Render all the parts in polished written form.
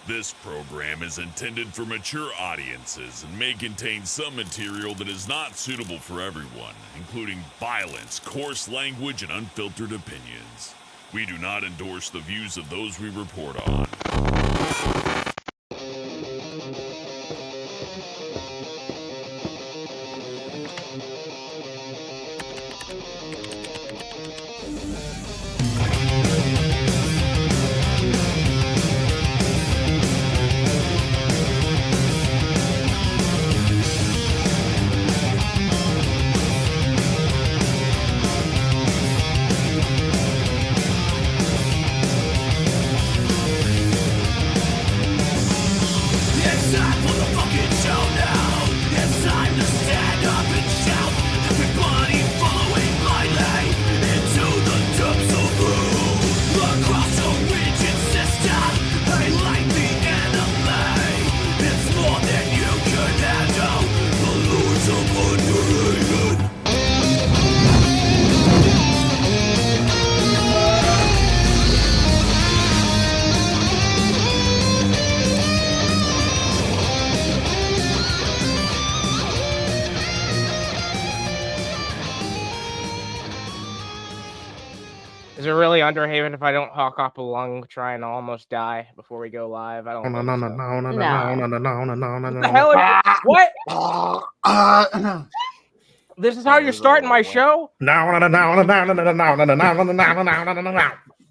This program is intended for mature audiences and may contain some material that is not suitable for everyone, including violence, coarse language, and unfiltered opinions. We do not endorse the views of those we report on. Is it really Underhaven if I don't hawk up a lung, try and almost die before we go live? I don't know. What the hell is what? This is how you're starting my show?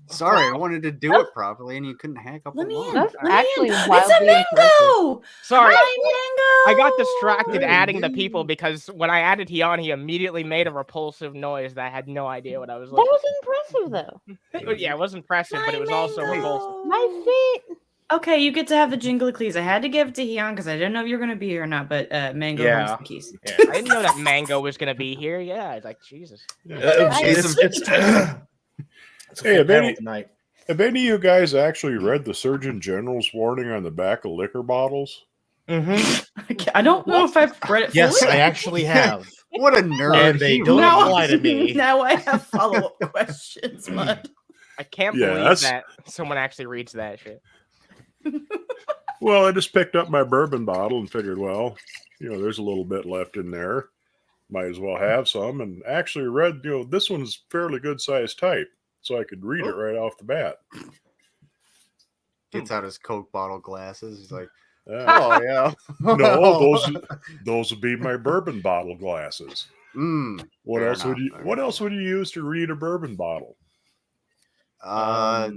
Sorry, I wanted to do it properly, and you couldn't hack up the lung. That's actually it's a wildly mango. Sorry, Hi, I mango. got distracted adding the people because when I added Hion, he immediately made a repulsive noise that I had no idea what I was That listening was impressive, though. to. Yeah, it was impressive, but it was also repulsive. My feet. Okay, you get to have the jingly keys. I had to give it to Hion because I didn't know if you were going to be here or not, but Mango Yeah. owns the keys. Yeah, I didn't know that Mango was going to be here. Yeah, I was like, Jesus. Hey, have any of you guys actually read the Surgeon General's warning on the back of liquor bottles? Mm-hmm. I don't know if I've read it Yes, fully. I actually have. What a nerd. And they don't apply to me. Now I have follow-up questions, Mud. I can't Yeah, believe that's- that someone actually reads that shit. Well, I just picked up my bourbon bottle and figured, well, there's a little bit left in there. Might as well have some. And actually read, this one's fairly good size type. So I could read it right off the bat. Gets out his Coke bottle glasses. He's like, Oh, yeah. no, those would be my bourbon bottle glasses. What fair else would enough. you What else would you use to read a bourbon bottle? I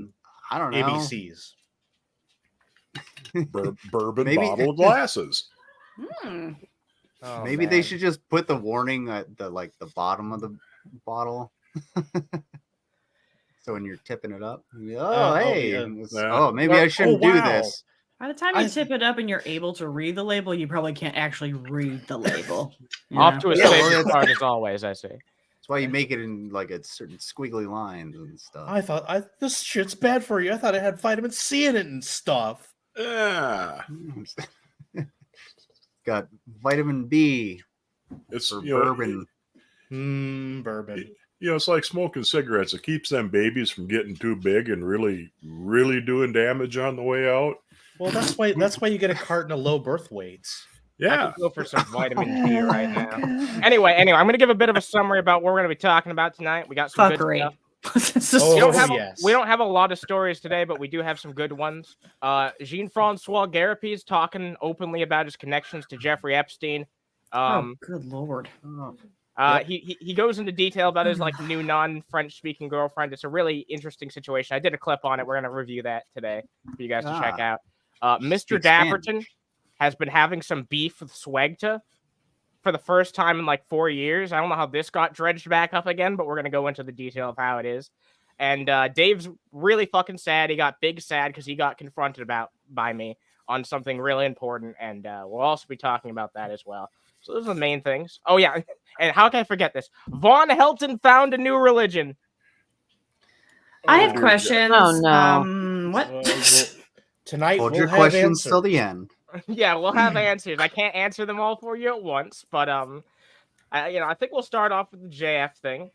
don't know. ABCs. Bourbon Maybe- bottle glasses. Oh, Maybe they man. should just put the warning at the bottom of the bottle. So when you're tipping it up, maybe I shouldn't do this. By the time you tip it up and you're able to read the label, you probably can't actually read the label. you Off know? to a Yeah, well, favorite that's- part as always, I say. That's why you make it in like a certain squiggly lines and stuff. I thought this shit's bad for you. I thought it had vitamin C in it and stuff. Yeah, Got vitamin B it's for bourbon. Bourbon. It's like smoking cigarettes. It keeps them babies from getting too big and really, really doing damage on the way out. Well, that's why you get a carton of low birth weights. I Yeah, could go for some vitamin D right now. Anyway, I'm going to give a bit of a summary about what we're going to be talking about tonight. We got some good Fuckery. stuff. This is Oh, We don't, have yes. we don't have a lot of stories today, but we do have some good ones. Jean-François Gariépy is talking openly about his connections to Jeffrey Epstein. good lord. He goes into detail about his new non-French speaking girlfriend. It's a really interesting situation. I did a clip on it. We're going to review that today for you guys to check out. Mr. Dapperton has been having some beef with SWEGTA for the first time in 4 years. I don't know how this got dredged back up again, but we're going to go into the detail of how it is. And Dave's really fucking sad. He got big sad because he got confronted by me on something really important. And we'll also be talking about that as well. So those are the main things. Oh, yeah. And how can I forget this? Von Helton found a new religion. I have questions. Oh, no. What? Tonight Hold we'll your have questions answers. till the end. Yeah, we'll have answers. I can't answer them all for you at once, but I think we'll start off with the JF thing.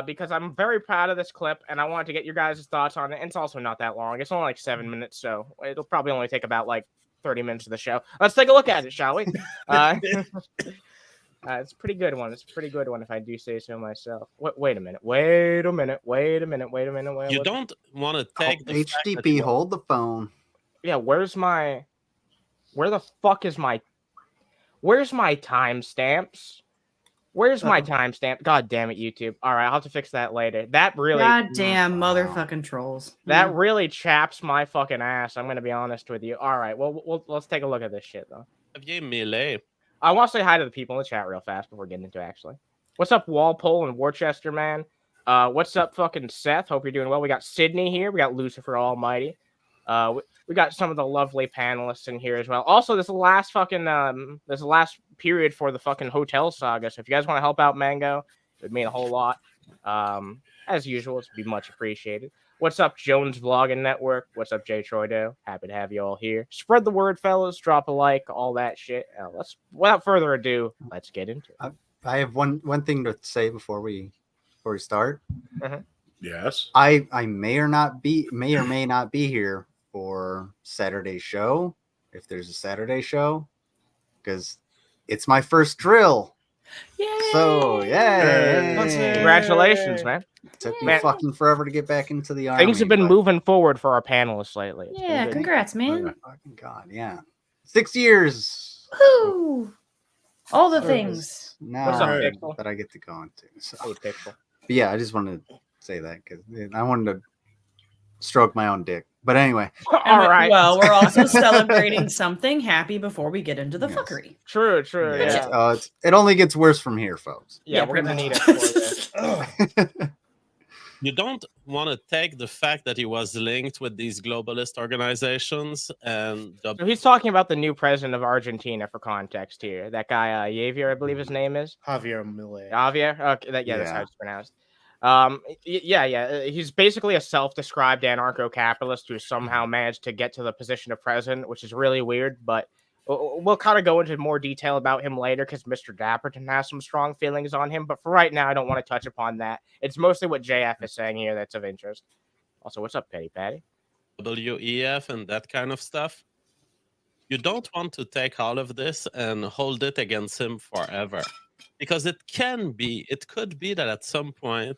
because I'm very proud of this clip, and I wanted to get your guys' thoughts on it. And it's also not that long. It's only like 7 minutes, so it'll probably only take about like 30 minutes of the show. Let's take a look at it, shall we? It's a pretty good one. It's a pretty good one, if I do say so myself. Wait a minute. You don't want to take the HTTP, hold the phone. Yeah, where the fuck is my timestamps? Where's my timestamp? God damn it, YouTube. All right, I'll have to fix that later. That really... Goddamn motherfucking trolls. That really chaps my fucking ass. I'm going to be honest with you. All right, well, let's take a look at this shit, though. I want to say hi to the people in the chat real fast before getting into it, actually. What's up, Walpole and Worcester, man? What's up, fucking Seth? Hope you're doing well. We got Sydney here. We got Lucifer Almighty. We got some of the lovely panelists in here as well. Also, this last period for the fucking hotel saga. So if you guys want to help out Mango, it would mean a whole lot. As usual, it'd be much appreciated. What's up, Jones Vlogging Network? What's up, Jay Troido? Happy to have you all here. Spread the word, fellas. Drop a like, all that shit. Without further ado, let's get into it. I have one thing to say before we start. Yes. I may or may not be here for Saturday's show, if there's a Saturday show, because it's my first drill. Yay! So yay! Congratulations, man. It took me fucking forever to get back into the army. Things have been moving forward for our panelists lately. Yeah, congrats, man. Oh, fucking God, yeah. 6 years. Woo! All the things. Now What's up, Pixel? that I get to go into. So. Hey, Pixel. But yeah, I just wanted to say that because I wanted to stroke my own dick. But anyway. All right. Well, we're also celebrating something happy before we get into the fuckery. True. Yeah. It only gets worse from here, folks. Yeah, we're going to need it for this. You don't want to take the fact that he was linked with these globalist organizations and... So he's talking about the new president of Argentina, for context here. That guy, Javier, I believe his name is. Javier Milei. Javier? Okay, that's how it's pronounced. He's basically a self-described anarcho-capitalist who somehow managed to get to the position of president, which is really weird, but we'll kind of go into more detail about him later because Mr. Dapperton has some strong feelings on him, but for right now, I don't want to touch upon that. It's mostly what JF is saying here that's of interest. Also, what's up, Petty Patty? WEF and that kind of stuff. You don't want to take all of this and hold it against him forever. Because it could be that at some point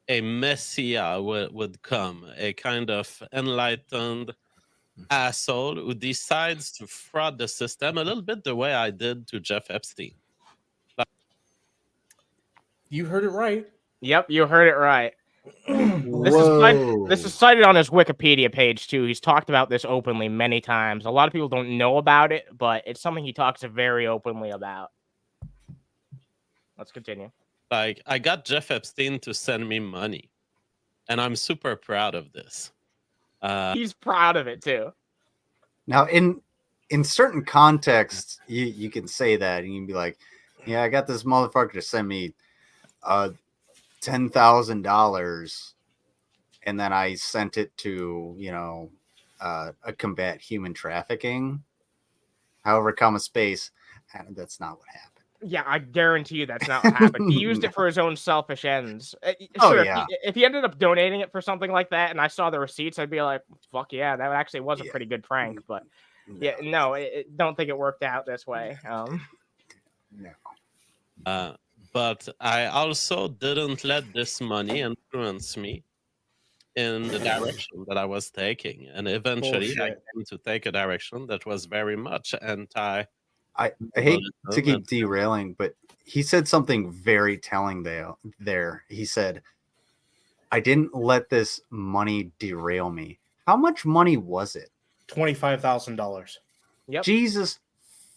a messiah would come, a kind of enlightened asshole who decides to fraud the system a little bit the way I did to Jeff Epstein. You heard it right. Yep, you heard it right. This is cited on his Wikipedia page too. He's talked about this openly many times. A lot of people don't know about it, but it's something he talks very openly about. Let's continue. Like, I got Jeff Epstein to send me money, and I'm super proud of this. He's proud of it too. Now, in certain contexts, you can say that, and you can be like, "Yeah, I got this motherfucker to send me $10,000, and then I sent it to combat human trafficking." However, comma space, that's not what happened. Yeah, I guarantee you that's not what happened. He used it for his own selfish ends. Sure, if he ended up donating it for something like that and I saw the receipts, I'd be like, fuck yeah, that actually was a pretty good prank. But don't think it worked out this way. But I also didn't let this money influence me in the direction that I was taking. And eventually I came to take a direction that was very much anti- I hate to keep derailing, but he said something very telling there. He said, I didn't let this money derail me. How much money was it? $25,000. Yep. Jesus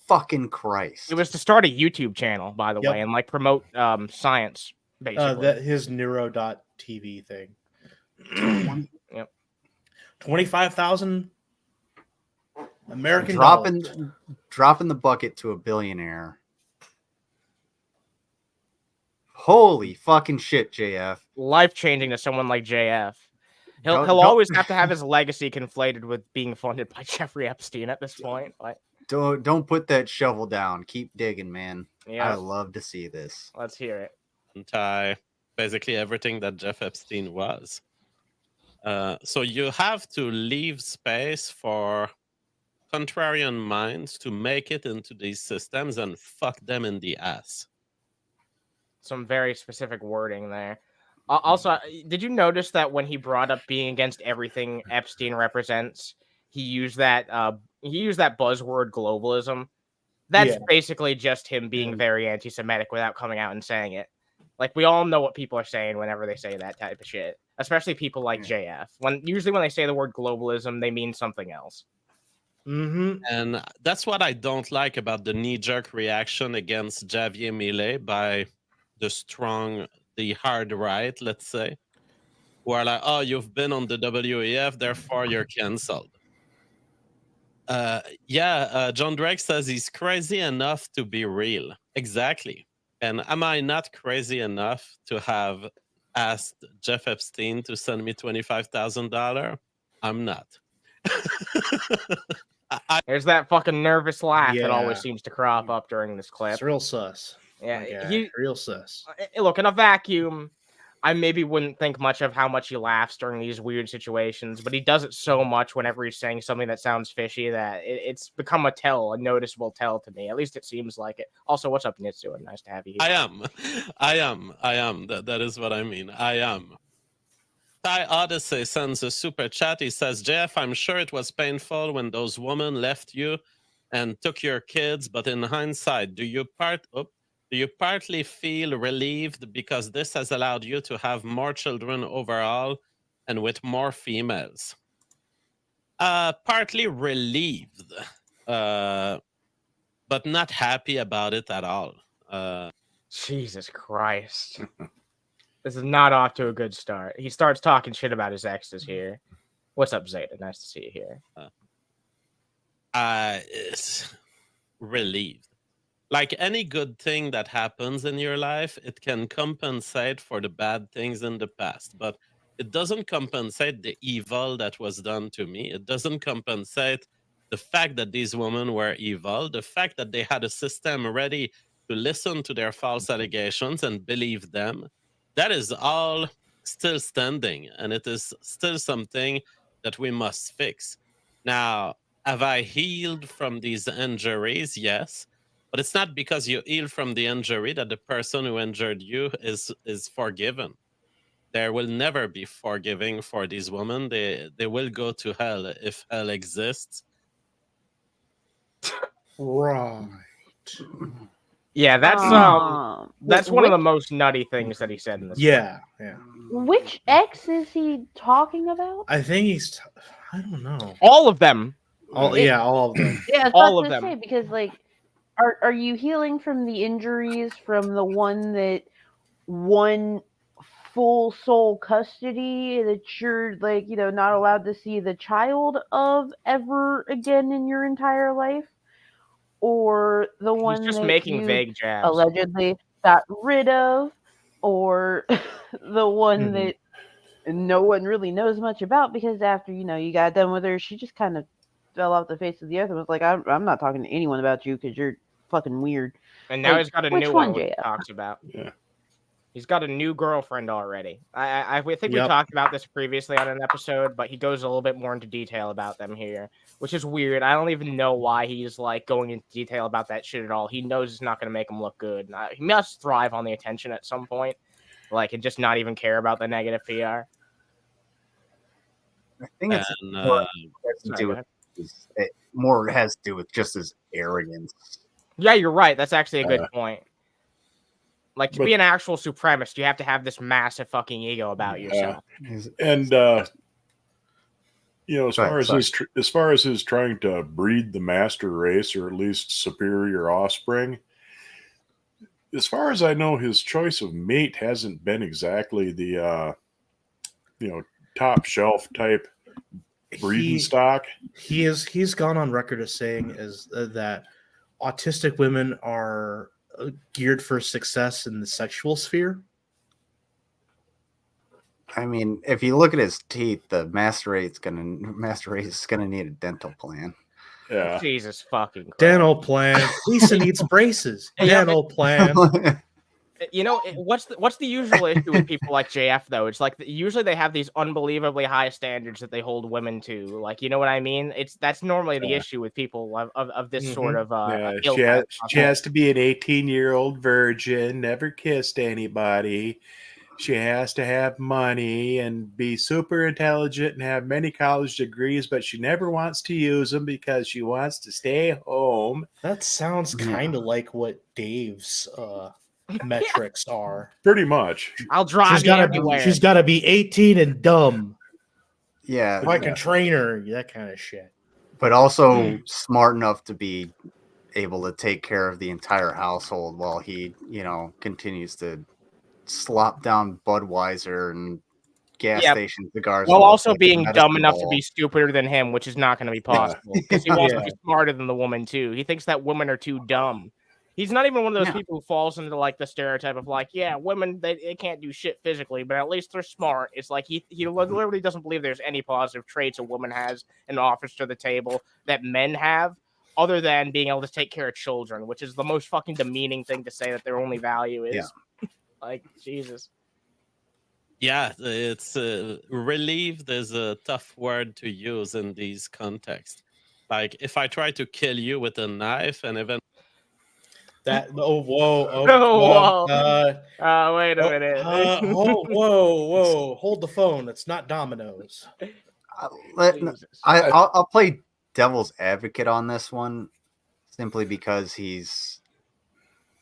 fucking Christ. It was to start a YouTube channel, by the way, and like promote science, basically. His neuro.tv thing. Yep. 25,000 American dollars. Dropping the bucket to a billionaire. Holy fucking shit, JF. Life-changing to someone like JF. He'll always have to have his legacy conflated with being funded by Jeffrey Epstein at this point. Like, don't put that shovel down. Keep digging, man. Yeah. I love to see this. Let's hear it. basically everything that Jeff Epstein was. So you have to leave space for contrarian minds to make it into these systems and fuck them in the ass. Some very specific wording there. Also, did you notice that when he brought up being against everything Epstein represents, he used that buzzword globalism? That's basically just him being very anti-Semitic without coming out and saying it. Like, we all know what people are saying whenever they say that type of shit, especially people like JF. Usually when they say the word globalism, they mean something else. Mm-hmm. And that's what I don't like about the knee-jerk reaction against Javier Milei by the hard right, let's say, who are like, oh, you've been on the WEF, therefore you're canceled. John Drake says he's crazy enough to be real. Exactly. And am I not crazy enough to have asked Jeff Epstein to send me $25,000? I'm not. There's that fucking nervous laugh that always Yeah. seems to crop up during this clip. It's real sus. Yeah, Real sus. Look, in a vacuum, I maybe wouldn't think much of how much he laughs during these weird situations, but he does it so much whenever he's saying something that sounds fishy that it's become a noticeable tell to me. At least it seems like it. Also, what's up, Nitsu? Nice to have you here. I am. That is what I mean. I am. Thai Odyssey sends a super chat. He says, Jeff, I'm sure it was painful when those women left you and took your kids, but in hindsight, do you partly feel relieved because this has allowed you to have more children overall and with more females? Partly relieved, but not happy about it at all. Jesus Christ. This is not off to a good start. He starts talking shit about his exes here. What's up, Zeta? Nice to see you here. Relieved. Like any good thing that happens in your life, it can compensate for the bad things in the past, but it doesn't compensate the evil that was done to me. It doesn't compensate the fact that these women were evil, the fact that they had a system ready to listen to their false allegations and believe them. That is all still standing, and it is still something that we must fix. Now, have I healed from these injuries? Yes. But it's not because you heal from the injury that the person who injured you is forgiven. There will never be forgiving for these women. They will go to hell if hell exists. Right. Yeah, that's one of the most nutty things that he said in this. Yeah. Which ex is he talking about? I think I don't know. All of them. All of them. Yeah, all of them. say, because like, are you healing from the injuries from the one that won full soul custody that you're like, not allowed to see the child of ever again in your entire life? Or the one He's just that making you vague jabs. allegedly got rid of, or the one that no one really knows much about because after you got done with her, she just kind of fell off the face of the earth and was like, I'm not talking to anyone about you because you're fucking weird. And now he's got a new one he JF? talks about. Yeah. He's got a new girlfriend already. I think we talked about this previously on an episode, but he goes a little bit more into detail about them here, which is weird. I don't even know why he's like going into detail about that shit at all. He knows it's not going to make him look good. He must thrive on the attention at some point, and just not even care about the negative PR. I think it's more has to do with just his arrogance. Yeah, you're right. That's actually a good point. Like, to be an actual supremacist, you have to have this massive fucking ego about yourself. And as far as his trying to breed the master race or at least superior offspring, as far as I know, his choice of mate hasn't been exactly the top shelf type breeding stock. He's gone on record as saying that autistic women are geared for success in the sexual sphere. I mean, if you look at his teeth, the master race is gonna need a dental plan. Yeah. Jesus fucking Christ. Dental plan. Lisa needs braces. Dental plan. What's the usual issue with people like JF though? It's like usually they have these unbelievably high standards that they hold women to. Like, you know what I mean? That's normally the issue with people of this sort of ilk. She has to be an 18-year-old virgin, never kissed anybody. She has to have money and be super intelligent and have many college degrees, but she never wants to use them because she wants to stay home. That sounds kind of like what Dave's metrics are. Pretty much. I'll drive you everywhere. She's got to be 18 and dumb. Yeah. If I can train her, that kind of shit. But also smart enough to be able to take care of the entire household while he, continues to slop down Budweiser and gas station cigars. While also being dumb enough to be stupider than him, which is not going to be possible. Because he wants to be smarter than the woman, too. He thinks that women are too dumb. He's not even one of those people who falls into like the stereotype of like, women, they can't do shit physically, but at least they're smart. It's like he literally doesn't believe there's any positive traits a woman has and offers to the table that men have, other than being able to take care of children, which is the most fucking demeaning thing to say that their only value is. Yeah. Like, Jesus. Yeah, it's relieved is a tough word to use in these contexts. Like, if I try to kill you with a knife and even wait a minute. Whoa, hold the phone. It's not Domino's. I'll play devil's advocate on this one simply because he's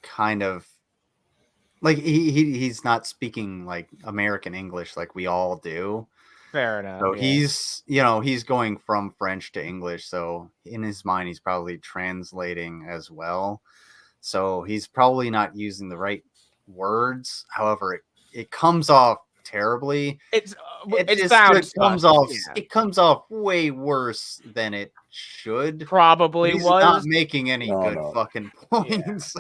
kind of like he's not speaking like American English like we all do. Fair enough. So he's going from French to English. So in his mind, he's probably translating as well. So he's probably not using the right words. However, it comes off terribly. It comes off way worse than it should. Probably He's was not making any good fucking points.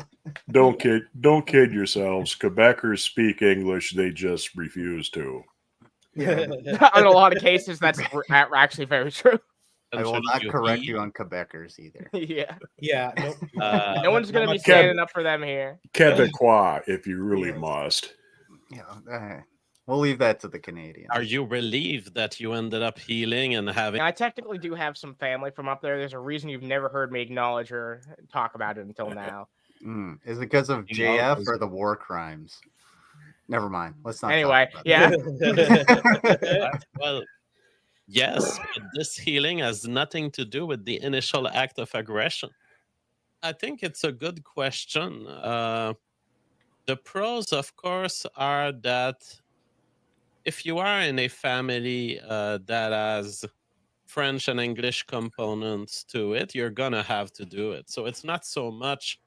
Don't kid yourselves. Quebecers speak English; they just refuse to. Yeah. In a lot of cases, that's actually very true. I will not correct you on Quebecers either. Yeah. Nope. No one's going to be standing up for them here. Quebecois, if you really must. Yeah, we'll leave that to the Canadians. Are you relieved that you ended up healing and having? I technically do have some family from up there. There's a reason you've never heard me acknowledge or talk about it until now. Is it because of JF or the war crimes? Never mind. Let's not. Anyway, Well, yes, but this healing has nothing to do with the initial act of aggression. I think it's a good question. The pros, of course, are that if you are in a family that has French and English components to it, you're going to have to do it. So it's not so much.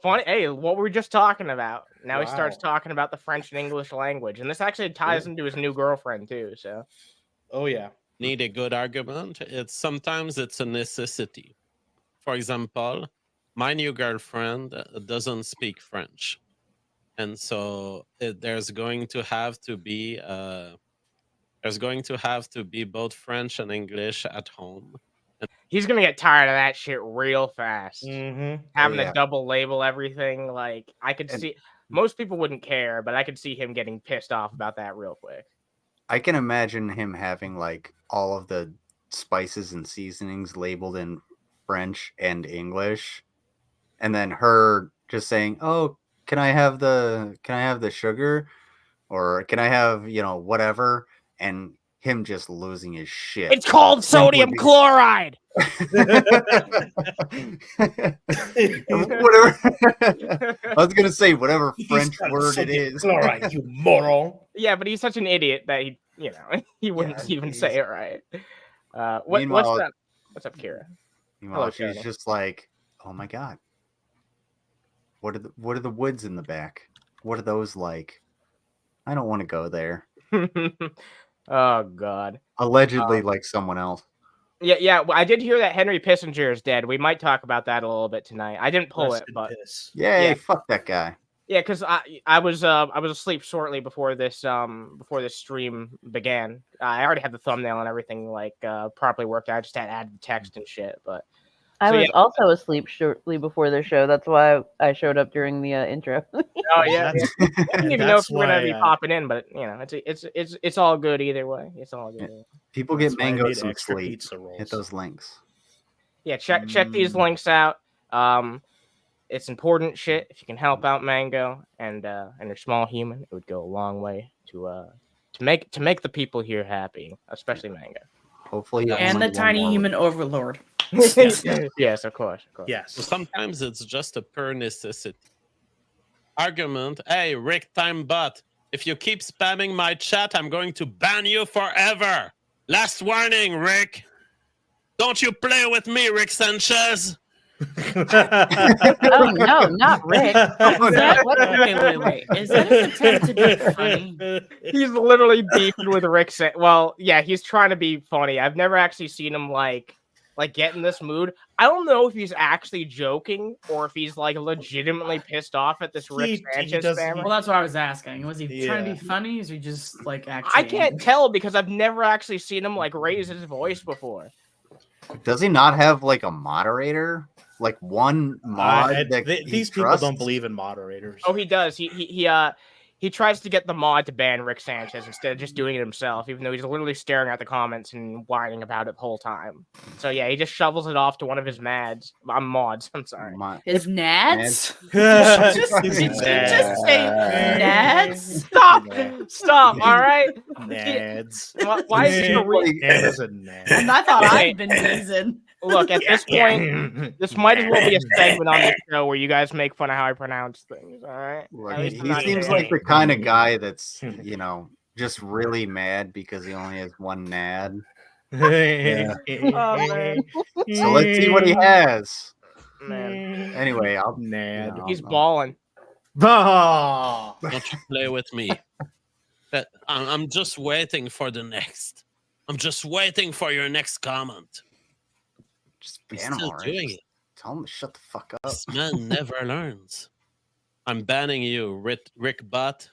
Funny. Hey, what were we just talking about? Now he starts talking about the French and English language. And this actually ties into his new girlfriend, too. So. Oh, yeah. Need a good argument. Sometimes it's a necessity. For example, my new girlfriend doesn't speak French. And so there's going to have to be both French and English at home. He's gonna get tired of that shit real fast. Having to double label everything, like I could see. Most people wouldn't care, but I could see him getting pissed off about that real quick. I can imagine him having like all of the spices and seasonings labeled in French and English, and then her just saying, "Oh, can I have the sugar, or can I have whatever?" And him just losing his shit. It's called sodium chloride. Whatever. I was gonna say whatever French word it is. Chloride, you moron. Yeah, but he's such an idiot that he wouldn't even say it right. What's up? What's up, Kira? Meanwhile, she's just like, "Oh my god, what are the woods in the back? What are those like? I don't want to go there." Oh God! Allegedly, like someone else. Yeah. Well, I did hear that Henry Kissinger is dead. We might talk about that a little bit tonight. I didn't pull it, but fuck that guy. Yeah, because I was asleep shortly before this stream began. I already had the thumbnail and everything properly worked out. I just had to add the text and shit. But I So, was yeah. also asleep shortly before the show. That's why I showed up during the intro. Oh yeah, That's- I didn't even know if that's we're gonna why, be popping in, but you know, it's all good either way. It's all good. People That's get why I mango made some extra sleep. pizza rolls. Hit those links. Yeah, check these links out. It's important shit. If you can help out Mango and you're small human, it would go a long way to make the people here happy, especially Mango. Hopefully, you And only the one tiny more human week. overlord. Yes, of course. Yes. Sometimes it's just a pure necessity. Argument. Hey, Rick Time Bot. If you keep spamming my chat, I'm going to ban you forever. Last warning, Rick. Don't you play with me, Rick Sanchez. Oh no, not Rick. Wait. Is that an attempt to be funny? He's literally beefing with Rick. Well, yeah, he's trying to be funny. I've never actually seen him like get in this mood. I don't know if he's actually joking or if he's like legitimately pissed off at this Rick Sanchez spammer. Well, that's what I was asking. Was he trying to be funny, or is he just like actually? I can't tell because I've never actually seen him like raise his voice before. Does he not have like a moderator? Like one mod that these people trusts? don't believe in moderators. Oh, he does. He tries to get the mod to ban Rick Sanchez instead of just doing it himself, even though he's literally staring at the comments and whining about it the whole time. So yeah, he just shovels it off to one of his mods. I'm sorry. His nads? Nads. Did you just say nads? Stop! All right. Nads. Why is he a Nads and nads. And I thought I'd been teasing. Look, at this point, this might as well be a segment on the show where you guys make fun of how I pronounce things. All right. Look, At least I'm he not seems doing like it. the kind of guy that's, you know, just really mad because he only has one nad. Yeah. Oh, man. So let's see what he has. Man. Anyway, I'll Nad. He's balling. Oh. Don't you play with me. I'm just waiting for the next. I'm just waiting for your next comment. Just He's ban him still already. doing Just it. Tell him to shut the fuck up. This man never learns. I'm banning you, Rick Butt.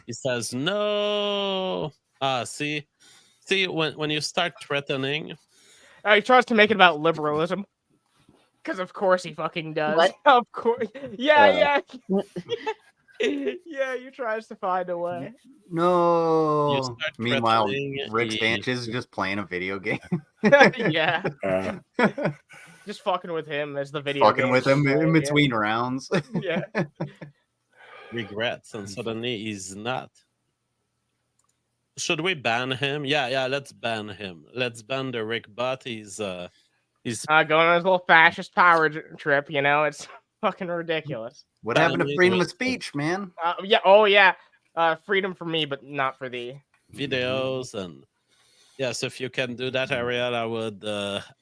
He says no. See, when you start threatening, He tries to make it about liberalism. Because of course he fucking does. What? Of course. Yeah. Yeah, he tries to find a way. You No. start Meanwhile, threatening, Rick he- Sanchez is just playing a video game. Yeah. Just fucking with him as the video Fucking game with him player, in yeah. between rounds. Yeah. regrets, and suddenly he's not. Should we ban him? Yeah, let's ban him. Let's ban the Rick Butt. He's going on his little fascist power trip, you know, it's fucking ridiculous. What happened to freedom of speech, man? Yeah. Freedom for me, but not for thee. videos, and yes, if you can do that, Ariel, I would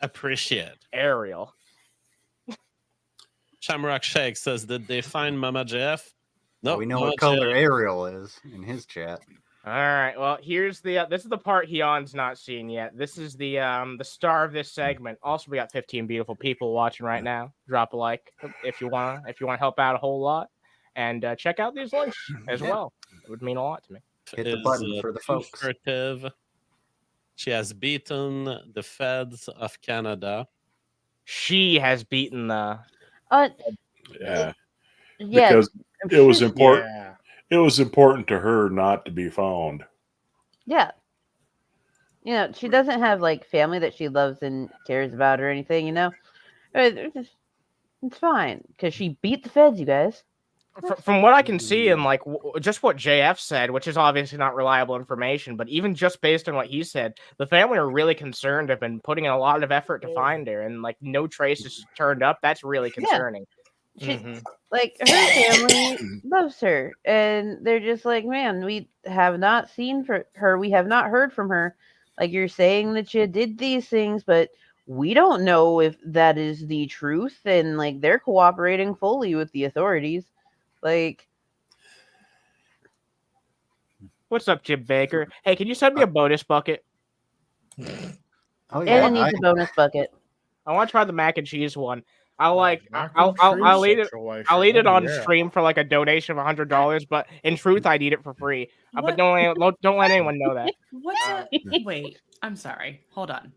appreciate. Ariel. Shamrock Shake says, did they find Mama Jeff? No, We know Mama what color Jeff. Ariel is in his chat. All right. Well, here's the this is the part Heon's not seen yet. This is the star of this segment. Also, we got 15 beautiful people watching right now. Drop a like if you want to help out a whole lot, and check out these links as well. It would mean a lot to me. Hit the button for the too folks. furtive. She has beaten the feds of Canada. She has beaten the. Yeah. Yeah. Because it was important. Yeah. It was important to her not to be found. Yeah. You know, she doesn't have like family that she loves and cares about or anything, you know? It's fine because she beat the feds, you guys. From what I can see, and like just what JF said, which is obviously not reliable information, but even just based on what he said, the family are really concerned. Have been putting in a lot of effort to find her, and like no traces turned up. That's really concerning. She, like her family loves her, and they're just like, man, we have not seen her. We have not heard from her. Like you're saying that you did these things, but we don't know if that is the truth. And like they're cooperating fully with the authorities. Like, What's up, Jim Baker? Hey, can you send me a bonus bucket? Oh and yeah, it needs a bonus bucket. I want to try the mac and cheese one. I'll I'll eat it on stream for like a donation of $100, but in truth, I'd eat it for free. But don't let anyone know that. What's wait, I'm sorry. Hold on.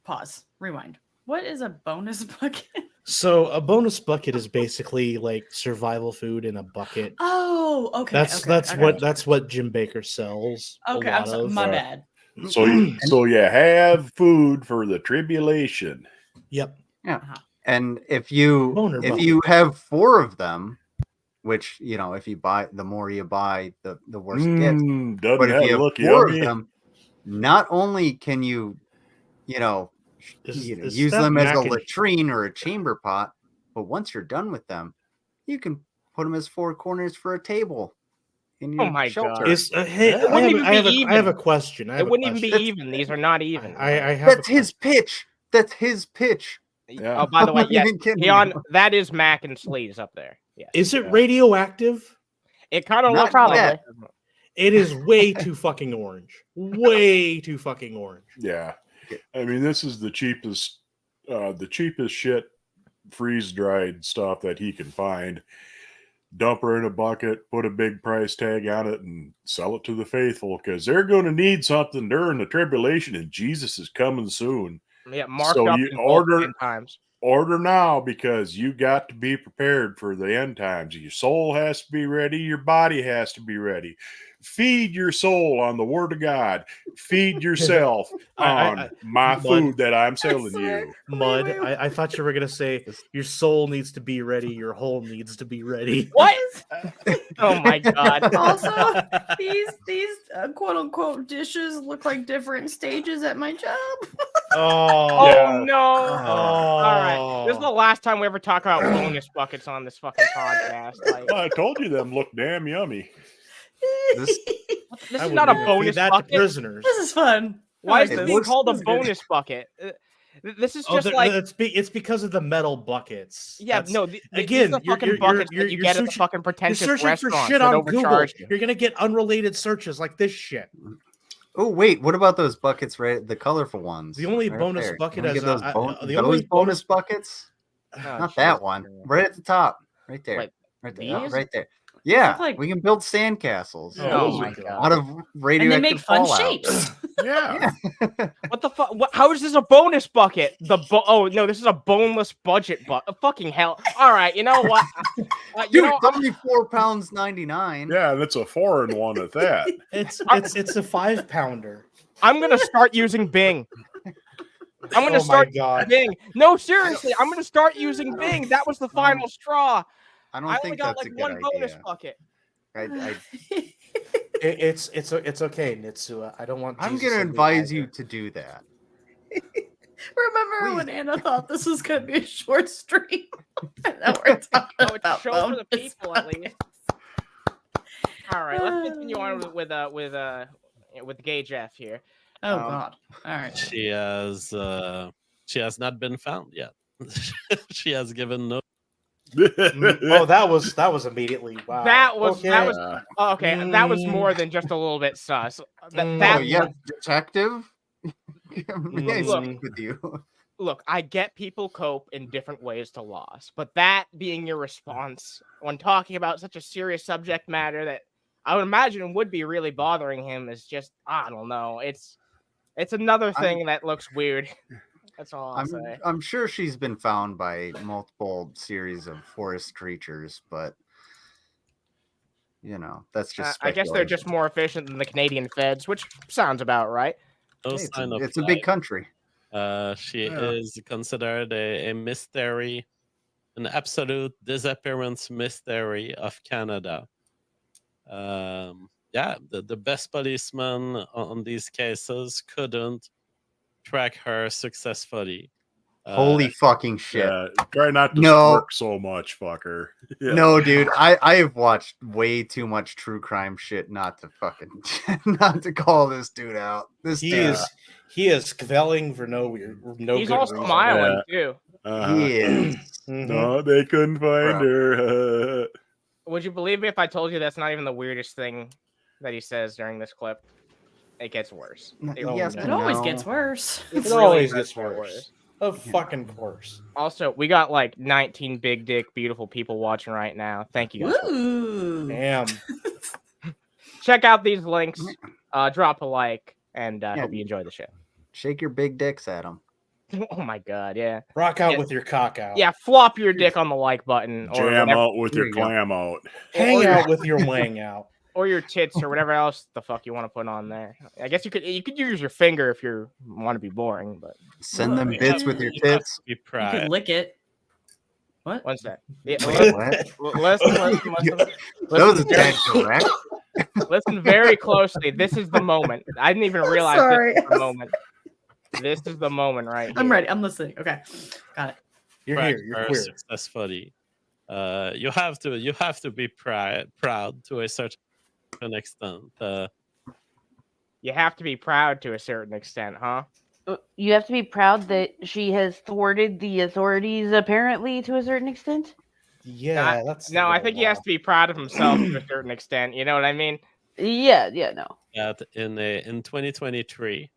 Pause. Rewind. What is a bonus bucket? So a bonus bucket is basically like survival food in a bucket. Oh, okay. That's what Jim Baker sells. Okay, a lot of. my bad. So you have food for the tribulation. Yep. Yeah. And if you bucket. have 4 of them, which if you buy, the more you buy, the worse it gets. But if you have 4 of them, not only can you use them as a latrine or a chamber pot, but once you're done with them, you can put them as 4 corners for a table in your shelter. God. I have a question. It wouldn't even be even. These are not even. That's his pitch. That's his pitch. Yeah. Oh, by the way, yes, that is Mac and Sleeves up there. Yes. Is it radioactive? It kind of looks probably. like it is way too fucking orange. Way too fucking orange. Yeah. I mean, this is the cheapest shit freeze-dried stuff that he can find. Dump her in a bucket, put a big price tag on it, and sell it to the faithful, because they're going to need something during the tribulation, and Jesus is coming soon. Yeah, marked up in order times. Order now, because you got to be prepared for the end times. Your soul has to be ready. Your body has to be ready. Feed your soul on the Word of God. Feed yourself on my food that I'm selling you. Mud. I thought you were going to say your soul needs to be ready. Your whole needs to be ready. What? Oh my God. Also, these quote unquote dishes look like different stages at my job. Oh no. All right. This is the last time we ever talk about bonus buckets on this fucking podcast. I told you them look damn yummy. This is not a bonus bucket. Prisoners. This is fun. Why is this called a bonus bucket? This is just it's because of the metal buckets. Yeah, again, the fucking buckets that you get at the fucking pretentious you're searching restaurant for shit on Google. You. You're gonna get unrelated searches like this shit. Oh wait, what about those buckets? Right, the colorful ones. The only bonus bucket is the only bonus buckets. Not that one. Right at the top, right there. Wait, right there. Right there. Yeah, we can build sandcastles. Oh my God! Out of radioactive and they make fun fallout. shapes. Yeah. What the fuck? How is this a bonus bucket? Oh no, this is a boneless budget bucket. Fucking hell! All right, you know what? Dude, it's £4.99. Yeah, that's a foreign one at that. It's a 5-pounder. I'm gonna start using Bing. I'm gonna start Bing. No, seriously, I'm gonna start using Bing. That was the final straw. I don't only think got that's like a good one idea. bonus bucket. It's okay, Nitsua. I don't want. I'm gonna advise you to do that. Remember when Anna thought this was gonna be a short stream? And now we're talking about show for the people at least. All right, let's continue on with Gay Jeff here. Oh God! All right. She has not been found yet. She has given no. That was immediately wow. That was okay. That was more than just a little bit sus. Detective. With you. Look, I get people cope in different ways to loss, but that being your response when talking about such a serious subject matter that I would imagine would be really bothering him is just, I don't know. It's another thing that looks weird. That's all I'll say. I'm sure she's been found by multiple series of forest creatures, but that's just. I guess they're just more efficient than the Canadian feds, which sounds about right. It's a big country. She is considered a mystery, an absolute disappearance mystery of Canada. The best policeman on these cases couldn't track her successfully. Holy fucking shit. Yeah, try not to work so much, fucker. Yeah. No, dude, I have watched way too much true crime shit not to call this dude out. He is kvelling for no He's good all reason. smiling too. He is. No, they couldn't find her. Would you believe me if I told you that's not even the weirdest thing that he says during this clip? It gets worse. It always gets worse. It always gets worse. Of fucking course. Also, we got like 19 big dick beautiful people watching right now. Thank you guys. Ooh. Damn. Check out these links. Drop a like, and hope you enjoy the show. Shake your big dicks at them. Oh my god, yeah. Rock out Yeah. with your cock out. Yeah, flop your dick on the like button or Jam whatever, out with There your you go. clam out. Hang out with your wang out. or your tits or whatever else the fuck you want to put on there. I guess you could use your finger if you want to be boring, but Send them You bits have- with your you have tits. to be You proud. could lick it. What? what's that? Yeah, Wait, what? listen, That was a tad correct. listen very closely. This is the moment. I didn't even realize Sorry. this is the moment. This is the moment right here. I'm ready. I'm listening. Okay, got it. You're here. You're queer. Successfully. You have to be proud to a certain extent. You have to be proud to a certain extent, huh? You have to be proud that she has thwarted the authorities, apparently, to a certain extent. Yeah, that's No, I think he has to be proud of himself to a certain extent. You know what I mean? Yeah, no. That in 2023,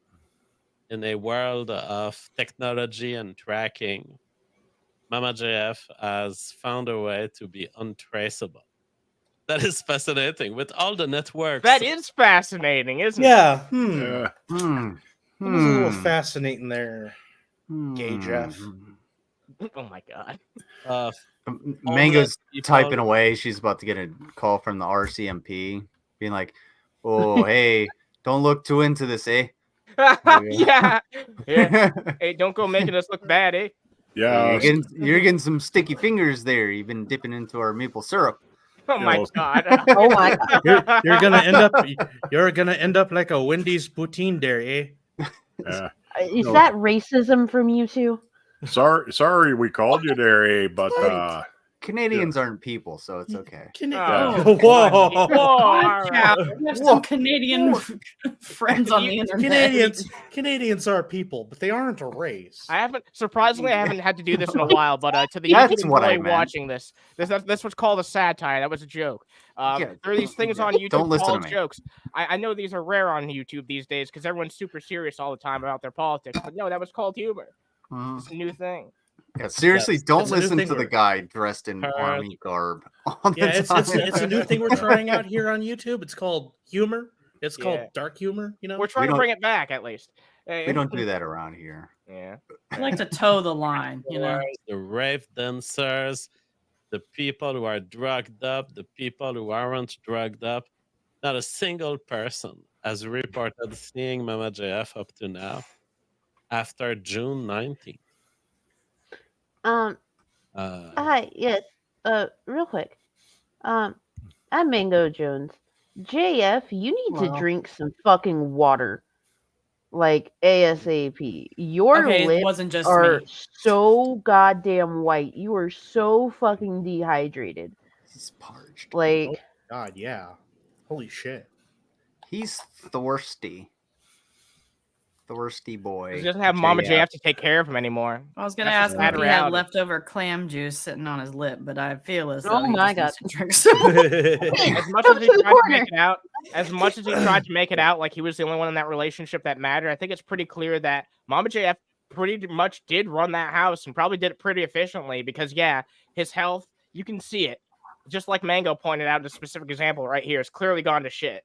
in a world of technology and tracking, Mama JF has found a way to be untraceable. That is fascinating. With all the networks, That is fascinating, isn't it? Yeah. Yeah. It was a little fascinating there. Gay Jeff. Oh my god. Mango's people- typing away. She's about to get a call from the RCMP, being like, "Oh, hey, don't look too into this, eh?" yeah. Hey, don't go making us look bad, eh? Yeah. You're getting some sticky fingers there. You've been dipping into our maple syrup. Oh my Yo. god. Oh my god. You're gonna end up like a Wendy's poutine there, eh? Yeah. Is No. that racism from you two? Sorry, we called you there, eh? But Canadians aren't people, so it's okay. Oh, Whoa. Whoa. Yeah, we have some Canadian friends on the internet. Canadians are people, but they aren't a race. Surprisingly, I haven't had to do this in a while, but to the That's YouTube what I employee meant. watching this what's called a satire. That was a joke. Yeah, There are these things on YouTube don't listen to called me. jokes. I know these are rare on YouTube these days because everyone's super serious all the time about their politics. But no, that was called humor. It's a new thing. Yeah, seriously, Yes, don't it's a new listen thing to the we're- guy dressed in Heard. army garb all the Yeah, it's time. a new thing we're trying out here on YouTube. It's called humor. It's called Yeah. dark humor. You know, We're trying to don't- bring it back at least. We don't do that around here. Yeah. I like to toe the line, you know. the rave dancers, the people who are drugged up, the people who aren't drugged up. Not a single person has reported seeing Mama JF up to now after June 19th. Hi, yes. Real quick. I'm Mango Jones. JF, you need to Well. drink some fucking water. Like ASAP. Your Okay, it lips wasn't just are me. so goddamn white. You are so fucking dehydrated. He's parched. Like, God, yeah. Holy shit. He's thirsty. Thirsty boy. He doesn't have Mama JF. JF to take care of him anymore. I was gonna That's ask just him if sad he had reality. leftover clam juice sitting on his lip, but I feel as though Oh he my just needs God. to drink some. As much Come as he to the tried to corner. make it out, like he was the only one in that relationship that mattered, I think it's pretty clear that Mama JF pretty much did run that house and probably did it pretty efficiently because, yeah, his health, you can see it. Just like Mango pointed out in a specific example right here, it's clearly gone to shit.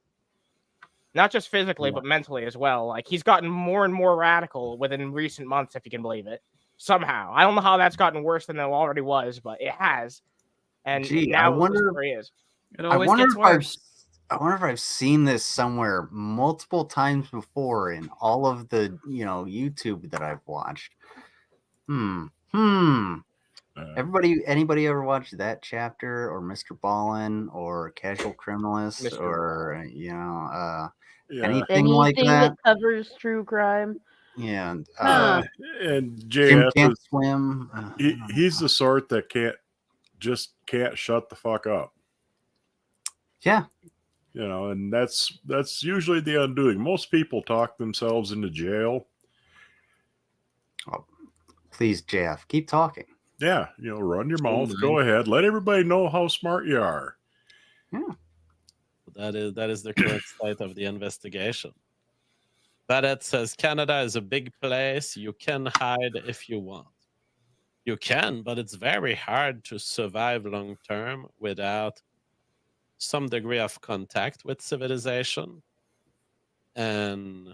Not just physically, but mentally as well. Like, he's gotten more and more radical within recent months, if you can believe it. Somehow. I don't know how that's gotten worse than it already was, but it has. And Gee, now I wonder where he is. It I always wonder gets if worse. I wonder if I've seen this somewhere multiple times before in all of the YouTube that I've watched. Anybody ever watched That Chapter or Mr. Ballin or Casual Criminalist Mr. or yeah. anything like anything that? that covers true crime. Yeah, Huh. And Jim JF Can't is, Swim. he's the sort that can't shut the fuck up. Yeah, And that's usually the undoing. Most people talk themselves into jail. please, JF, keep talking. Yeah, run your mouth. Go ahead. Let everybody know how smart you are. That is the current state of the investigation. Badette says Canada is a big place. You can hide if you want. You can, but it's very hard to survive long term without some degree of contact with civilization. And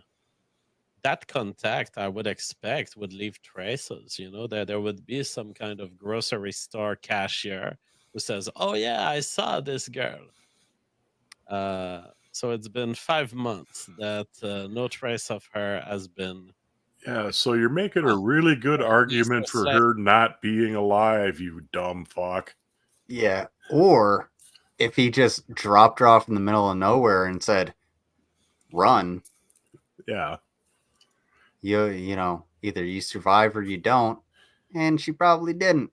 that contact, I would expect, would leave traces. You know, there would be some kind of grocery store cashier who says, "Oh yeah, I saw this girl." So it's been 5 months that no trace of her has been. Yeah, so you're making a really good argument for her not being alive, you dumb fuck. Yeah. Or if he just dropped her off in the middle of nowhere and said, run, Yeah. you know, either you survive or you don't. And she probably didn't.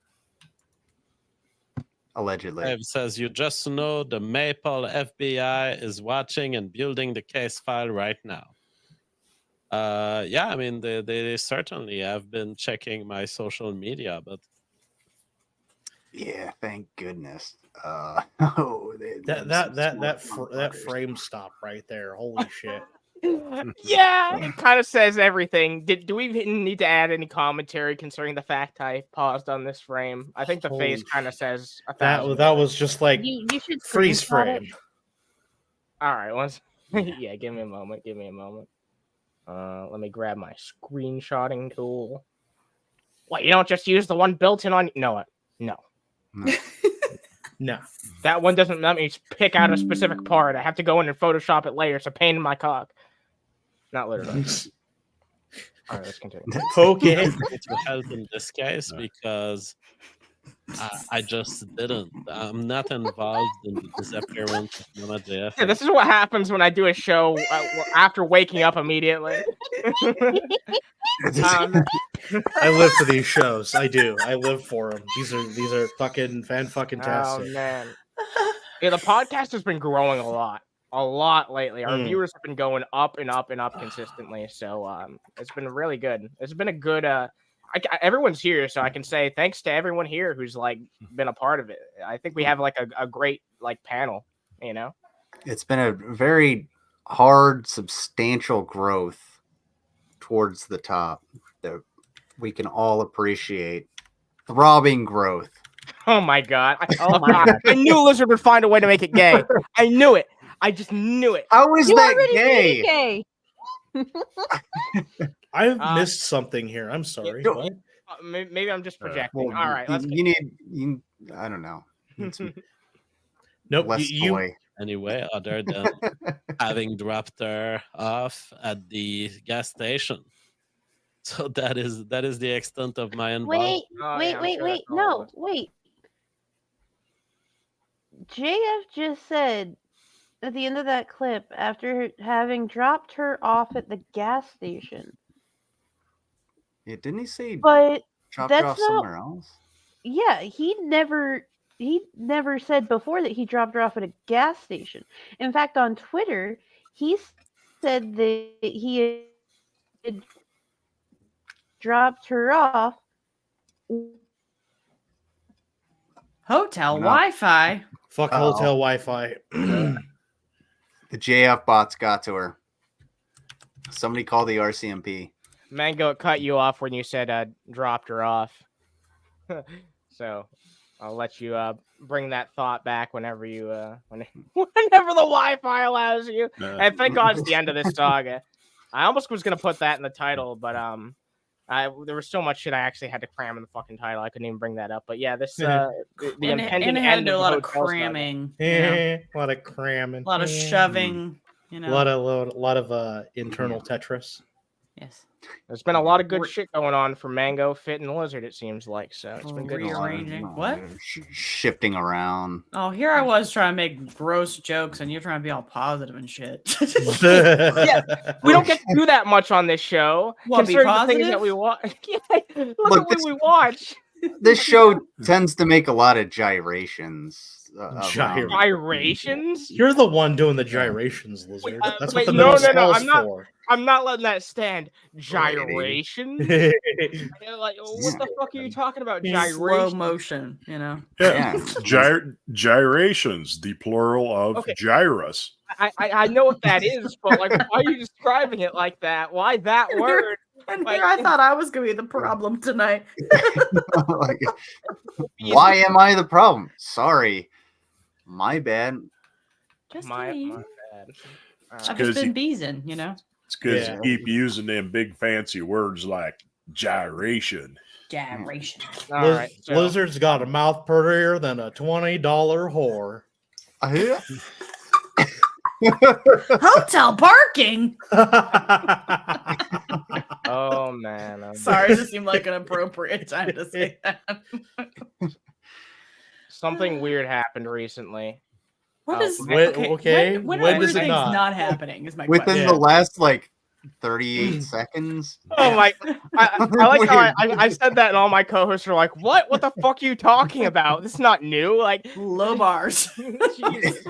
Allegedly. It says, you just know the Maple FBI is watching and building the case file right now. Yeah, I mean, they certainly have been checking my social media, but yeah, thank goodness. That frame stop right there. Holy shit. Yeah, it kind of says everything. Do we even need to add any commentary concerning the fact I paused on this frame? I think the face kind of says that was just like You should freeze screenshot frame. it. All right, yeah, give me a moment. Let me grab my screenshotting tool. What, you don't just use the one built in on? No. No. That one doesn't let me pick out a specific part. I have to go in and Photoshop it later. It's a pain in my cock. Not literally. All right, let's continue. Okay. It will help in this case because I just didn't. I'm not involved in the disappearance of Mama JF. Yeah, this is what happens when I do a show after waking up immediately. I live for these shows. I do. I live for them. These are fucking Oh tastic. man, yeah, the podcast has been growing a lot lately. Our viewers have been going up and up and up consistently. So it's been really good. It's been a good. Everyone's here, so I can say thanks to everyone here who's like been a part of it. I think we have like a great like panel. You know, it's been a very hard, substantial growth towards the top that we can all appreciate. Throbbing growth. Oh my god! I knew Lizard would find a way to make it gay. I knew it. I just knew it. How is You that already gay? made it gay. I've missed something here. I'm sorry. What? Maybe I'm just projecting. Well, All right, let's. you I don't know. Nope. Less toy. Anyway, other than having dropped her off at the gas station. So that is the extent of my involvement. Wait. No, wait. JF just said at the end of that clip, after having dropped her off at the gas station. Yeah, didn't he say But dropped her that's off not- somewhere else? Yeah, he never said before that he dropped her off at a gas station. In fact, on Twitter, he said that he had dropped her off. Hotel No. Wi-Fi. Fuck Uh-oh. hotel Wi-Fi. The JF bots got to her. Somebody call the RCMP. Mango, it cut you off when you said dropped her off. So I'll let you bring that thought back whenever you whenever the Wi-Fi allows you. And thank God it's the end of this saga. I almost was gonna put that in the title, but there was so much shit I actually had to cram in the fucking title. I couldn't even bring that up. But yeah, this the impending and it had end to do a of lot the of hotel saga. cramming. A lot of cramming. A lot of shoving. A lot of internal Tetris. Yes. There's been a lot of good shit going on for Mango, Fit, and Lizard, it seems like. So it's been good. Rearranging. What? Shifting around. Oh, here I was trying to make gross jokes, and you're trying to be all positive and shit. Yeah, we don't get to do that much on this show. What, be considering the things that positive? we watch. Look Look, at what we watch. This show tends to make a lot of gyrations. Gyrations? You're the one doing the gyrations, Lizard. That's what the no, middle no, spell's for. I'm not letting that stand. Gyrations? Like, what the fuck are you talking about? Gyrations? Slow motion, you know? Yeah. Gyrations, the plural of gyrus. I know what that is, but like, why are you describing it like that? Why that word? And here I thought I was going to be the problem tonight. Why am I the problem? Sorry. My bad. Just my me. bad. I've just been beezing, you know? It's because Yeah. you keep using them big fancy words like gyration. Gyration. All right. So, Lizard's got a mouth prettier than a $20 whore. Hotel parking. oh man. oh, Sorry, it just seemed like an appropriate time to say that. Something weird happened recently. What is okay? When When are does weird it things not? not happening? Is my Within question. the last like 38 seconds. Oh my! I like how I said that, and all my co-hosts are like, "What? What the fuck are you talking about? This is not new." Like Low bars. Jesus.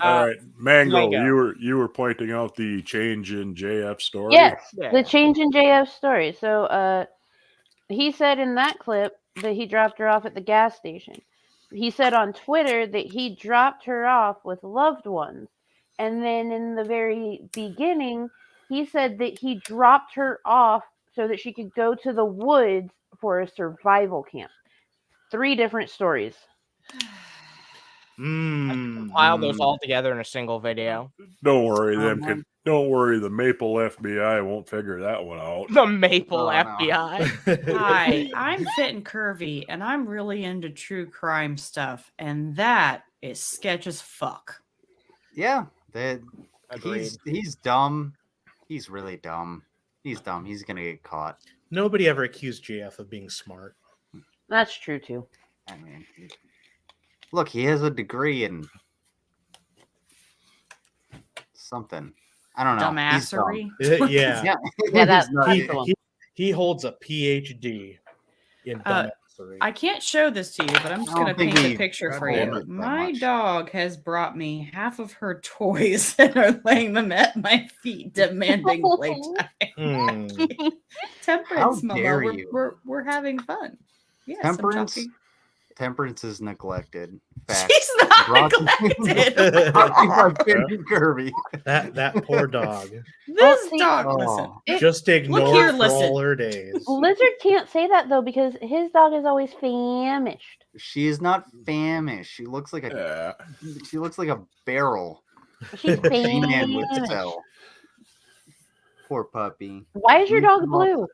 All right, Mango, Mango. you were pointing out the change in JF story. Yes, Yeah. the change in JF's story. So, he said in that clip that he dropped her off at the gas station. He said on Twitter that he dropped her off with loved ones. And then in the very beginning, he said that he dropped her off so that she could go to the woods for a survival camp. 3 different stories. Compile those all together in a single video. Don't worry, don't worry. The Maple FBI won't figure that one out. The Maple Oh, no. FBI. Hi, I'm Fit and Curvy, and I'm really into true crime stuff, and that is sketch as fuck. Yeah, Agreed. he's dumb. He's really dumb. He's dumb. He's gonna get caught. Nobody ever accused JF of being smart. That's true too. I mean, look, he has a degree in something. I don't know. He's dumb. Dumbassery. Yeah. Yeah, He's that's not- the one. He holds a PhD in dumbassery. I can't show this to you, but I'm just I don't going to think paint we a picture for hold you. it that My much. dog has brought me half of her toys and are laying them at my feet, demanding playtime. Temperance, How Mama. dare We're, you. we're having fun. Yes, Temperance is neglected. Fact. She's not Brought to- neglected. Brought by FitnCurvy. That poor dog. This see- dog, Oh. listen. Just ignored here, for listen. all her days. Lizard can't say that though because his dog is always famished. She is not famished. She looks like a barrel. She's He-Man would famished. sell. Poor puppy. Why is your dog blue?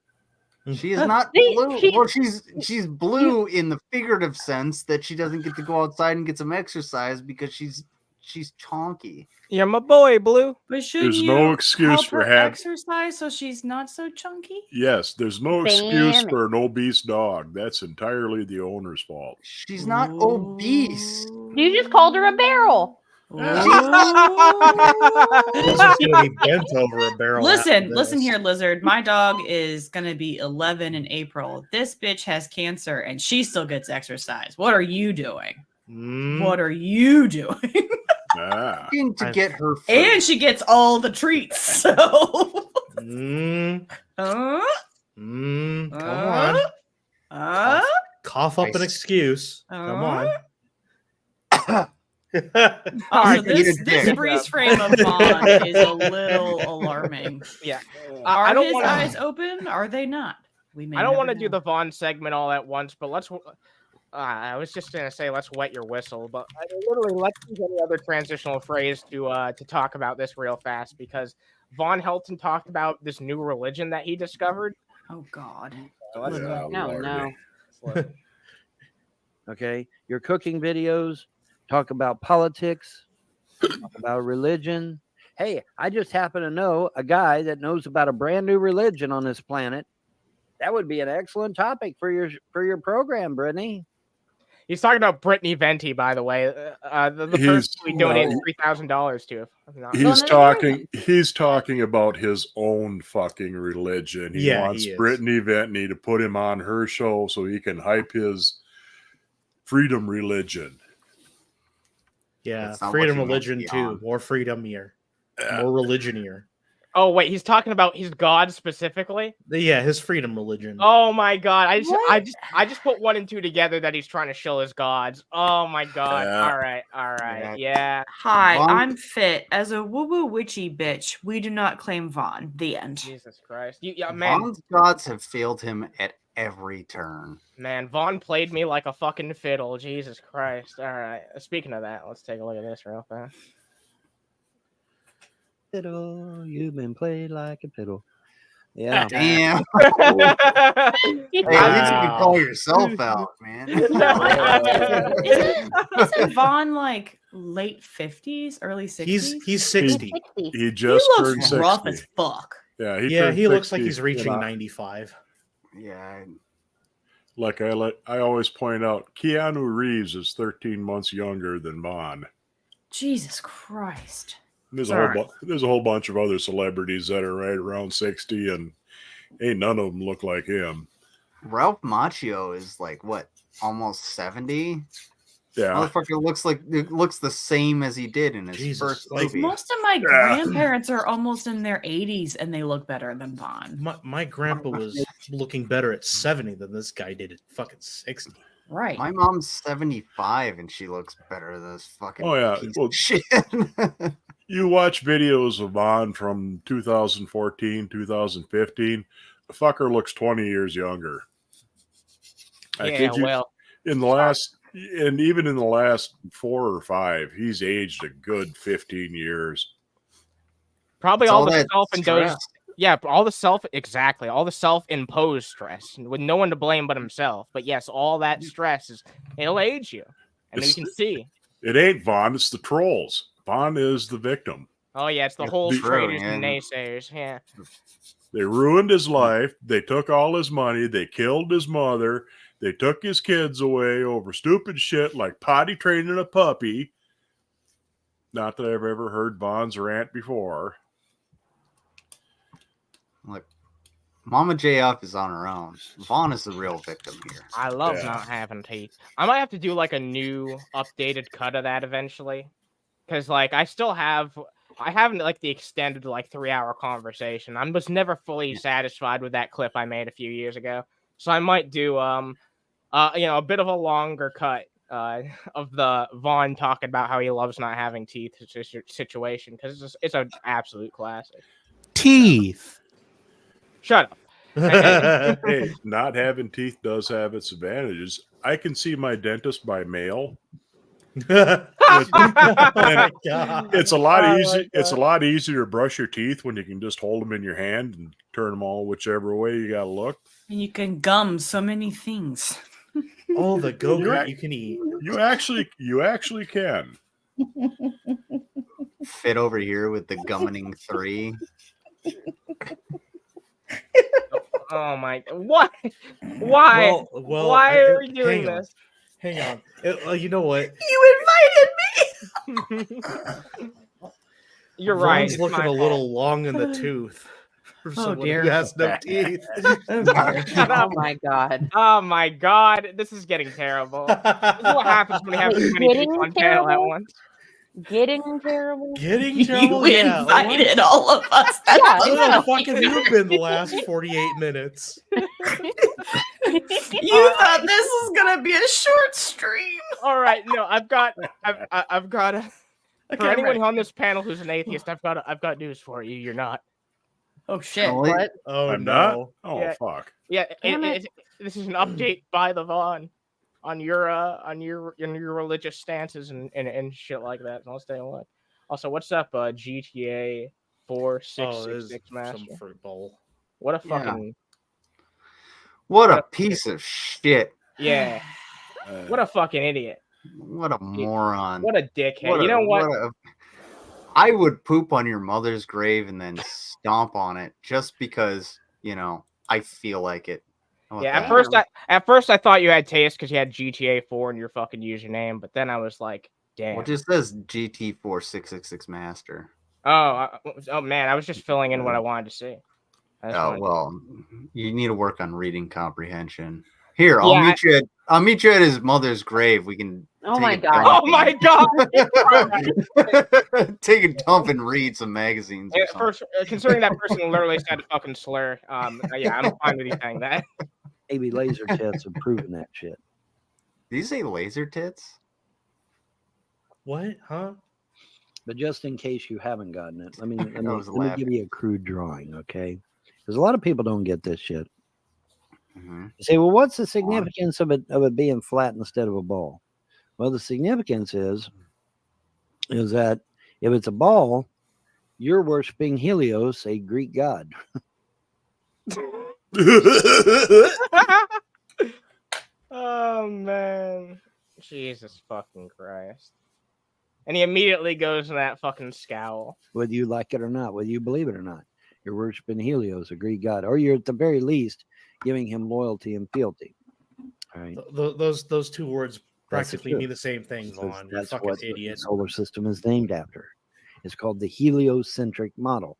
She is not See, blue. Well, she's blue in the figurative sense that she doesn't get to go outside and get some exercise because she's chonky. You're my boy, Blue. But shouldn't There's you no excuse help for her having. exercise so she's not so chunky? Yes, there's no excuse Damn it. for an obese dog. That's entirely the owner's fault. She's not obese. You just called her a barrel. She's gonna be bent over a barrel. Listen, after listen this. here, Lizard. My dog is gonna be 11 in April. This bitch has cancer and she still gets exercise. What are you doing? What are you doing? Ah. To get her food. And she gets all the treats. So Come uh, on. Cough up an excuse. Come on. Also, Eat a this dick. freeze frame of Vaughn is a little alarming. Yeah. Are I don't his wanna- eyes open? Are they not? We may I don't never want to do know. the Vaughn segment all at once, but let's. I was just gonna say let's wet your whistle, but literally let's use any other transitional phrase to talk about this real fast because Von Helton talked about this new religion that he discovered. Oh God. So let's Yeah, No, Lordy. no. Okay, your cooking videos talk about politics, talk about religion. Hey, I just happen to know a guy that knows about a brand new religion on this planet. That would be an excellent topic for your program, Brittany. He's talking about Brittany Venti, by the way. The person we donated $3,000 to. He's talking about his own fucking religion. He wants Brittany Ventney to put him on her show so he can hype his freedom religion. Yeah, That's not freedom what you meant religion to be too. on. More freedom here. More religion-ier. Oh wait, he's talking about his God specifically. Yeah, his freedom religion. Oh my God! I just put 1 and 2 together that he's trying to shill his gods. Oh my God! All right, yeah. Hi, Vaughn- I'm Fit. As a woo-woo witchy bitch, we do not claim Vaughn. The end. Jesus Christ! Man, Vaughn's gods have failed him at every turn. man, Vaughn played me like a fucking fiddle. Jesus Christ! All right. Speaking of that, let's take a look at this real fast. fiddle. You've been played like a fiddle. Yeah. Damn. Hey, at least you can Wow. call yourself out, man. Isn't Vaughn like late 50s, early 60s? He's 60. 60. He just he turned looks 60. rough as fuck. Yeah, Yeah, he looks like 60 he's reaching in 95. Yeah. Like I always point out, Keanu Reeves is 13 months younger than Vaughn. Jesus Christ. There's Sorry. there's a whole bunch of other celebrities that are right around 60, and ain't none of them look like him. Ralph Macchio is like what, almost 70? Yeah, Motherfucker looks the same as he did in his Jesus, first like, movie. Most of my grandparents are almost in their 80s and they look better than Vaughn. My grandpa was looking better at 70 than this guy did at fucking 60. Right. My mom's 75 and she looks better than this fucking Oh, yeah. piece Well, of shit. you watch videos of Vaughn from 2014, 2015. The fucker looks 20 years younger. I Yeah, kid you, well, in the last, and even in the last 4 or 5, he's aged a good 15 years. probably It's all all the that self-imposed. stress. Yeah, all the self-imposed stress with no one to blame but himself. But yes, all that stress it'll age you, and you can see. It ain't Vaughn, it's the trolls. Vaughn is the victim. Oh yeah, it's the It's whole true, traitors and yeah. naysayers. Yeah. They ruined his life. They took all his money. They killed his mother. They took his kids away over stupid shit like potty training a puppy. Not that I've ever heard Vaughn's rant before. Look, Mama JF is on her own. Vaughn is the real victim here. I love Yeah. not having teeth. I might have to do like a new updated cut of that eventually. Cause like I haven't like the extended like 3-hour conversation. I was never fully satisfied with that clip I made a few years ago. So I might do a bit of a longer cut of the Vaughn talking about how he loves not having teeth situation, because it's an absolute classic. Teeth. Shut up. Hey, not having teeth does have its advantages. I can see my dentist by mail. Oh my God. It's a lot Oh my easy. It's a God. lot easier to brush your teeth when you can just hold them in your hand and turn them all whichever way you got to look. And you can gum so many things. Oh, the go-gurt You're- you can eat. You actually can. Fit over here with the Gummining 3. Oh my! What? Why? Well, Why are we doing hang on. this? Hang on. You know what? You invited me. You're right. Vaughn's it's looking my a fault. little long in the tooth for someone dear. who has no teeth. Shut up. Oh my god. Oh my God! This is getting terrible. This is what happens when you have too many Getting people on panel at terrible? once. Getting terrible. Getting terrible. You Yeah. invited all of us. That's Yeah, Where the the fuck have you been the last 48 minutes? You thought this was gonna be a short stream. All right, no, I've got a. For Okay, anyone right. on this panel who's an atheist, I've got news for you. You're not. Oh shit! Only- What? Oh I'm no. not. Oh Yeah. fuck. Yeah, Damn it. this is an update by the Vaughn on your religious stances and shit like that. And I'll stay on. Also, what's up, GTA Oh, this 4666 some Master? fruit bowl. What a Yeah. fucking What a piece of shit. yeah! What a fucking idiot! What a moron. What a dickhead! You know what? I would poop on your mother's grave and then stomp on it just because, I feel like it. How about Yeah, that? at first I thought you had taste because you had GTA 4 in your fucking username, but then I was like, damn. Well, it just says GT4666 Master. Oh man, I was just filling in what I wanted to see. I just Oh wanted- well, you need to work on reading comprehension. Here, I'll Yeah, meet you. I'll meet you at his mother's grave. We can. Oh take my a god. dump Oh my god! and- take a dump and read some magazines. Or Yeah, something. first, considering that person literally said a fucking slur, yeah, I'm fine with you saying that. Maybe laser tests have proven that shit. Did you say laser tits? What? Huh? But just in case you haven't gotten it, let me was let me give laughing. you a crude drawing, okay? Because a lot of people don't get this shit. Mm-hmm. You say, well, what's the significance of it being flat instead of a ball? Well, the significance is that if it's a ball, You're worshiping Helios, a Greek god. Oh man, Jesus fucking Christ! And he immediately goes in that fucking scowl. Whether you like it or not, whether you believe it or not, you're worshiping Helios, a Greek god, or you're at the very least giving him loyalty and fealty. All right. Those two words That's the practically truth. mean the same thing, Vaughn. You're a That's fucking what the idiot. solar system is named after. It's called the heliocentric model.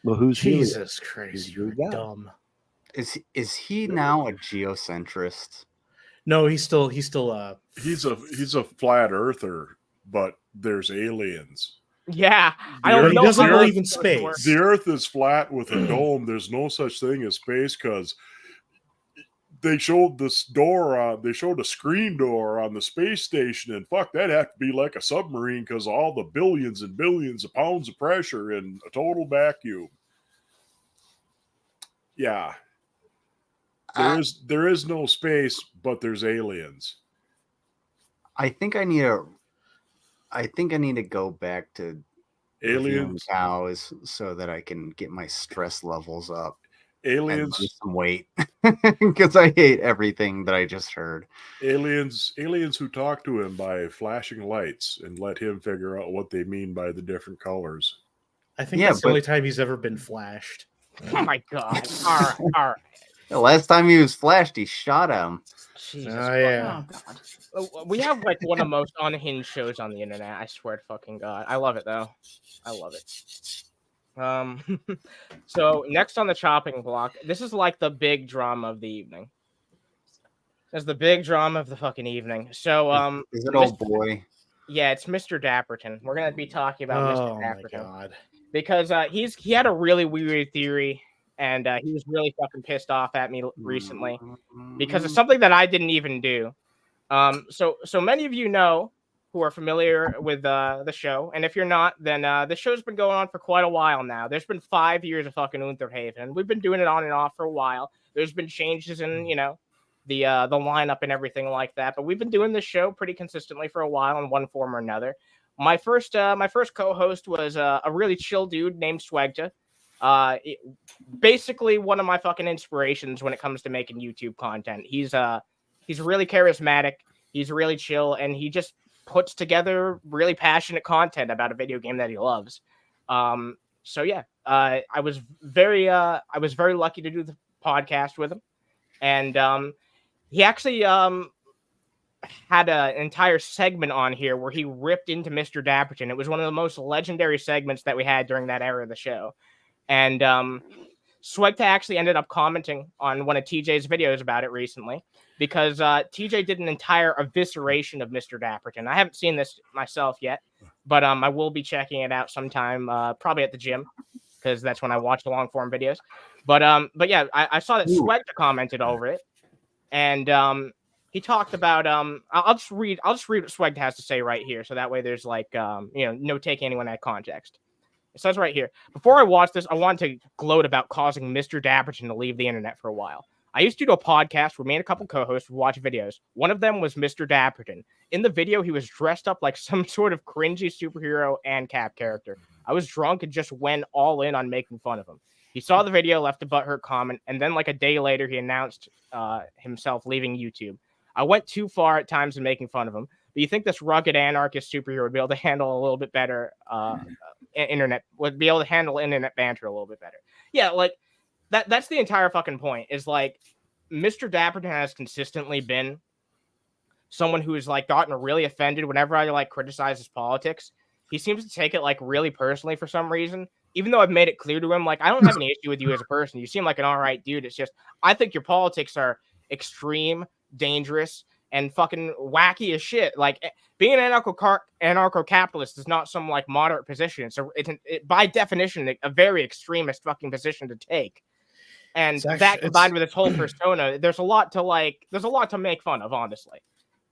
Well, who's Jesus Helios? Christ, He's you're God. dumb. Is he now a geocentrist? No, he's still He's a flat earther, but there's aliens. Yeah, The I don't Earth- know. he doesn't how believe in that's supposed to work. space. The Earth is flat with a dome. There's no such thing as space because they showed this door. They showed a screen door on the space station, and fuck, that'd have to be like a submarine because all the billions and billions of pounds of pressure in a total vacuum. Yeah, there is no space, but there's aliens. I think I need to go back to reviewing Aliens, cows so that I can get my stress levels up and aliens, lose some weight because I hate everything that I just heard. aliens who talk to him by flashing lights and let him figure out what they mean by the different colors. I think Yeah, that's the but- only time he's ever been flashed. Oh my god! All right, all right. The last time he was flashed, he shot him. Jesus. Oh yeah. Oh God. We have like one of the most unhinged shows on the internet. I swear to fucking God. I love it though. I love it. So next on the chopping block, this is like the big drama of the evening. This is the big drama of the fucking evening. So Is it old boy? yeah, it's Mr. Dapperton. We're gonna be talking about Oh Mr. my Dapperton god. because he had a really weird theory, and he was really fucking pissed off at me recently because of something that I didn't even do. So many of you know who are familiar with the show, and if you're not, then the show's been going on for quite a while now. There's been 5 years of fucking Underhaven. We've been doing it on and off for a while. There's been changes in the lineup and everything like that, but we've been doing this show pretty consistently for a while in one form or another. My first co-host was a really chill dude named SWEGTA. Basically one of my fucking inspirations when it comes to making YouTube content. He's really charismatic. He's really chill, and he just puts together really passionate content about a video game that he loves. So yeah, I was very lucky to do the podcast with him, and he actually had an entire segment on here where he ripped into Mr. Dapperton. It was one of the most legendary segments that we had during that era of the show, and SWEGTA actually ended up commenting on one of TJ's videos about it recently because TJ did an entire evisceration of Mr. Dapperton. I haven't seen this myself yet, but I will be checking it out sometime, probably at the gym, because that's when I watch the long form videos. But yeah, I saw that SWEGTA commented over it, and he talked about I'll just read what SWEGTA has to say right here, so that way there's like no taking anyone out of context. It says right here, before I watched this, I wanted to gloat about causing Mr. Dapperton to leave the internet for a while. I used to do a podcast where me and a couple co-hosts would watch videos. One of them was Mr. Dapperton. In the video, he was dressed up like some sort of cringy superhero and Cap character. I was drunk and just went all in on making fun of him. He saw the video, left a butthurt comment, and then like a day later, he announced himself leaving YouTube. I went too far at times in making fun of him, but you think this rugged anarchist superhero would be able to handle a little bit better internet banter a little bit better. Yeah, like that's the entire fucking point, is like Mr. Dapperton has consistently been someone who has like gotten really offended whenever I like criticize his politics. He seems to take it like really personally for some reason, even though I've made it clear to him, like, I don't have any issue with you as a person. You seem like an all right dude. It's just I think your politics are extreme, dangerous, and fucking wacky as shit. Like, being an anarcho-capitalist is not some like moderate position. It's by definition a very extremist fucking position to take. And that combined with its whole persona, there's a lot to make fun of, honestly.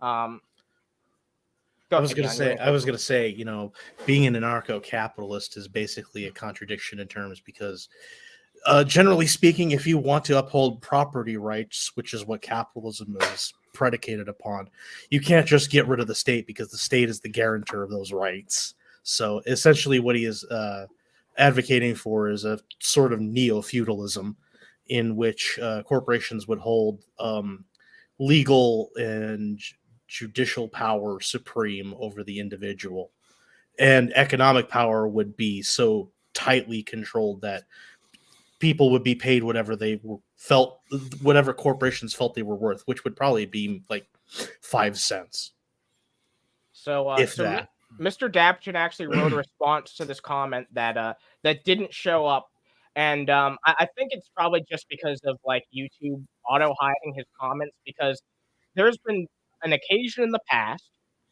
I was gonna say, being an anarcho-capitalist is basically a contradiction in terms because generally speaking, if you want to uphold property rights, which is what capitalism is predicated upon, you can't just get rid of the state because the state is the guarantor of those rights. So essentially what he is advocating for is a sort of neo-feudalism in which corporations would hold legal and judicial power supreme over the individual, and economic power would be so tightly controlled that people would be paid whatever whatever corporations felt they were worth, which would probably be like 5 cents. So, if that. Mr. Dapperton actually wrote a response to this comment that didn't show up, and I think it's probably just because of like YouTube auto hiding his comments, because there's been an occasion in the past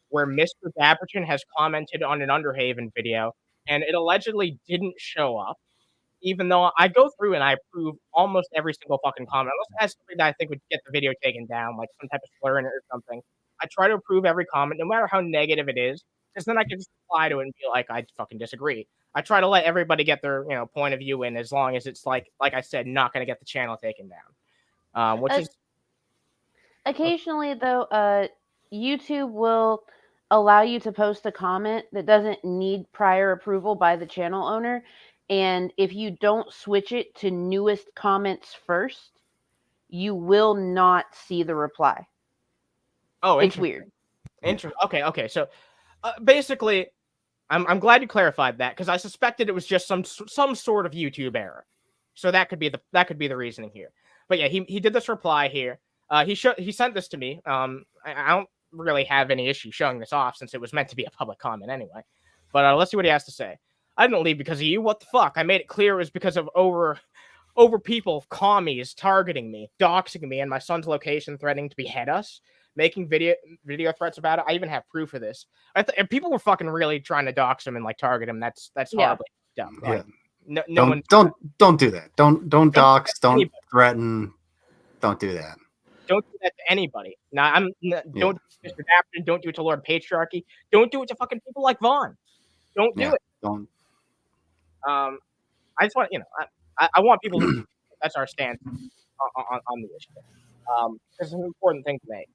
where Mr. Dapperton has commented on an Underhaven video, and it allegedly didn't show up, even though I go through and I approve almost every single fucking comment, unless it has something that I think would get the video taken down, like some type of slur in it or something. I try to approve every comment, no matter how negative it is, because then I can just reply to it and be like, I fucking disagree. I try to let everybody get their point of view in, as long as it's like I said, not going to get the channel taken down. Which is occasionally though, YouTube will allow you to post a comment that doesn't need prior approval by the channel owner, and if you don't switch it to newest comments first, you will not see the reply. Oh, it's weird. Okay. So basically, I'm glad you clarified that, because I suspected it was just some sort of YouTube error. So that could be the reasoning here. But yeah, he did this reply here. He sent this to me. I don't really have any issue showing this off, since it was meant to be a public comment anyway. But let's see what he has to say. I didn't leave because of you. What the fuck? I made it clear it was because of over people, commies, targeting me, doxing me, and my son's location, threatening to behead us, making video threats about it. I even have proof of this. And people were fucking really trying to dox him and like target him. That's horribly dumb. Yeah. Like, Don't do that. Don't dox. Don't threaten. Don't do that. Don't do that to anybody. Now, don't do it to Mr. Dapperton. Don't do it to Lord of Patriarchy. Don't do it to fucking people like Vaughn. Don't do it. Don't. I just want I want people to. That's our stance on the issue. It's an important thing to make.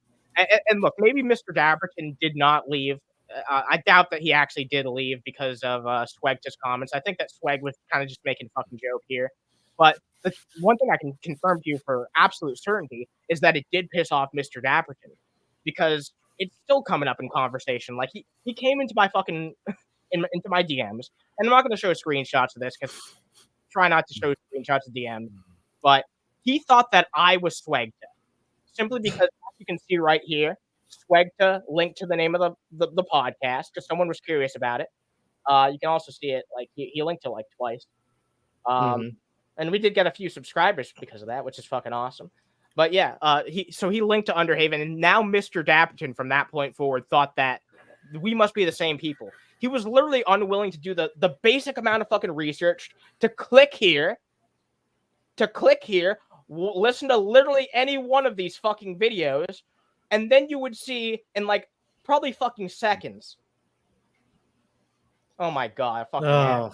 And look, maybe Mr. Dapperton did not leave. I doubt that he actually did leave because of SWEGTA's comments. I think that Sweg was kind of just making a fucking joke here. But the one thing I can confirm to you for absolute certainty is that it did piss off Mr. Dapperton, because it's still coming up in conversation. Like he came into my fucking into my DMs, and I'm not going to show screenshots of this, because try not to show screenshots of DMs. But he thought that I was SWEGTA, simply because, as you can see right here, SWEGTA linked to the name of the podcast, because someone was curious about it. You can also see it, like he linked to like twice. And we did get a few subscribers because of that, which is fucking awesome. But yeah, he linked to Underhaven, and now Mr. Dapperton from that point forward thought that we must be the same people. He was literally unwilling to do the basic amount of fucking research to click here, listen to literally any one of these fucking videos, and then you would see in like probably fucking seconds. Oh my god! Fucking wow.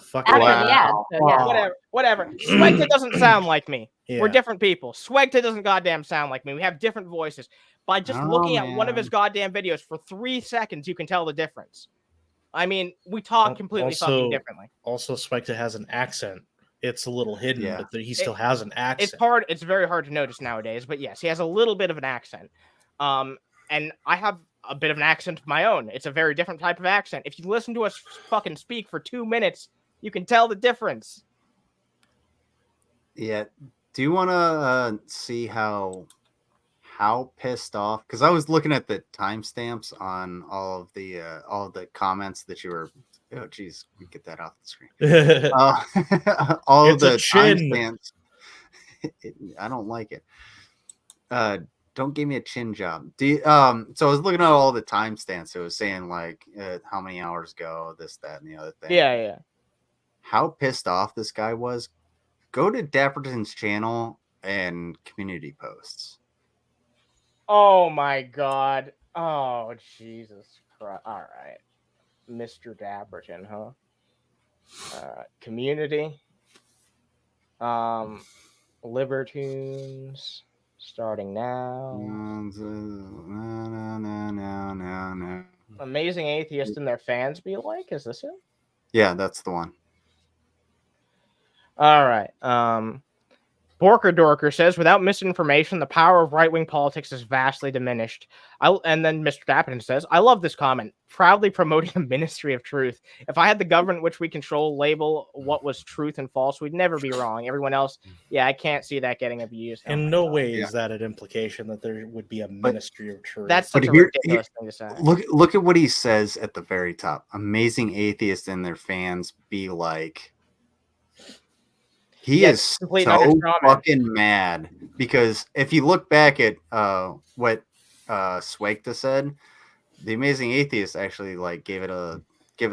Whatever. SWEGTA doesn't sound like me. Yeah. We're different people. SWEGTA doesn't goddamn sound like me. We have different voices. By just looking at one of his goddamn videos for 3 seconds, you can tell the difference. I mean, we talk completely fucking differently. Also, SWEGTA has an accent. It's a little hidden, but he still has an accent. It's very hard to notice nowadays. But yes, he has a little bit of an accent. And I have a bit of an accent of my own. It's a very different type of accent. If you listen to us fucking speak for 2 minutes, you can tell the difference. Yeah. Do you want to see how pissed off? Because I was looking at the timestamps on all of the comments that you were. Oh, geez, we get that off the screen. All of the timestamps. I don't like it. Don't give me a chin job. So I was looking at all the timestamps. It was saying like how many hours ago, this, that, and the other thing. Yeah. How pissed off this guy was. Go to Dapperton's channel and community posts. Oh my god. Oh Jesus Christ. All right. Mr. Dapperton, huh? Community. Libertunes. Starting now. No. Amazing Atheist and their fans be like? Is this it? Yeah, that's the one. All right. Borker Dorker says, without misinformation, the power of right-wing politics is vastly diminished. And then Mr. Dapperton says, I love this comment. Proudly promoting a ministry of truth. If I had the government which we control label what was truth and false, we'd never be wrong. Everyone else, yeah, I can't see that getting abused. In no way is that an implication that there would be a ministry of truth. That's such a ridiculous thing to say. Look at what he says at the very top. Amazing atheists and their fans be like, he is so fucking mad because if you look back at what SWEGTA said, the Amazing Atheist actually like gave it a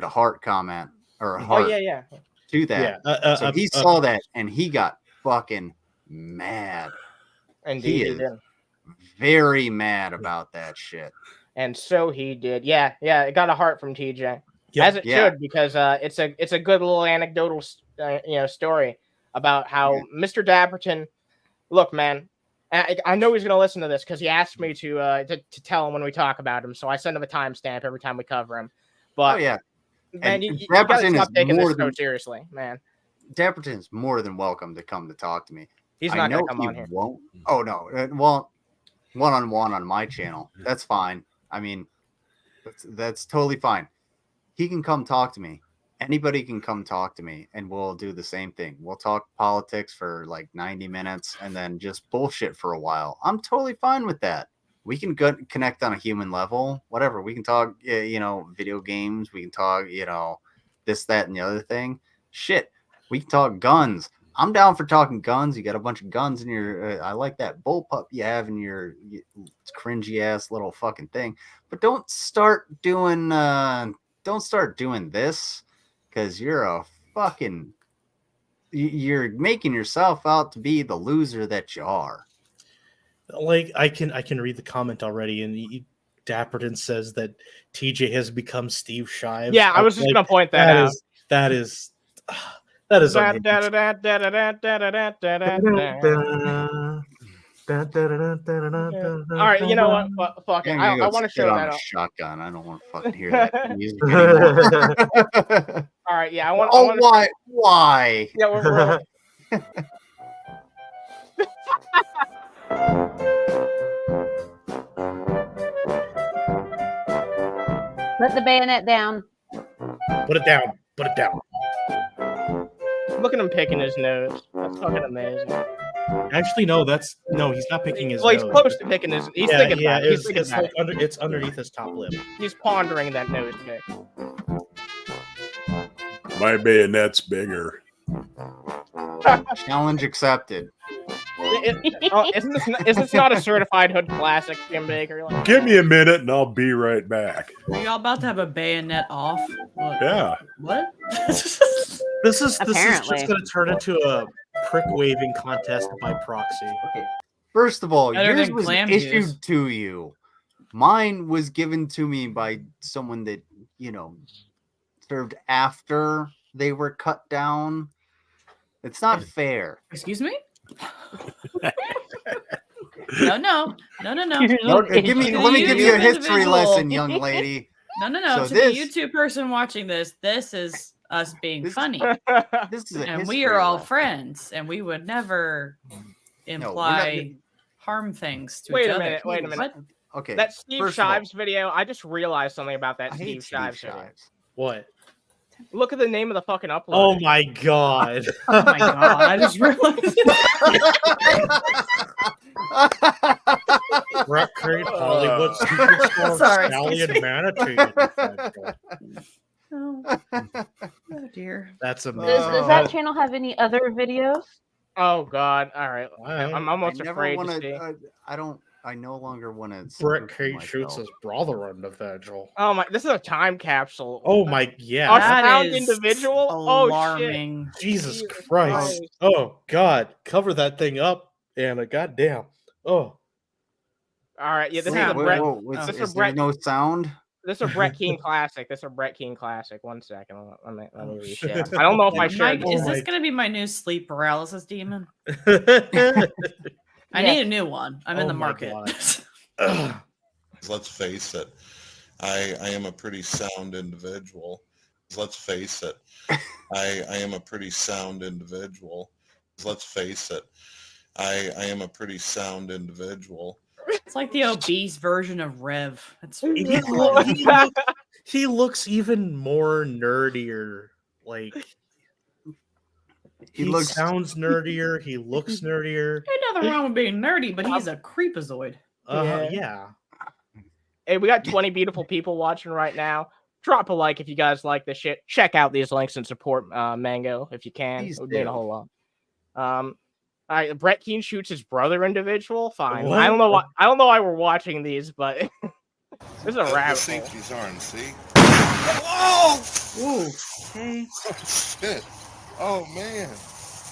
heart comment or a heart to that. So he saw that and he got fucking mad. And he is very mad about that shit. And so he did. Yeah, it got a heart from TJ, as it should, because it's a good little anecdotal story about how Mr. Dapperton, look, man, I know he's going to listen to this because he asked me to tell him when we talk about him. So I send him a timestamp every time we cover him. But man, you got to stop taking this so seriously, man. Dapperton's more than welcome to come to talk to me. He's not going to come on here. Won't. Oh no, well, one-on-one on my channel. That's fine. I mean, that's totally fine. He can come talk to me. Anybody can come talk to me and we'll do the same thing. We'll talk politics for like 90 minutes and then just bullshit for a while. I'm totally fine with that. We can connect on a human level, whatever. We can talk, video games. We can talk, this, that, and the other thing. Shit. We can talk guns. I'm down for talking guns. You got a bunch of guns in your, I like that bullpup you have in your cringy ass little fucking thing, but don't start doing this. Because you're making yourself out to be the loser that you are. Like I can read the comment already, and Dapperton says that TJ has become Steve Shives. Yeah, I was just gonna point that out. That is. All right, you know what? Fuck it. I want to show that up. Shotgun. I don't want to fucking hear that music anymore. All right, yeah. I want. Why? Yeah, we're Put the bayonet down. Put it down. Put it down. Look at him picking his nose. That's fucking amazing. Actually, no. He's not picking his. Well, nose. He's close to picking his. He's thinking about it. It's underneath his top lip. He's pondering that nose pick. My bayonet's bigger. Challenge accepted. Is this not a certified hood classic, Jim Baker? Like, give me a minute and I'll be right back. Are y'all about to have a bayonet off? What? Yeah. What? This is just going to turn into a prick waving contest by proxy. Okay. First of all, yours was issued to you. Mine was given to me by someone that, served after they were cut down. It's not fair. Excuse me? No. Let me give you a history lesson, young lady. No. So to the YouTube person watching this is us being funny. And we are all friends, and we would never imply harm things to each other. Wait a minute. What? Okay. That Steve Shives video, I just realized something about that Steve Shives video. What? Look at the name of the fucking upload. Oh my god. Oh my god. I just realized. Record Hollywood superstar Stallion Manatee. Oh dear. That's amazing. Does that channel have any other videos? Oh god. All right. I'm almost afraid to see. I no longer want to. Brett Kate shoots his brother on the vigil. Oh my! This is a time capsule. Oh my! Yeah, a found individual. Alarming. Oh shit! Jesus Christ! Oh God! Cover that thing up, Anna. Goddamn! Oh. All right. Yeah. This is a Brett. Is there no sound? This is a Brett Keane classic. One second. Let me reshare. I don't know if I should. Is this going to be my new sleep paralysis demon? I need a new one. I'm in the market. Let's face it, I am a pretty sound individual. Let's face it. I am a pretty sound individual. Let's face it. I am a pretty sound individual. It's like the obese version of Rev. It's he looks even more nerdier. Like he sounds nerdier. He looks nerdier. Ain't nothing wrong with being nerdy, but he's a creepazoid. Yeah. Hey, we got 20 beautiful people watching right now. Drop a like if you guys like this shit. Check out these links and support Mango if you can. It would mean a whole lot. All right, Brett Keane shoots his brother individual. Fine. What? I don't know why we're watching these, but this is a rabbit hole. Safety's on, see? Whoa! Ooh. Okay. Oh, shit. Oh, man.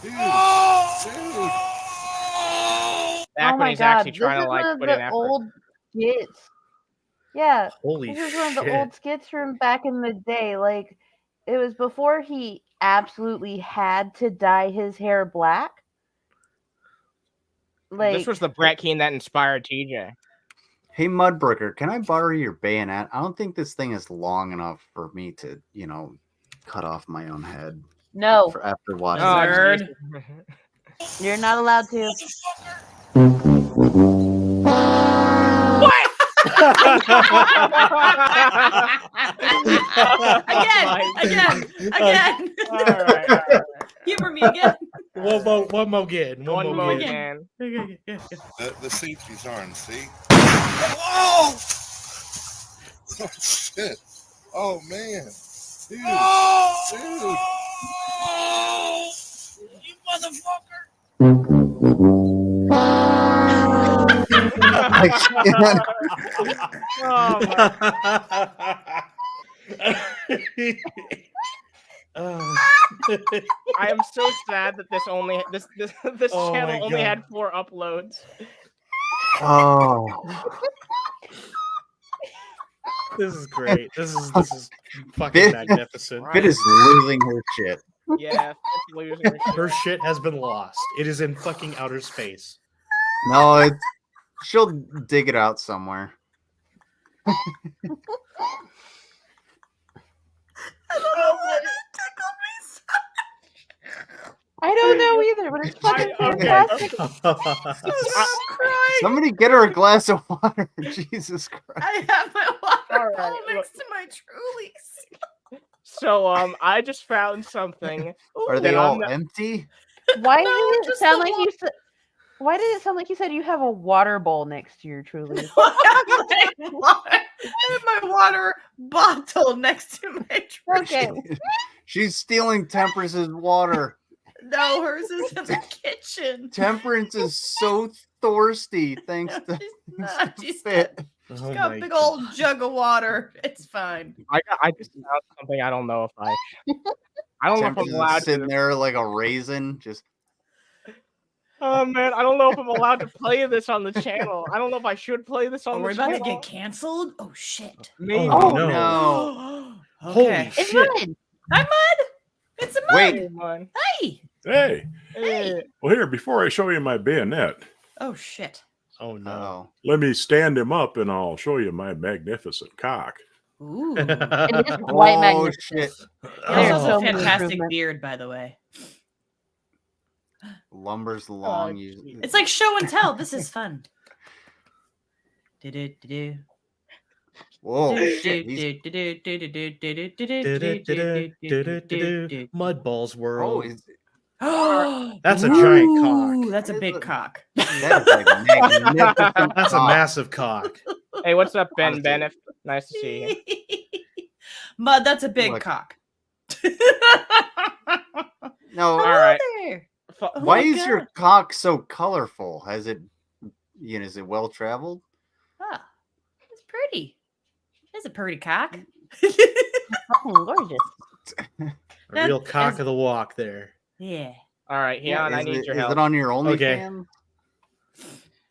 Dude. Dude. Back when he's actually trying to, like, put in effort. Old skits. Yeah. Holy This is one of the old skits from back in the day. Like, it was before he absolutely had to dye his hair black. Like, this was the Brett Keane that inspired TJ. Hey, Mudbrooker, can I borrow your bayonet? I don't think this thing is long enough for me to, cut off my own head. No. After watching Nerd. You're not allowed to. What? Again. All right. Humor me again. One more again. One more again. The safety's on, see? Oh! Oh, shit. Oh, man. Dude. Dude. You motherfucker. Oh my. I am so sad that this channel only had 4 uploads. Oh. This is great. This is fucking magnificent. Fit is losing her shit. Yeah, losing her shit. Her shit has been lost. It is in fucking outer space. No, she'll dig it out somewhere. I don't know why it tickled me so much. I don't know either, but it's fucking fantastic. Somebody get her a glass of water. Jesus Christ. I have my water All right, bottle next to my Trulies. So, I just found something. Are they all empty? Why did it sound like you said? Why did it sound like you said you have a water bowl next to your Truly? I have my water bottle next to my Truly. Okay. She's stealing Temperance's water. No, hers is in the kitchen. Temperance is so thirsty thanks to She's Fit. She's got a big old jug of water. It's fine. I just found something. I don't know if I don't know if I'm allowed sitting there like a raisin. Just. Oh man, I don't know if I'm allowed to play this on the channel. I don't know if I should play this on the channel. We're about to get canceled. Oh shit! Maybe. Oh no! Okay. Holy shit! Hi, Mud. It's a Mud. Wait. Hey. Hey. Well, here, before I show you my bayonet. Oh shit! Oh no! Let me stand him up, and I'll show you my magnificent cock. Ooh! It is quite magnificent. Shit! There's also a fantastic beard, by the way. Lumber's long. It's like show and tell. This is fun. Whoa! Mudballs world. Oh, that's a giant cock. That's a big cock. That's like magnificent. That's a massive cock. Hey, what's up, Ben Bennett? Nice to see you. Mud, that's a big cock. No, all right. Why is your cock so colorful? Is it well traveled? Ah, it's pretty. It's a pretty cock. Gorgeous. A real cock of the walk there. Yeah. All right, Heon, I need your help. Is it on your OnlyFans? Okay.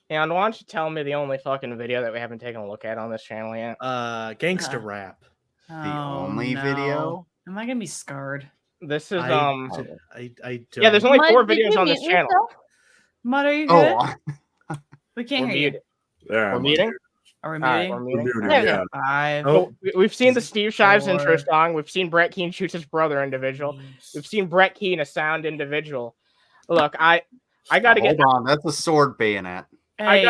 Heon, why don't you tell me the only fucking video that we haven't taken a look at on this channel yet? Gangsta rap. The only video? Am I gonna be scarred? This is I don't. Yeah, there's only 4 videos on this channel. Mud, are you good? Oh, We can't hear you. Yeah, We're meeting? Are we All right, muting? we're muting. Muted, yeah. 5. So we've seen the Steve Shives intro 4. song. We've seen Brett Keane shoots his brother individual. We've seen Brett Keane a sound individual. Look, I gotta get. Hold on, that's a sword bayonet. Hey,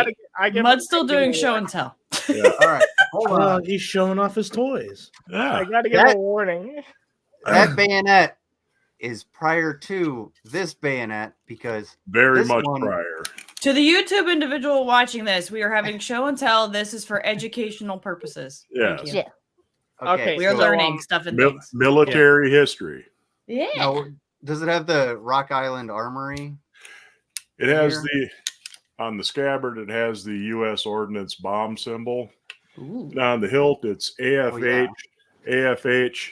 Mud's still doing show and tell. Yeah. All right, hold on. He's showing off his toys. Yeah. I gotta give a warning. That bayonet is prior to this bayonet because Very this much one- prior. To the YouTube individual watching this, we are having show and tell. This is for educational purposes. Yes. Thank you. Yeah. Okay, We are so, learning stuff and things. Military history. Yeah. No, does it have the Rock Island Armory? It has on the scabbard, it has the U.S. Ordnance bomb symbol. Ooh. And on the hilt, it's AFH, yeah. AFH.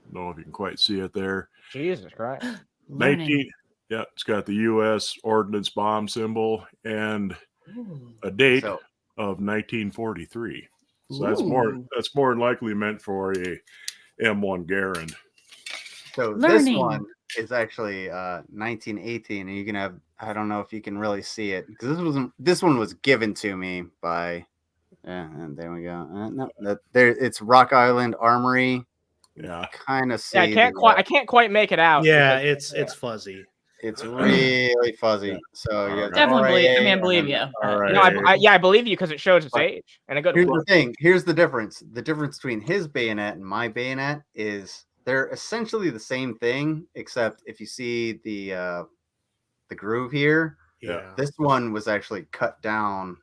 I don't know if you can quite see it there. Jesus Christ. 19. Yeah, it's got the U.S. Ordnance bomb symbol and a date So- of 1943. So that's more than likely meant for a M1 Garand. So Learning. this one is actually 1918, and you can have. I don't know if you can really see it because this one was given to me by. Yeah, and there we go. No, there it's Rock Island Armory. Yeah, kind of see. Yeah, I can't quite make it out. Yeah, because- it's fuzzy. It's really fuzzy. So you have Definitely. I mean, I RAA, believe and you. then- all right. No, I believe you because it shows its age and a good. Here's the thing. Here's the difference. The difference between his bayonet and my bayonet is they're essentially the same thing, except if you see the groove here, Yeah. this one was actually cut down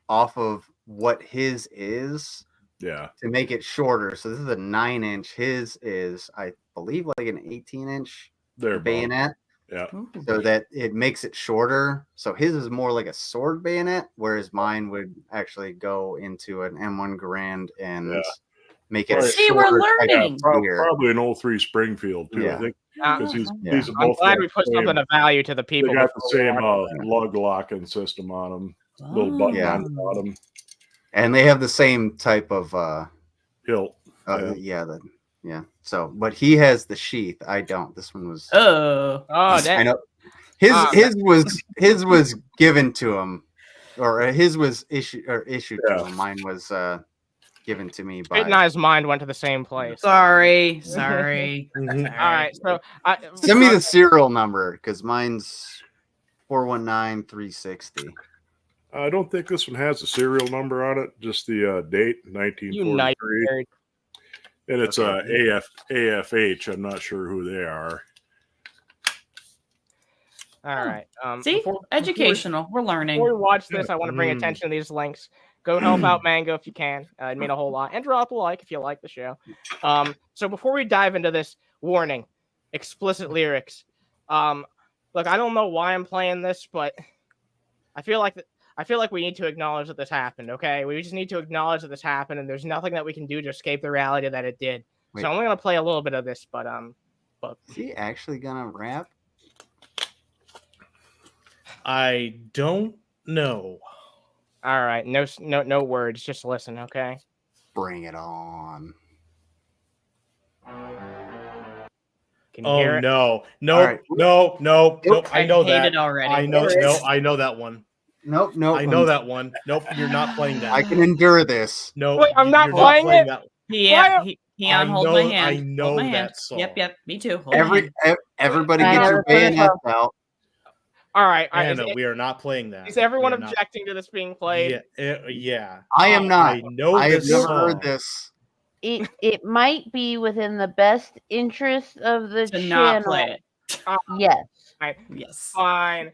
off of what his is Yeah. to make it shorter. So this is a 9-inch. His is, I believe, like an 18-inch There, bayonet. Yeah. So that it makes it shorter. So his is more like a sword bayonet, whereas mine would actually go into an M1 Grand and make it. Right. See, we're shorter type of learning. gear. Probably an 03 Springfield too. Yeah. I think Uh, because these Yeah. are I'm both glad got we put the same- something of value to the They people. got the before same we watch. lug locking system on them. Little button Yeah. on the bottom. And they have the same type of Hilt. yeah. So, but he has the sheath. I don't. This one was. Oh. Oh, I that, know. His was given to him, or his was issued Yeah. to him. Mine was given to me by. Pete and I's mind went to the same place. Sorry. All right, so Send me the serial number because mine's 419360. I don't think this one has a serial number on it. Just the date, you 1943, nightmare. and it's AFH. I'm not sure who they are. All right. See, educational. We're learning. Before we watch this, I want to bring attention to these links. Go help out Mango if you can. It mean a whole lot. And drop a like if you like the show. So before we dive into this, warning, explicit lyrics. Look, I don't know why I'm playing this, but I feel like we need to acknowledge that this happened. Okay, we just need to acknowledge that this happened, and there's nothing that we can do to escape the reality that it did. Wait. So I'm only gonna play a little bit of this, but Is he actually gonna rap? I don't know. all right, no words, just listen, okay? Bring it on. Can you hear it? No. right. No. I know hate that. it already. I know. No, I know that one. Nope. I know that one. Nope, you're not playing that. I can endure this. No, Wait, I'm not you're playing it? that. He hold my hand. I know Hold my that hand. song. Yep. Me too. Hold my hand. Everybody I get know your this one as bayonets out. All right. Anna, we are not playing that. Is everyone We are not- objecting to this being played? Yeah. I am not. I know I have this never song. heard this. It might be within the best interest of the To channel. not play it. Yes. Yes. Fine.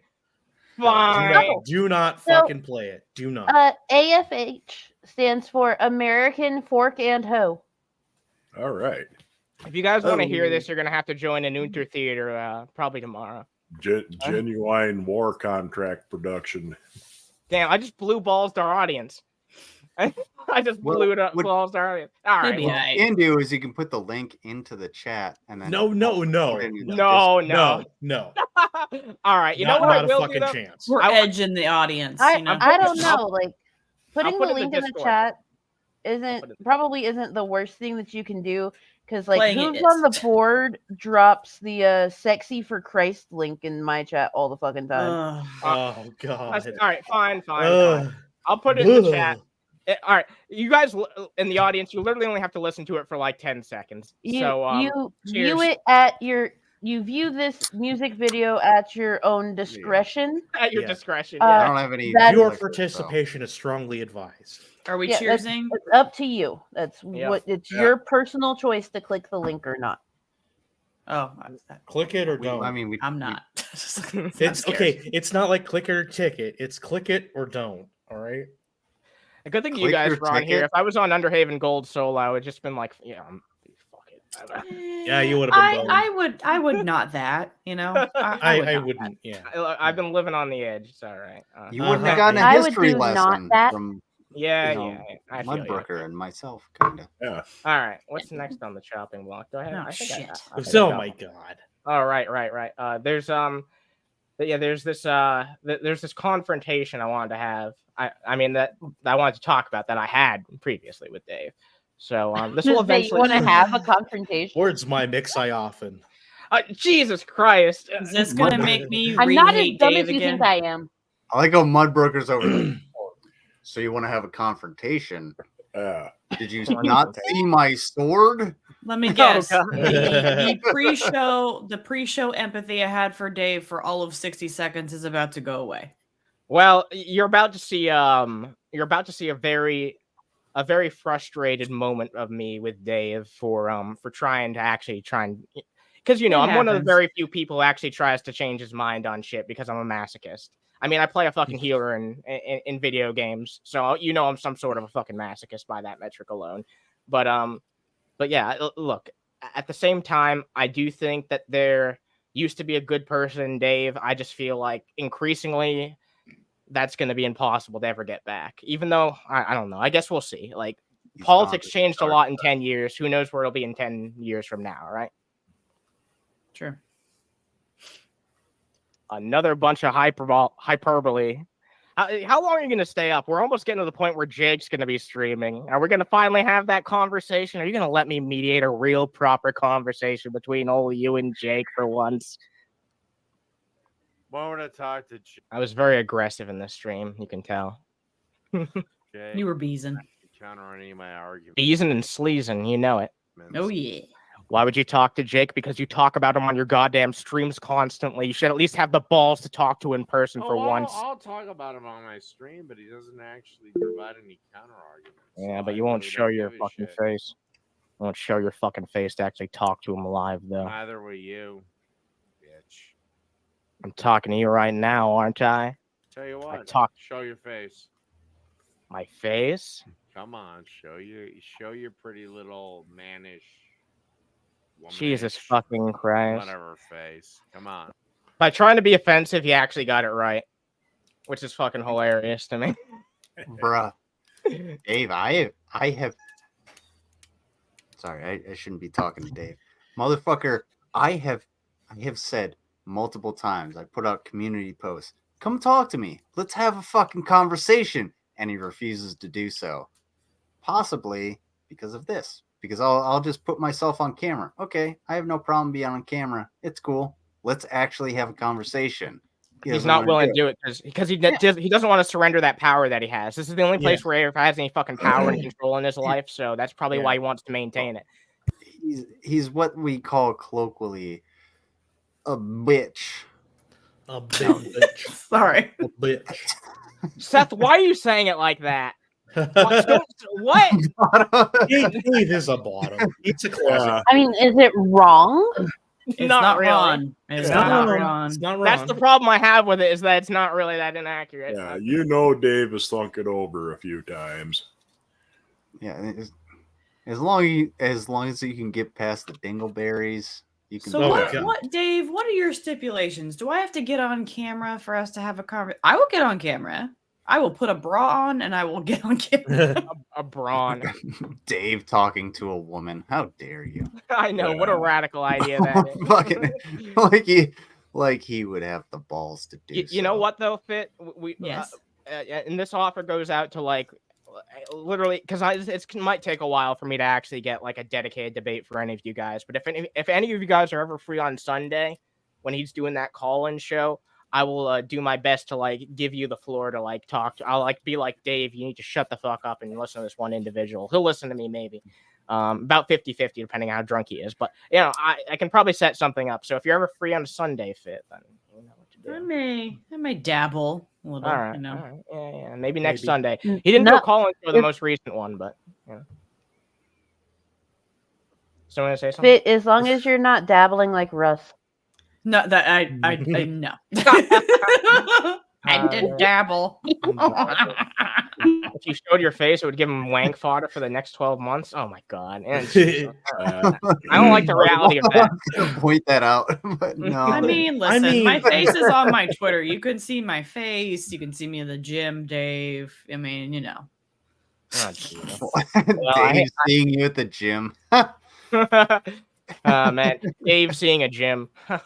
Do not fucking play it. Do not. AFH stands for American Fork and Hoe. All right. If you guys want to hear this, you're gonna have to join an Unter Theater probably tomorrow. Genuine war contract production. Damn, I just blew balls to our audience. I just blew it up balls to our audience. All right. Maybe What you can do is you can put the link into the chat and then No. No. All right. You know what I will do though? chance. We're edging the audience. I you know? I don't know. Like putting put the it in link the in the Discord. chat isn't the worst thing that you can do because like Playing it who's on is. the board drops the "Sexy for Christ" link in my chat all the fucking time. Oh God. All right. Fine. Ugh. I'll put it in the chat. All right, you guys in the audience, you literally only have to listen to it for like 10 seconds. You view this music video at your own discretion. At your discretion. I don't have any. Your participation is strongly advised. Are we choosing? It's up to you. That's what it's your personal choice to click the link or not. Oh, click it or don't. I mean, I'm not. It's okay. It's not like click it or ticket. It's click it or don't. All right. A good thing you guys were on here. If I was on Underhaven Gold solo, I would just been like, fuck it. Yeah, you would have been. I would not that. I wouldn't. Yeah. I've been living on the edge. It's all right. You wouldn't have gotten a history lesson from Mudbrooker and myself, kind of. Yeah. All right. What's next on the chopping block? Do I have? Oh, shit. Oh my god. Oh right. There's this confrontation I wanted to have. I mean that I wanted to talk about that I had previously with Dave. So this will eventually. You want to have a confrontation? Words my mix I often. Jesus Christ! Is this gonna make me? I'm not as dumb Dave as you again? think I am. I like how Mudbrooker's over there. So you want to have a confrontation? Did you not see my sword? Let me guess. The pre-show empathy I had for Dave for all of 60 seconds is about to go away. Well, you're about to see a very frustrated moment of me with Dave for trying and because I'm one of the very few people who actually tries to change his mind on shit because I'm a masochist. I mean, I play a fucking healer in video games, so I'm some sort of a fucking masochist by that metric alone. But yeah, look, at the same time, I do think that there used to be a good person in Dave. I just feel like increasingly that's going to be impossible to ever get back. Even though I don't know, I guess we'll see. Like politics changed a lot in 10 years. Who knows where it'll be in 10 years from now, right? Sure. Another bunch of hyperbole. How long are you going to stay up? We're almost getting to the point where Jake's going to be streaming. Are we going to finally have that conversation? Are you going to let me mediate a real, proper conversation between only you and Jake for once? Moment to talk to Jake. I was very aggressive in this stream. You can tell. You were beezing. Counter any of my arguments. Beezing and sleazing. You know it. Oh, yeah. Why would you talk to Jake? Because you talk about him on your goddamn streams constantly. You should at least have the balls to talk to in person for once. I'll talk about him on my stream, but he doesn't actually provide any counter arguments. Yeah, but you won't show your fucking face. You won't show your fucking face to actually talk to him live, though. Neither will you, bitch. I'm talking to you right now, aren't I? Tell you what. Show your face. My face? Come on, show your pretty little mannish. Jesus fucking Christ. Whatever face. Come on. By trying to be offensive, he actually got it right. Which is fucking hilarious to me. Bruh. Dave, I have sorry, I shouldn't be talking to Dave. Motherfucker, I have said multiple times, I put out community posts. Come talk to me. Let's have a fucking conversation. And he refuses to do so. Possibly because of this. Because I'll just put myself on camera. Okay, I have no problem being on camera. It's cool. Let's actually have a conversation. He's not willing to do it because he doesn't want to surrender that power that he has. This is the only place where he has any fucking power and control in his life. So that's probably why he wants to maintain it. He's what we call colloquially a bitch. A bitch. Sorry. A bitch. Seth, why are you saying it like that? What? Dave is a bottom. It's a classic. I mean, is it wrong? It's not really. wrong. It's not wrong. It's not wrong. That's the problem I have with it, is that it's not really that inaccurate. Yeah, Dave has thunk it over a few times. Yeah, as long as you can get past the dingleberries, you can. So what, Dave? What are your stipulations? Do I have to get on camera for us to have a conversation? I will get on camera. I will put a bra on and I will get on camera. a bra. Dave talking to a woman. How dare you? I know. What a radical idea that is. Fucking, like he would have the balls to do You know what, though, Fit? Yes. And this offer goes out to, like, literally, because it might take a while for me to actually get, like, a dedicated debate for any of you guys. But if any of you guys are ever free on Sunday when he's doing that call-in show, I will do my best to like give you the floor to like talk. I'll like be like, Dave, you need to shut the fuck up and listen to this one individual. He'll listen to me maybe. About 50-50 depending on how drunk he is. But you know, I can probably set something up. So if you're ever free on a Sunday, Fit, then you know what to do. I may dabble a little. All right, you know. all right. Yeah, maybe next Sunday. He He didn't do a call-in for the most recent one, but yeah. Someone gonna say something? Fit, as long as you're not dabbling like Russ. No, that I no. I did dabble. If you showed your face, it would give him wank fodder for the next 12 months. Oh my god! And I don't like the reality of that. Point that out, but no. I mean, listen, my face is on my Twitter. You can see my face. You can see me in the gym, Dave. I mean, you know. Oh, Dave seeing you at the gym. Man, Dave seeing a gym. Man.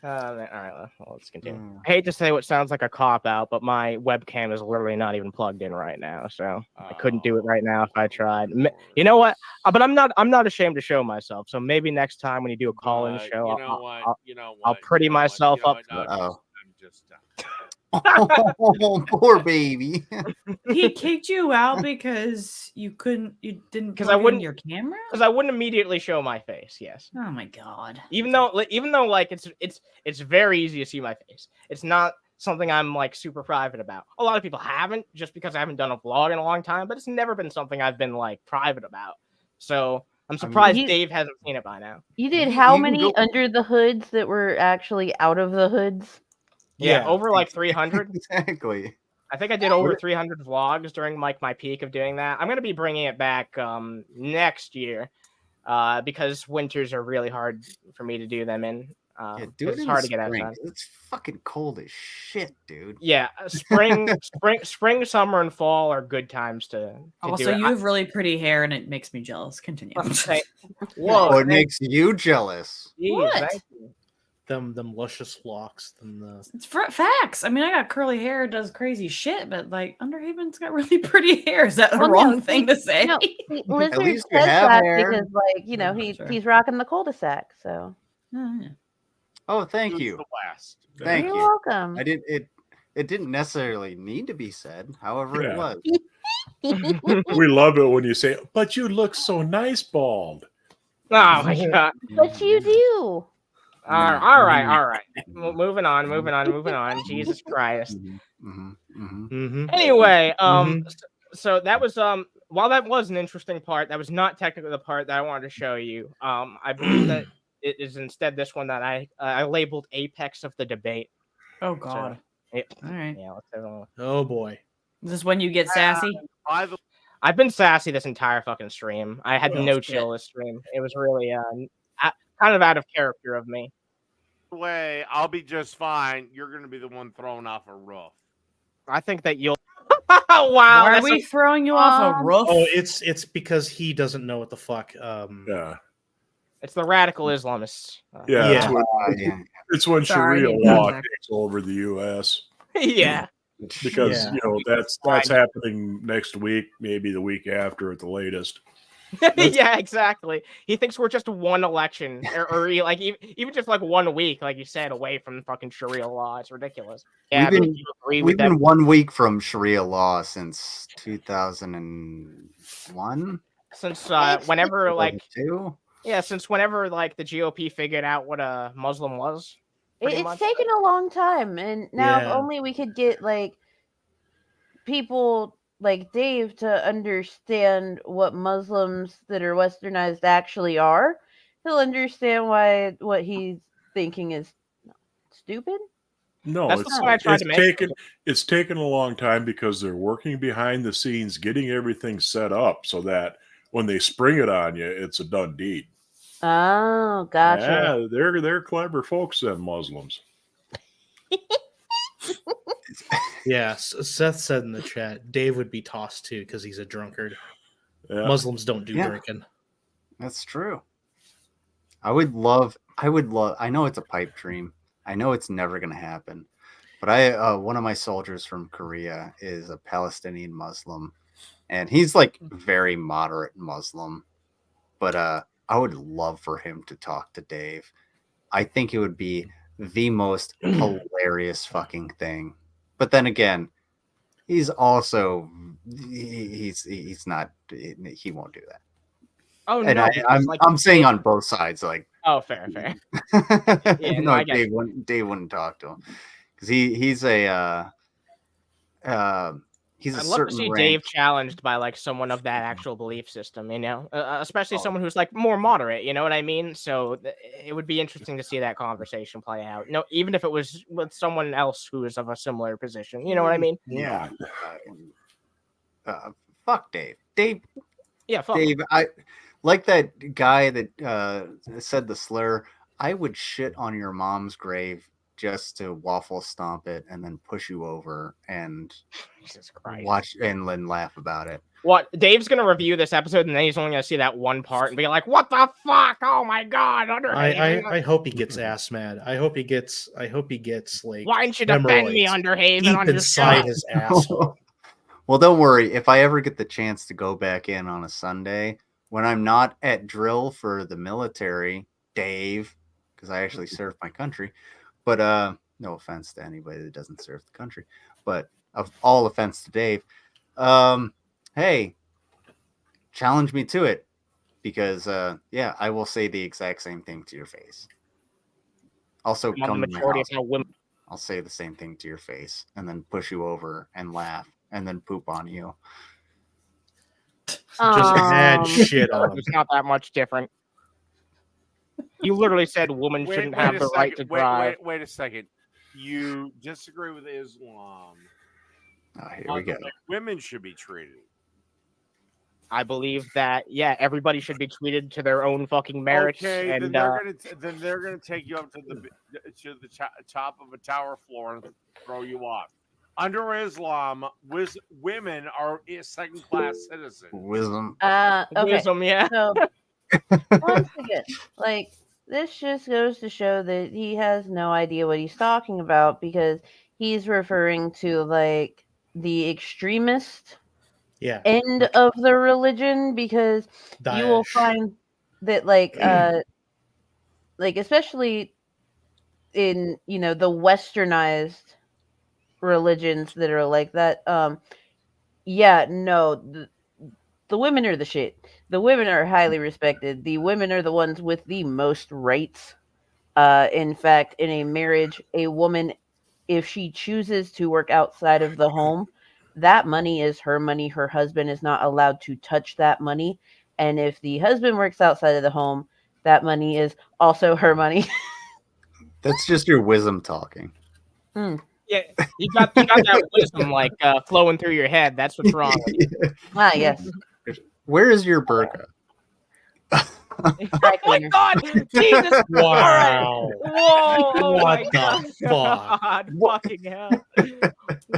All right, well, let's continue. I hate to say what sounds like a cop out, but my webcam is literally not even plugged in right now, so I couldn't do it right now if I tried. You know what? But I'm not ashamed to show myself. So maybe next time when you do a call-in show, I'll pretty myself up. I'm just Oh, poor baby. He kicked you out because you didn't because I wouldn't your camera. Because I wouldn't immediately show my face. Yes. Oh my god. Even though like it's very easy to see my face. It's not something I'm like super private about. A lot of people haven't, just because I haven't done a vlog in a long time. But it's never been something I've been like private about. So I'm surprised Dave hasn't seen it by now. You did how many under the hoods that were actually out of the hoods? Yeah, over like 300. Exactly. I think I did over 300 vlogs during like my peak of doing that. I'm going to be bringing it back next year because winters are really hard for me to do them in. It's hard to get outside. It's fucking cold as shit, dude. Yeah, spring, summer, and fall are good times to also, do it. you have really pretty hair, and it makes me jealous. Continue. Whoa, it makes you jealous. What? Them luscious locks. It's facts. I mean, I got curly hair, does crazy shit, but like Underhaven's got really pretty hair. Is that the wrong thing to say? No, Lizard At least says you have that hair. because, like, you know, he's rocking the cul-de-sac. So. Oh, thank you. Thank You're you. welcome. It didn't necessarily need to be said. However, it was. We love it when you say, "But you look so nice, bald." Oh my god! But you do. All right. Moving on. Jesus Christ. Anyway, so that was while that was an interesting part, that was not technically the part that I wanted to show you. I believe that it is instead this one that I labeled Apex of the Debate. Oh god. So, all right. Yeah. Let's have a... Oh boy. Is this when you get sassy? I've been sassy this entire fucking stream. I had no chill this stream. It was really kind of out of character of me. Way, I'll be just fine. You're going to be the one thrown off a roof. I think that you'll. Wow! Why are we throwing you off a roof? Oh, it's because he doesn't know what the fuck. Yeah. It's the radical Islamists. It's when Sharia law takes over the U.S. Yeah. Because you know that's happening next week, maybe the week after at the latest. Yeah, exactly. He thinks we're just one election, or like even just like 1 week, like you said, away from fucking Sharia law. It's ridiculous. Yeah, we've been 1 week from Sharia law since 2001. Since whenever like since whenever like the GOP figured out what a Muslim was. It's taken a long time, and now if only we could get like people like Dave to understand what Muslims that are westernized actually are, he'll understand why what he's thinking is stupid. No, it's taken a long time because they're working behind the scenes, getting everything set up so that when they spring it on you, it's a done deed. Oh, gotcha. Yeah, they're clever folks, them Muslims. Yeah, Seth said in the chat, Dave would be tossed too because he's a drunkard. Yeah. Muslims don't do drinking. That's true. I would love. I know it's a pipe dream. I know it's never going to happen. But one of my soldiers from Korea is a Palestinian Muslim, and he's like very moderate Muslim. But I would love for him to talk to Dave. I think it would be the most hilarious fucking thing. But then again, he's also he's not, he won't do that. Oh And no, I'm saying on both sides, like. Oh, fair. Yeah, no, I Dave wouldn't talk to him because he's a he's a I'd love to certain see rank. Dave challenged by like someone of that actual belief system, especially someone who's like more moderate. You know what I mean? So it would be interesting to see that conversation play out. No, even if it was with someone else who is of a similar position. You know what I mean? Yeah. Fuck Dave. Yeah, fuck Dave. I like that guy that said the slur. I would shit on your mom's grave just to waffle stomp it and then push you over and Jesus Christ. Watch and then laugh about it. What? Dave's gonna review this episode and then he's only gonna see that one part and be like, "What the fuck? Oh my god!" Underhaven. I hope he gets ass mad. I hope he gets like. Why didn't you defend me, Underhaven? Deep on your inside show? his asshole. Well, don't worry. If I ever get the chance to go back in on a Sunday when I'm not at drill for the military, Dave, because I actually serve my country. But no offense to anybody that doesn't serve the country, but of all offense to Dave, hey, challenge me to it because yeah, I will say the exact same thing to your face. Also, come to my house. I'll say the same thing to your face and then push you over and laugh and then poop on you. Just mad shit on him. It's not that much different. You literally said women shouldn't have the right to drive. Wait a second. You disagree with Islam? Oh, here we go. Like women should be treated. I believe that everybody should be treated to their own fucking merits. Okay, and then they're gonna take you up to the top of a tower floor and throw you off. Under Islam, women are second-class citizens. Wisdom. Okay. Wisdom, yeah. So once again, like this just goes to show that he has no idea what he's talking about because he's referring to like the extremist end of the religion because you will find that like especially in the westernized religions that are like that the women are the shit. The women are highly respected. The women are the ones with the most rights. In fact, in a marriage, a woman, if she chooses to work outside of the home, that money is her money. Her husband is not allowed to touch that money. And if the husband works outside of the home, that money is also her money. That's just your wisdom talking. Yeah, you got that wisdom like flowing through your head. That's what's wrong with you. Ah, yes. Where is your burqa? Oh my God! Jesus! Wow! Whoa! Oh What my the fuck? God! Fucking hell!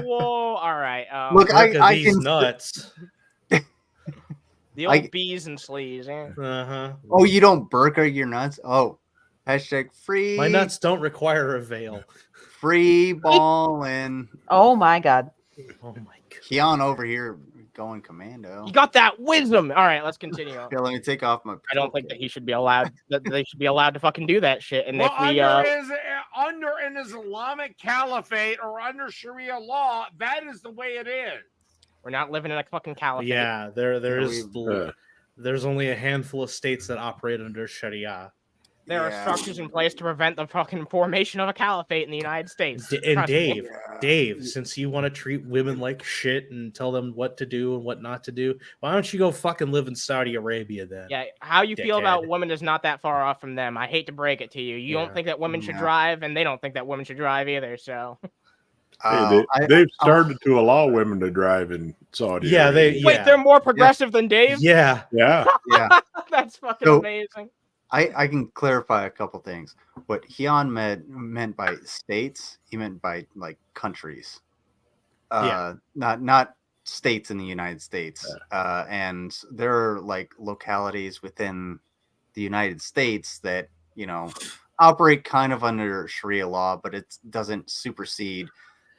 Whoa! All right. Look, I these can nuts. The old bees and sleeves. Oh, you don't burqa your nuts? Oh, #free. My nuts don't require a veil. Free ballin'. Oh my God. Oh my God. Keon over here going commando. You got that wisdom. All right, let's continue. Okay, let me take off my. I don't think that he should be allowed. That they should be allowed to fucking do that shit. And well, if we under an Islamic caliphate or under Sharia law, that is the way it is. We're not living in a fucking caliphate. Yeah, there's only a handful of states that operate under Sharia. There are structures in place to prevent the fucking formation of a caliphate in the United States. And Dave, since you want to treat women like shit and tell them what to do and what not to do, why don't you go fucking live in Saudi Arabia then? Yeah, how you feel about women is not that far off from them. I hate to break it to you. You don't think that women should drive, and they don't think that women should drive either, so... They've started to allow women to drive in Saudi Arabia. Wait, they're more progressive than Dave? Yeah. That's fucking amazing. I can clarify a couple things. What Keon meant by states, he meant by like countries, not states in the United States. And there are like localities within the United States that operate kind of under Sharia law, but it doesn't supersede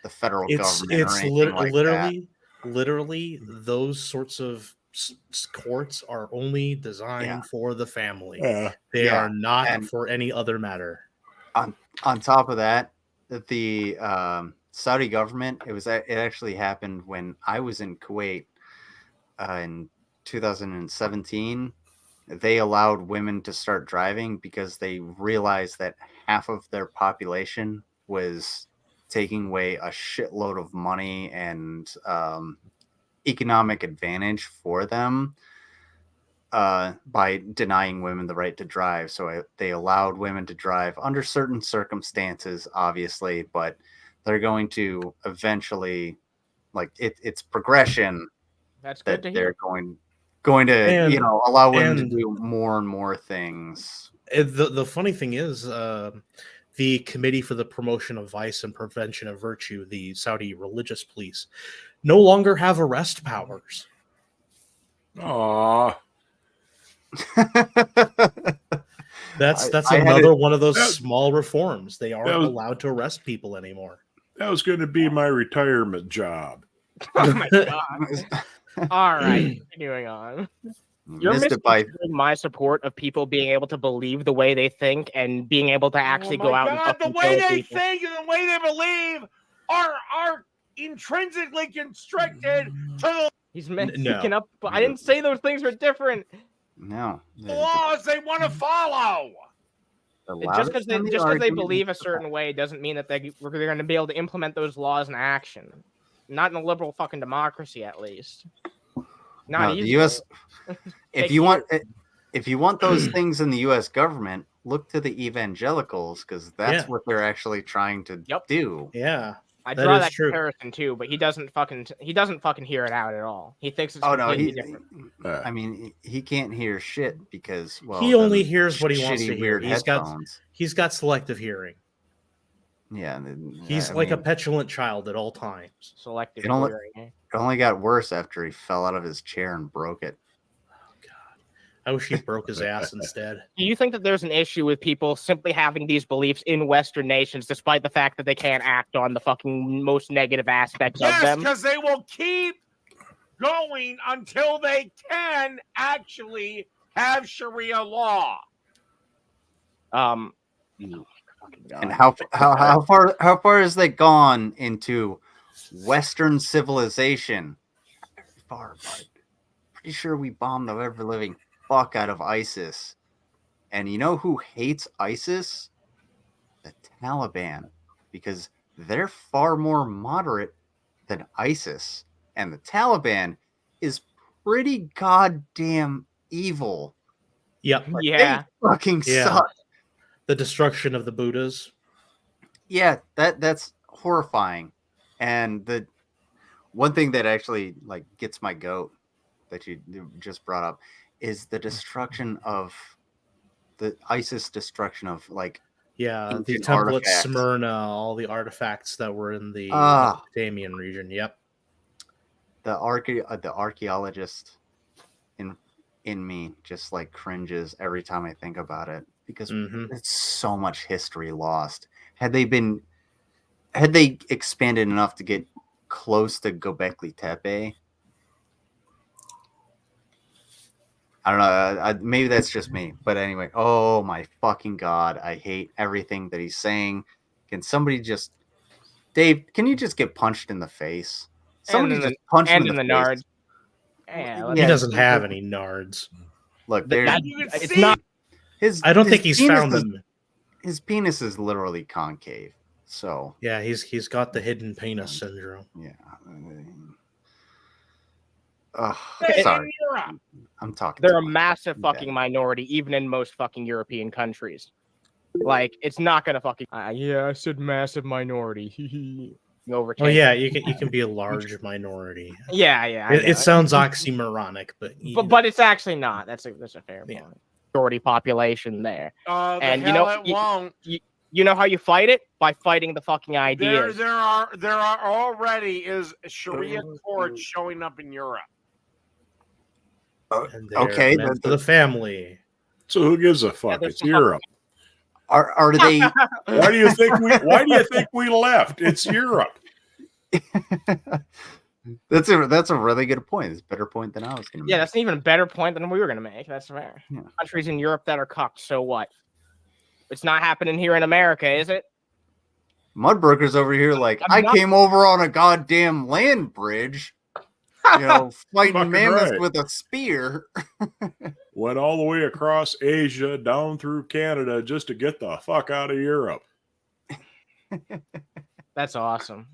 the federal government. It's literally those sorts of courts are only designed for the family. They are not for any other matter. On top of that, the Saudi government, it actually happened when I was in Kuwait in 2017. They allowed women to start driving because they realized that half of their population was taking away a shitload of money and economic advantage for them by denying women the right to drive. So they allowed women to drive under certain circumstances, obviously, but they're going to eventually, like, it's progression. That's good to hear. They're going to allow women to do more and more things. The funny thing is, the Committee for the Promotion of Vice and Prevention of Virtue, the Saudi religious police, no longer have arrest powers. Aww. That's another one of those small reforms. They aren't allowed to arrest people anymore. That was going to be my retirement job. Oh my god. All right, continuing on. You're misconstruing my support of people being able to believe the way they think and being able to actually go out and the way they think and the way they believe are intrinsically constricted to the He's speaking up, but I didn't say those things were different. No. Laws they want to follow. Just because they believe a certain way doesn't mean that they're going to be able to implement those laws in action. Not in a liberal fucking democracy, at least. Not the U.S. If you want those things in the U.S. government, look to the evangelicals because that's what they're actually trying to do. Yeah, I draw that comparison too, but he doesn't fucking hear it out at all. He thinks it's completely different. I mean, he can't hear shit because he only hears what he wants to hear. He's got selective hearing. Yeah, he's like a petulant child at all times. Selective hearing. It only got worse after he fell out of his chair and broke it. Oh god, I wish he broke his ass instead. Do you think that there's an issue with people simply having these beliefs in Western nations, despite the fact that they can't act on the fucking most negative aspects of them? Yes, because they will keep going until they can actually have Sharia law. And how far has they gone into Western civilization? Far, but pretty sure we bombed the ever living fuck out of ISIS. And you know who hates ISIS? The Taliban, because they're far more moderate than ISIS, and the Taliban is pretty goddamn evil. Yep. Like, they fucking suck. The destruction of the Buddhas. Yeah, that's horrifying. And the one thing that actually like gets my goat that you just brought up is the destruction of the ISIS destruction of like the temple at Smyrna, all the artifacts that were in the Mesopotamian region. Yep. The archaeologist in me just like cringes every time I think about it. Because it's so much history lost. Had they expanded enough to get close to Göbekli Tepe, I don't know. Maybe that's just me, but anyway. Oh my fucking god! I hate everything that he's saying. Can somebody just, Dave? Can you just get punched in the face? Somebody just punch him in the nards. Yeah, he doesn't have any nards. Look, it's not. I don't think he's found them. His penis is literally concave. So yeah, he's got the hidden penis syndrome. Yeah. Sorry. I'm talking. They're a massive fucking minority, even in most fucking European countries. Like, it's not gonna fucking. Yeah, I said massive minority. Oh yeah, you can be a large minority. Yeah. It sounds oxymoronic, but it's actually not. That's a fair point. Majority population there, and you know how you fight it by fighting the fucking ideas. There are already is Sharia courts showing up in Europe. Okay, for the family. So who gives a fuck? It's Europe. Are they? Why do you think we left? It's Europe. That's a really good point. It's a better point than I was going to make. Yeah, that's an even better point than we were going to make. That's fair. Yeah. Countries in Europe that are cucked, so what? It's not happening here in America, is it? Mudbrookers over here, like, I came over on a goddamn land bridge, fighting mammoths with a spear. Went all the way across Asia, down through Canada, just to get the fuck out of Europe. That's awesome.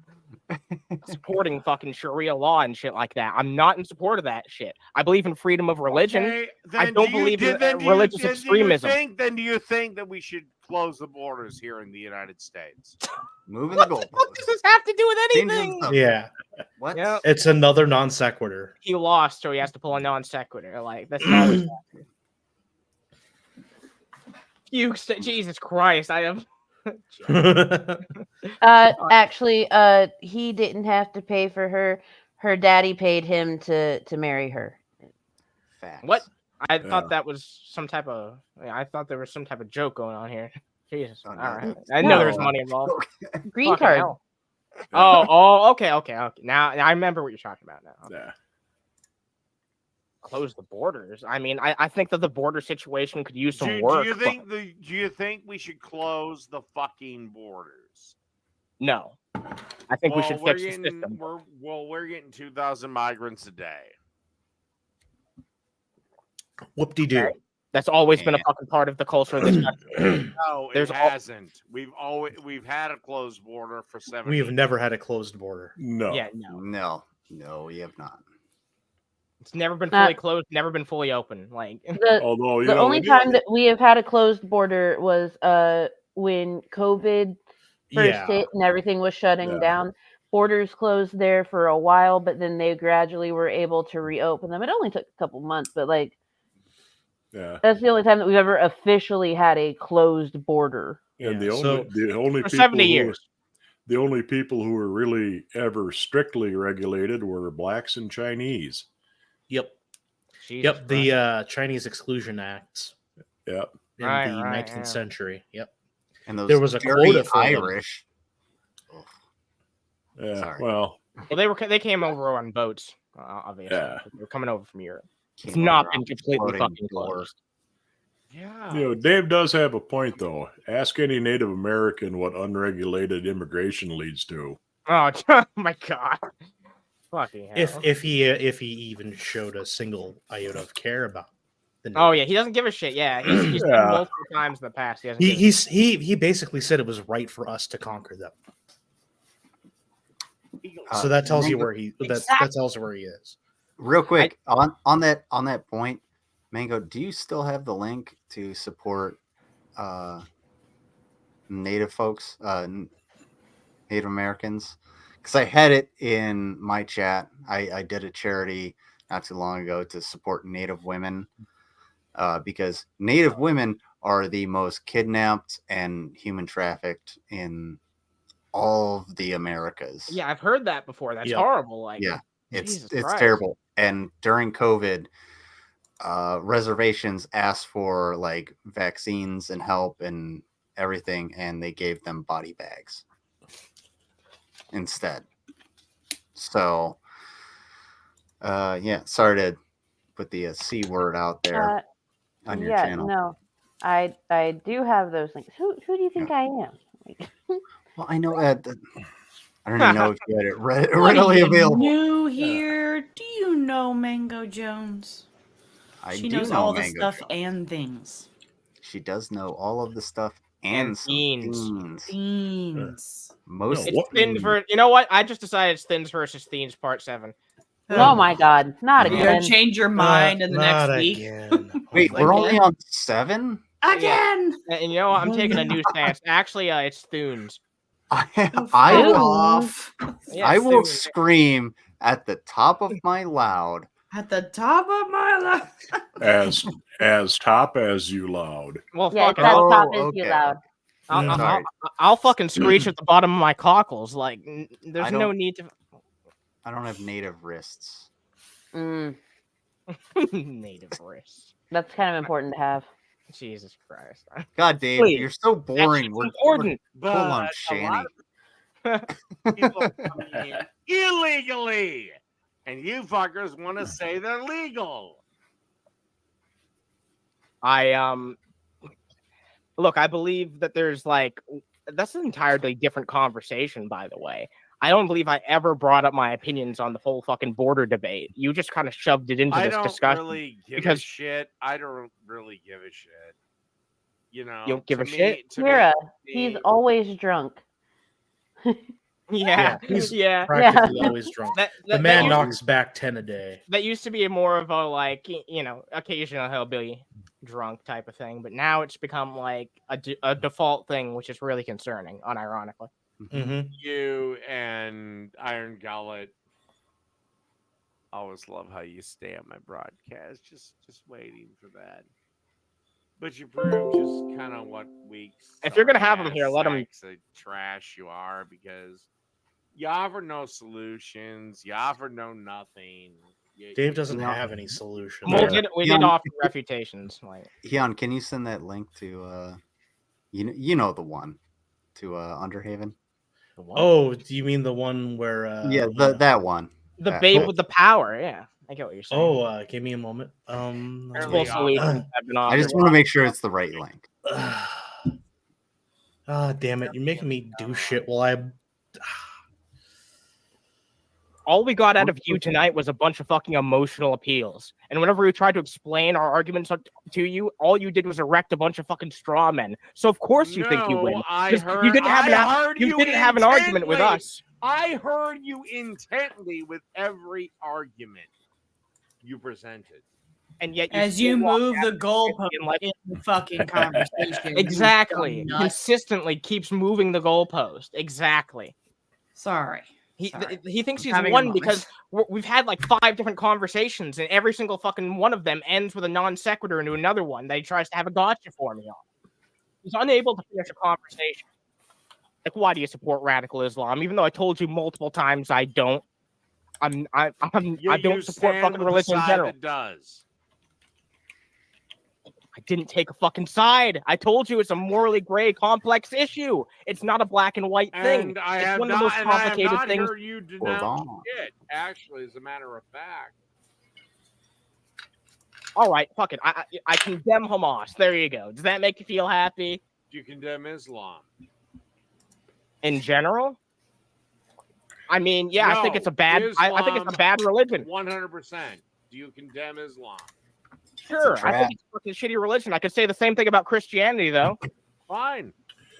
Supporting fucking Sharia law and shit like that. I'm not in support of that shit. I believe in freedom of religion. Okay, I don't believe in religious extremism. Do you think that we should close the borders here in the United States? Moving the goalposts. What does this have to do with anything? Yeah. What? Yep. It's another non sequitur. He lost, so he has to pull a non sequitur. Like that's always Jesus Christ! I have. Actually, he didn't have to pay for her. Her daddy paid him to marry her. Facts. What? I thought that was some type of. I thought there was some type of joke going on here. Jesus. All right. I know there was money involved. Green card. Okay. Now I remember what you're talking about now. Yeah. Close the borders. I mean, I think that the border situation could use some work. Do you think we should close the fucking borders? No. I think we should fix the system. We're getting 2,000 migrants a day. Whoop-de-doo. Okay. That's always been a fucking part of the culture of this country. No, it hasn't. We've had a closed border for 7 We have years. never had a closed border. No. Yeah, no. No, we have not. It's never been fully closed, never been fully open. Like The only time that we have had a closed border was when COVID first hit and everything was shutting down. Borders closed there for a while, but then they gradually were able to reopen them. It only took a couple months, but that's the only time that we've ever officially had a closed border. And the only for people 70 years. The only people who were really ever strictly regulated were blacks and Chinese. Yep. Jesus Yep. The Chinese Exclusion Acts. Yep. In the 19th century. Yep. And those there was a quota for Irish. Yeah. Sorry. Well, they came over on boats, obviously. Yeah. They were coming over from Europe. It's Came not over been on completely floating fucking door. closed. Yeah. Dave does have a point, though. Ask any Native American what unregulated immigration leads to. Oh my God. Fucking hell. If he even showed a single iota of care about the Oh yeah, he doesn't give a shit. Yeah, he's done multiple times in the past. He basically said it was right for us to conquer them. So that tells you where that tells you where he is. Real quick, on that point, Mango, do you still have the link to support Native folks, Native Americans? Because I had it in my chat. I did a charity not too long ago to support Native women because Native women are the most kidnapped and human trafficked in all of the Americas. Yeah, I've heard that before. That's horrible. Like, yeah, it's Christ. terrible. And during COVID, reservations asked for like vaccines and help and everything, and they gave them body bags instead. So sorry to put the C word out there on your channel. No, I do have those things. Who do you think I am? Well, I know I don't even know if you had it readily available. New here. Do you know Mango Jones? She knows all the stuff and things. She does know all of the stuff and themes. Most it's Thins versus. You know what? I just decided it's Thins versus Themes Part 7. Oh my God! Not again. You're gonna change your mind in the next week. Wait, we're only on 7 again. And you know what? I'm taking a new stance. Actually, it's Thunes. I will scream at the top of my loud. At the top of my as top as you loud. Well, yeah, fuck top as you loud. I'll fucking screech at the bottom of my cockles. Like, there's no need to. I don't have native wrists. Native wrists. That's kind of important to have. Jesus Christ. God, Dave, Please. You're so boring. We're important. Full on Shanny. People come in illegally, and you fuckers want to say they're legal. Look, I believe that there's like that's an entirely different conversation, by the way. I don't believe I ever brought up my opinions on the whole fucking border debate. You just kind of shoved it into this discussion. Really give a shit. I don't really give a shit. You know, you don't give a shit. Mira, he's always drunk. He's practically always drunk. The man knocks back 10 a day. That used to be more of a occasional hillbilly drunk type of thing, but now it's become like a default thing, which is really concerning, unironically. Mm-hmm. You and Iron Gullet always love how you stay on my broadcast, just waiting for that. But you prove just kind of what weeks. If you're gonna have them here, let them. Trash you are, because you offer no solutions. You offer no nothing. Dave doesn't have any solutions. We did offer refutations. Heon, can you send that link to you know the one to Underhaven? Oh, do you mean the one where that one. The babe with the power, yeah. I get what you're saying. Oh, give me a moment. I just want to make sure it's the right link. Damn it. You're making me do shit while I... All we got out of you tonight was a bunch of fucking emotional appeals. And whenever we tried to explain our arguments to you, all you did was erect a bunch of fucking straw men. So of course you think you win. You didn't have an argument with us. I heard you intently with every argument you presented. And yet you move the goalpost in the fucking conversation. Exactly. Consistently keeps moving the goalpost. Exactly. Sorry. He thinks he's won because we've had like 5 different conversations, and every single fucking one of them ends with a non sequitur into another one that he tries to have a gotcha for me on. He's unable to finish a conversation. Like, why do you support radical Islam? Even though I told you multiple times I don't. I don't support fucking religion in general. Does. I didn't take a fucking side. I told you it's a morally gray, complex issue. It's not a black and white thing. It's one of the most complicated things. Heard you denounce it, actually, as a matter of fact. All right, fuck it. I condemn Hamas. There you go. Does that make you feel happy? Do you condemn Islam? In general? I mean, yeah, I think it's a bad. I think it's a bad religion. 100%. Do you condemn Islam? Sure, I think it's a fucking shitty religion. I could say the same thing about Christianity, though. Fine,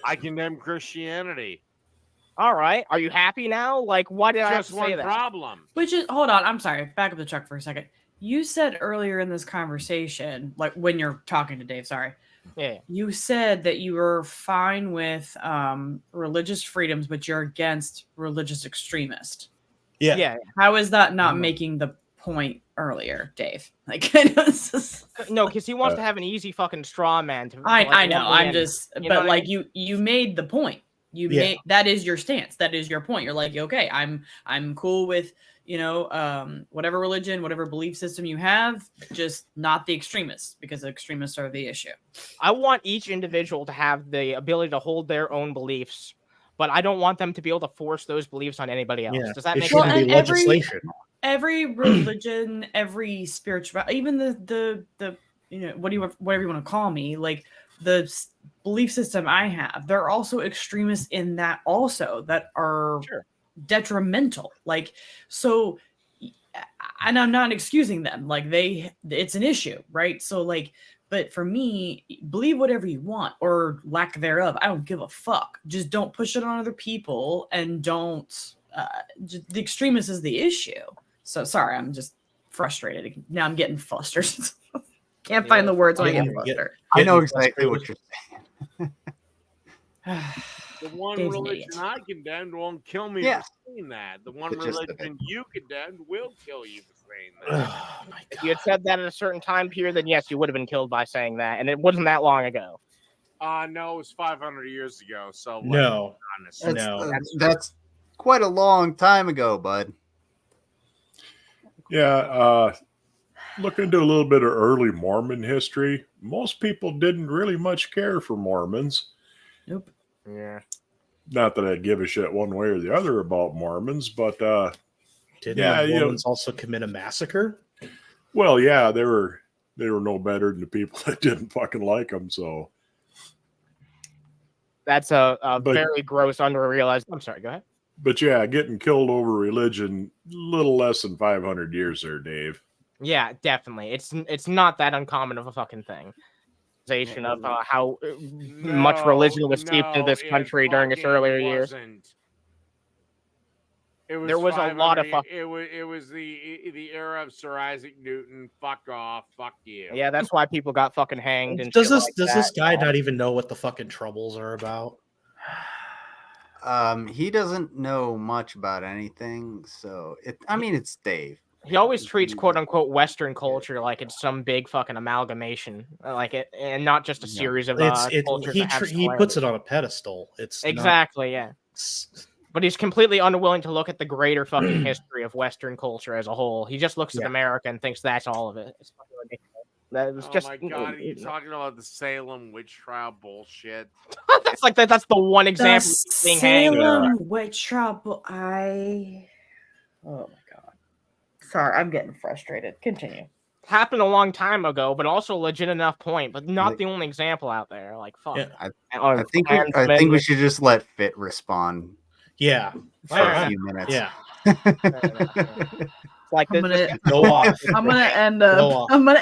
I condemn Christianity. All right, are you happy now? Like, why did I have to say that? Just one problem. Which is, hold on, I'm sorry. Back up the truck for a second. You said earlier in this conversation, like when you're talking to Dave, sorry. Yeah. You said that you were fine with religious freedoms, but you're against religious extremists. Yeah. How is that not making the point earlier, Dave? Like, no, because he wants to have an easy fucking straw man. I know. I'm just, but like you made the point. Made that is your stance. That is your point. You're like, okay, I'm cool with whatever religion, whatever belief system you have, just not the extremists, because the extremists are the issue. I want each individual to have the ability to hold their own beliefs, but I don't want them to be able to force those beliefs on anybody else. Does that make sense? Legislation. Every religion, every spiritual, even the whatever you want to call me, like the belief system I have, there are also extremists in that also that are detrimental. Like, so, and I'm not excusing them. Like it's an issue, right? So like, but for me, believe whatever you want or lack thereof. I don't give a fuck. Just don't push it on other people, and don't. The extremist is the issue. So sorry, I'm just frustrated. Now I'm getting flustered. Can't find the words when I get flustered. I know exactly what you're saying. The one Dave's religion I condemned won't kill me for saying that. The one religion you condemned will kill you for saying that. Oh my God. If you had said that at a certain time period, then yes, you would have been killed by saying that, and it wasn't that long ago. No, it was 500 years ago. So no, that's quite a long time ago, bud. Yeah, looking into a little bit of early Mormon history, most people didn't really much care for Mormons. Nope. Yeah. Not that I give a shit one way or the other about Mormons, but didn't Mormons also commit a massacre? Well, yeah, they were no better than the people that didn't fucking like them. So That's a very gross, underrealized. I'm sorry. Go ahead. But yeah, getting killed over religion, little less than 500 years there, Dave. Yeah, definitely. It's not that uncommon of a fucking thing. Of how much religion was steeped in this country during its earlier years. There was a lot of It was the era of Sir Isaac Newton. Fuck off. Fuck you. Yeah, that's why people got fucking hanged. And does this guy not even know what the fucking troubles are about? He doesn't know much about anything, so it's Dave. He always treats "quote unquote" Western culture like it's some big fucking amalgamation, like it, and not just a series of cultures. He puts it on a pedestal. It's exactly not, but he's completely unwilling to look at the greater fucking history of Western culture as a whole. He just looks at America and thinks that's all of it. It's fucking ridiculous. That was my god, are you talking about the Salem witch trial bullshit? That's the one example being hanged. Salem witch trial. Oh my god. Sorry, I'm getting frustrated. Continue. Happened a long time ago, but also a legit enough point, but not the only example out there. Like fuck. Yeah. I think we should just let Fit respond. Yeah. For a few minutes. Yeah. Like I'm gonna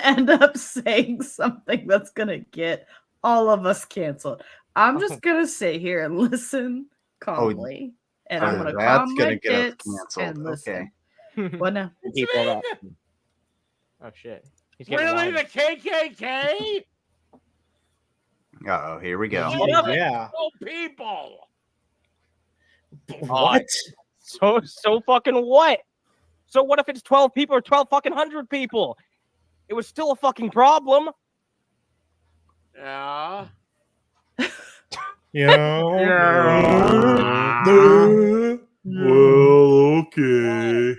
end up saying something that's gonna get all of us canceled. I'm just gonna sit here and listen calmly, and I'm gonna calm my tits and listen. What now? Oh shit! Really, the KKK? Oh, here we go. Yeah. People. What? So fucking what? So what if it's 12 people or 12 fucking 100 people? It was still a fucking problem. Yeah. Well, okay.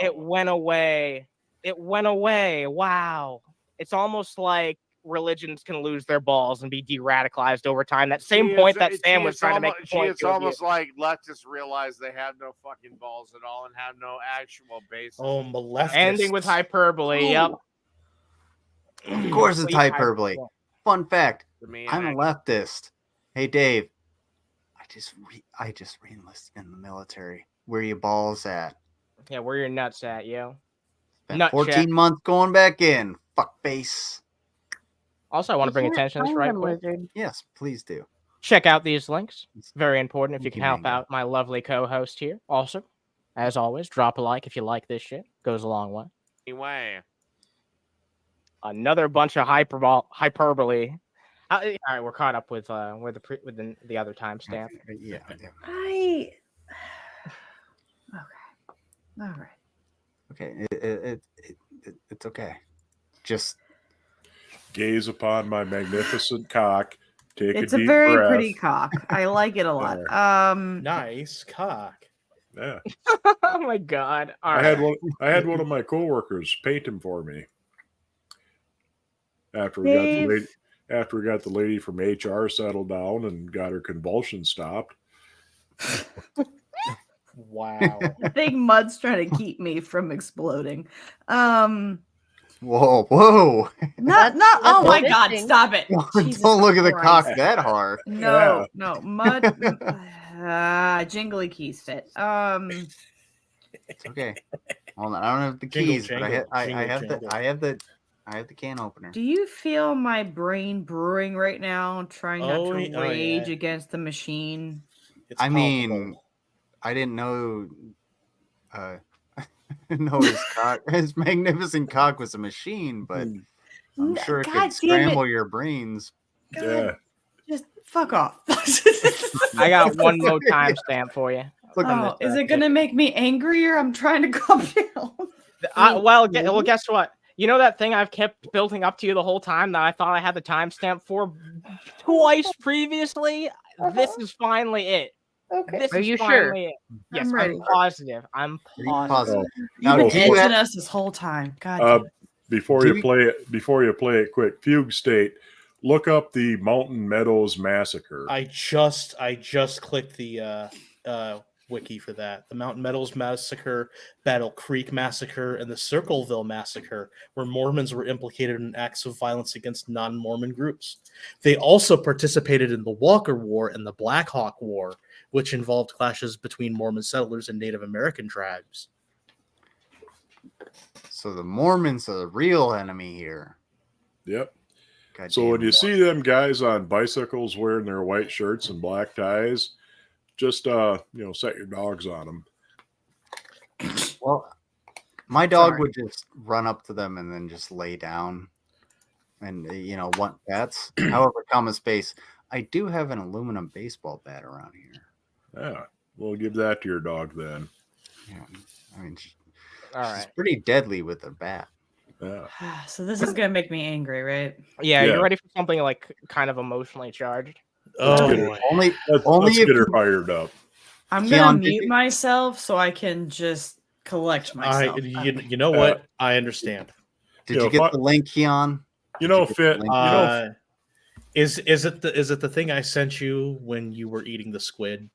It went away. It went away. Wow. It's almost like religions can lose their balls and be de-radicalized over time. That same point that Sam was trying to make. It's almost like leftists realize they have no fucking balls at all and have no actual basis. Oh, Maleficent. Ending with hyperbole. Yep. Of course it's hyperbole. Fun fact. I'm a leftist. Hey, Dave. I just re-enlisted in the military. Where your balls at? Yeah, where your nuts at, yo? Spent 14 months going back in. Fuck face. Also, I want to bring attention to this right quick. Yes, please do. Check out these links. Very important if you can help out my lovely co-host here. Also, as always, drop a like if you like this shit. Goes a long way. Anyway. Another bunch of hyperbole. All right, we're caught up with the other timestamp. Yeah. Okay. All right. Okay. It's okay. Just gaze upon my magnificent cock. It's a very pretty cock. I like it a lot. Nice cock. Yeah. Oh my god. All right. I had one of my coworkers paint him for me. After we got the lady from HR settled down and got her convulsions stopped. Wow. I think Mud's trying to keep me from exploding. Whoa. Not oh my god, stop it. Don't look at the cock that hard. No, Mud jingly keys fit. It's okay. Hold on, I don't have the keys, but I have the can opener. Do you feel my brain brewing right now, trying not to rage against the machine? I mean, I didn't know his magnificent cock was a machine, but I'm sure it could scramble your brains. God, yeah. Just fuck off. I got one more timestamp for you. Is it gonna make me angrier? I'm trying to calm down. Well, guess what? You know that thing I've kept building up to you the whole time that I thought I had the timestamp for twice previously? This is finally it. Okay. Are you sure? Yes, I'm positive. I'm positive. You've been edging us this whole time. God. Before you play it, quick. Fugue State. Look up the Mountain Meadows Massacre. I just clicked the wiki for that. The Mountain Meadows Massacre, Battle Creek Massacre, and the Circleville Massacre, where Mormons were implicated in acts of violence against non-Mormon groups. They also participated in the Walker War and the Black Hawk War, which involved clashes between Mormon settlers and Native American tribes. So the Mormons are the real enemy here. Yep. God So when you see them guys on bicycles wearing their white shirts and black ties, just set your dogs on them. Well, my dog would just run up to them and then just lay down and want pets. However, common space, I do have an aluminum baseball bat around here. Yeah, we'll give that to your dog then. Yeah, I mean, she's right. pretty deadly with her bat. Yeah. So this is gonna make me angry, right? Yeah, you're ready for something like kind of emotionally charged. Let's get her fired up. I'm gonna mute myself so I can just collect myself. You know what? I understand. Did you get the link, Keon? Fit. Is it the thing I sent you when you were eating the squid?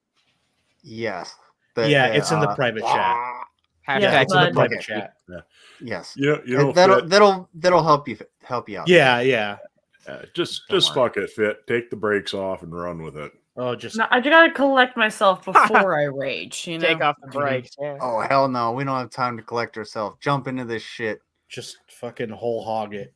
Yes. It's in the private chat. It's in the private chat. Yeah. Yes. That'll help you out. Yeah. Just fuck it, Fit. Take the brakes off and run with it. Oh, just no, I gotta collect myself before I rage. Take off the brakes. Yeah. Oh hell no, we don't have time to collect ourselves. Jump into this shit. Just fucking whole hog it.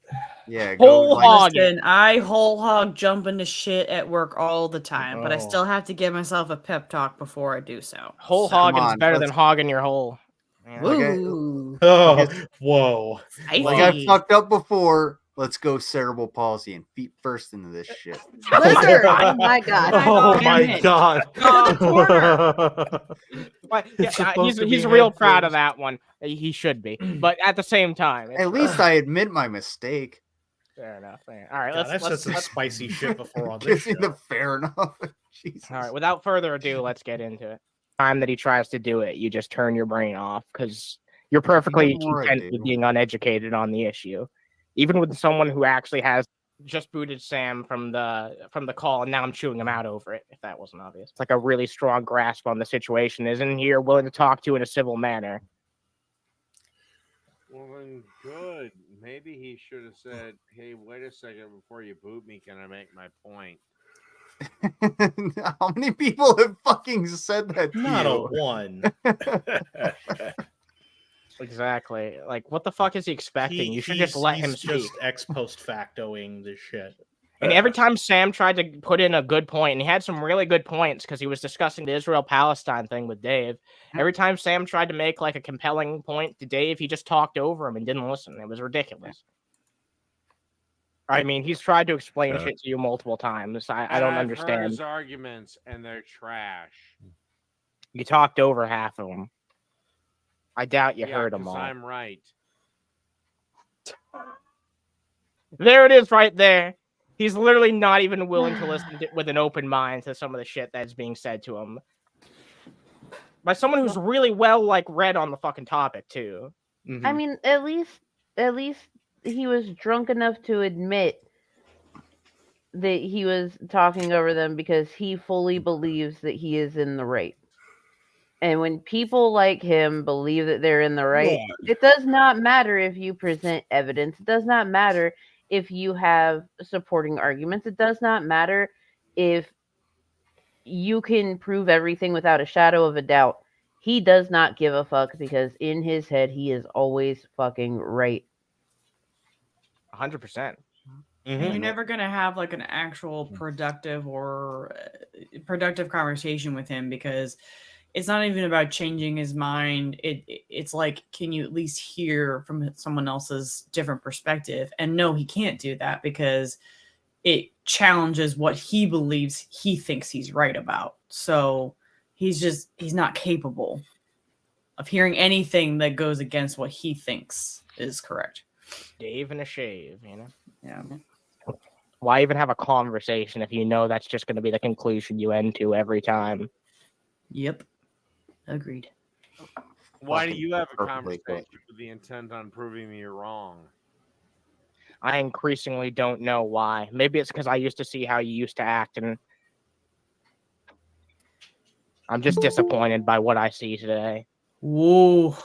Yeah, whole hog it. I whole hog jump into shit at work all the time, but I still have to give myself a pep talk before I do so. Whole hogging is better than hogging your hole. Yeah. Whoa. Like I fucked up before. Let's go cerebral palsy and feet first into this shit. Blizzard! Oh my god. Oh my god. He's real proud of that one. He should be. But at the same time. At least I admit my mistake. Fair enough. All right, let's said some spicy shit before on this show. Fair enough. Jesus. All right, without further ado, let's get into it. Time that he tries to do it, you just turn your brain off because you're perfectly content with being uneducated on the issue. Even with someone who actually has just booted Sam from the call, and now I'm chewing him out over it, if that wasn't obvious. It's like a really strong grasp on the situation, isn't he? You're willing to talk to in a civil manner. Well, then good. Maybe he should have said, hey, wait a second, before you boot me, can I make my point? How many people have fucking said that to Not you? a one. Exactly. Like, what the fuck is he expecting? You should just let him speak. Just ex post factoing this shit. And every time Sam tried to put in a good point, and he had some really good points because he was discussing the Israel-Palestine thing with Dave. Every time Sam tried to make like a compelling point to Dave, he just talked over him and didn't listen. It was ridiculous. I mean, he's tried to explain shit to you multiple times. I don't understand. Heard his arguments, and they're trash. You talked over half of them. I doubt you heard them all. I'm right. There it is right there. He's literally not even willing to listen with an open mind to some of the shit that's being said to him. By someone who's really well read on the fucking topic too. Mm-hmm. I mean, at least he was drunk enough to admit that he was talking over them because he fully believes that he is in the right. And when people like him believe that they're in the right, it does not matter if you present evidence. It does not matter if you have supporting arguments. It does not matter if you can prove everything without a shadow of a doubt. He does not give a fuck because in his head, he is always fucking right. 100%. You're never going to have an actual productive conversation with him because it's not even about changing his mind. It's like, can you at least hear from someone else's different perspective? And no, he can't do that because it challenges what he believes he thinks he's right about. So he's not capable of hearing anything that goes against what he thinks is correct. Dave and a shave, you know? Yeah. Why even have a conversation if you know that's just going to be the conclusion you end to every time? Yep. Agreed. Why do you have a conversation with the intent on proving me you're wrong? I increasingly don't know why. Maybe it's because I used to see how you used to act, and I'm just disappointed by what I see today. Whoa.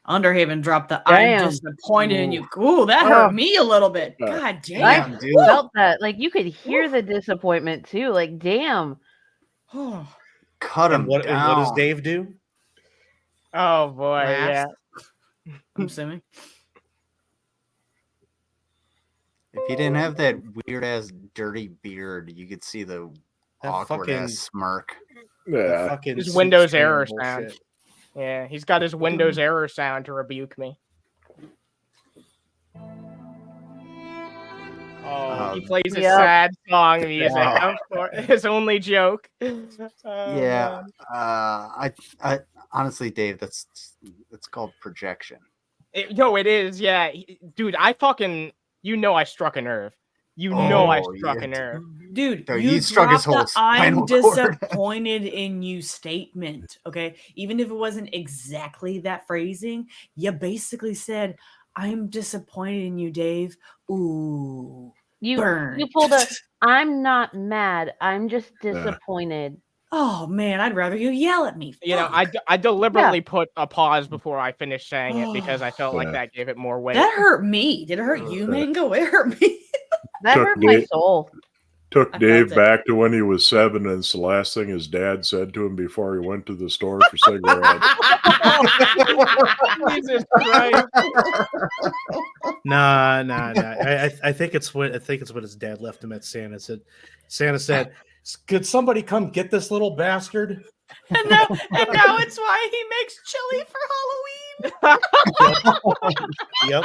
Underhaven dropped the Damn. I'm disappointed in you. Ooh, that hurt me a little bit. God damn. I felt that. Like you could hear the disappointment too. Like, damn. Cut him What down. does Dave do? Oh boy, Laughs. yeah. I'm assuming. If you didn't have that weird ass dirty beard, you could see the That awkward fucking- ass smirk. Yeah. Fucking His soup Windows screen error bullshit. sound. Yeah, he's got his Windows error sound to rebuke me. Oh, He plays his Yep. sad song music. Wow. Of course, his only joke. Yeah. I honestly, Dave, that's called projection. No, it is. Yeah, dude, I fucking, I struck a nerve. I struck a nerve. Dude, No, you you struck his dropped whole the I'm spinal cord. disappointed in you statement. Okay. Even if it wasn't exactly that phrasing, you basically said, I'm disappointed in you, Dave. Ooh. You burn. pulled a I'm not mad. I'm just disappointed. Oh man, I'd rather you yell at me. You know, Fuck. I deliberately put a pause before I finished saying it because I felt like Yeah. that gave it more weight. That hurt me. Did it hurt you, Mango? It hurt me. That Took hurt my Dave- soul. Took I Dave felt it. back to when he was 7, and it's the last thing his dad said to him before he went to the store for cigarettes. Jesus Christ. Nah. I think it's what his dad left him at Santa said. Santa said, "Could somebody come get this little bastard?" and now it's why he makes chili for Halloween. Yep.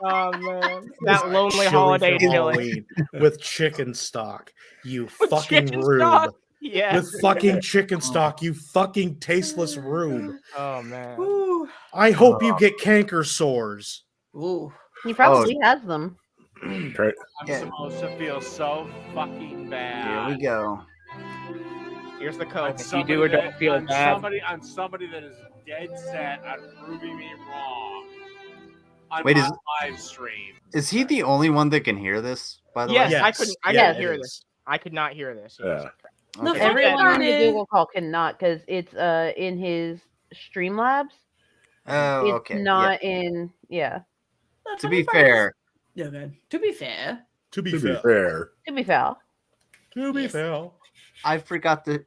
Oh man, that Chili lonely for holiday chili. Halloween with chicken stock. You fucking Chicken rube. stock? Yeah. With fucking chicken stock, you fucking tasteless rube. Oh man. Ooh. I hope you get canker sores. Ooh. He probably has them. Right. I'm Yeah. supposed to feel so fucking bad. Here we go. Here's the On code. If you somebody do or that- don't feel on bad. somebody that is dead set on proving me wrong on Wait, my live stream. Is he the only one that can hear this? By the Yes, way, I couldn't. I Yeah, couldn't it hear is. this. I could not hear this. Yeah. The Okay. funny Everyone part on the is, Google call cannot because it's in his Streamlabs. Oh, It's okay. not in Yeah. the To funny be part is- fair, Yeah, good. To be fair, To be To be fair. fair. to be fair. To be Yes. fair. I forgot to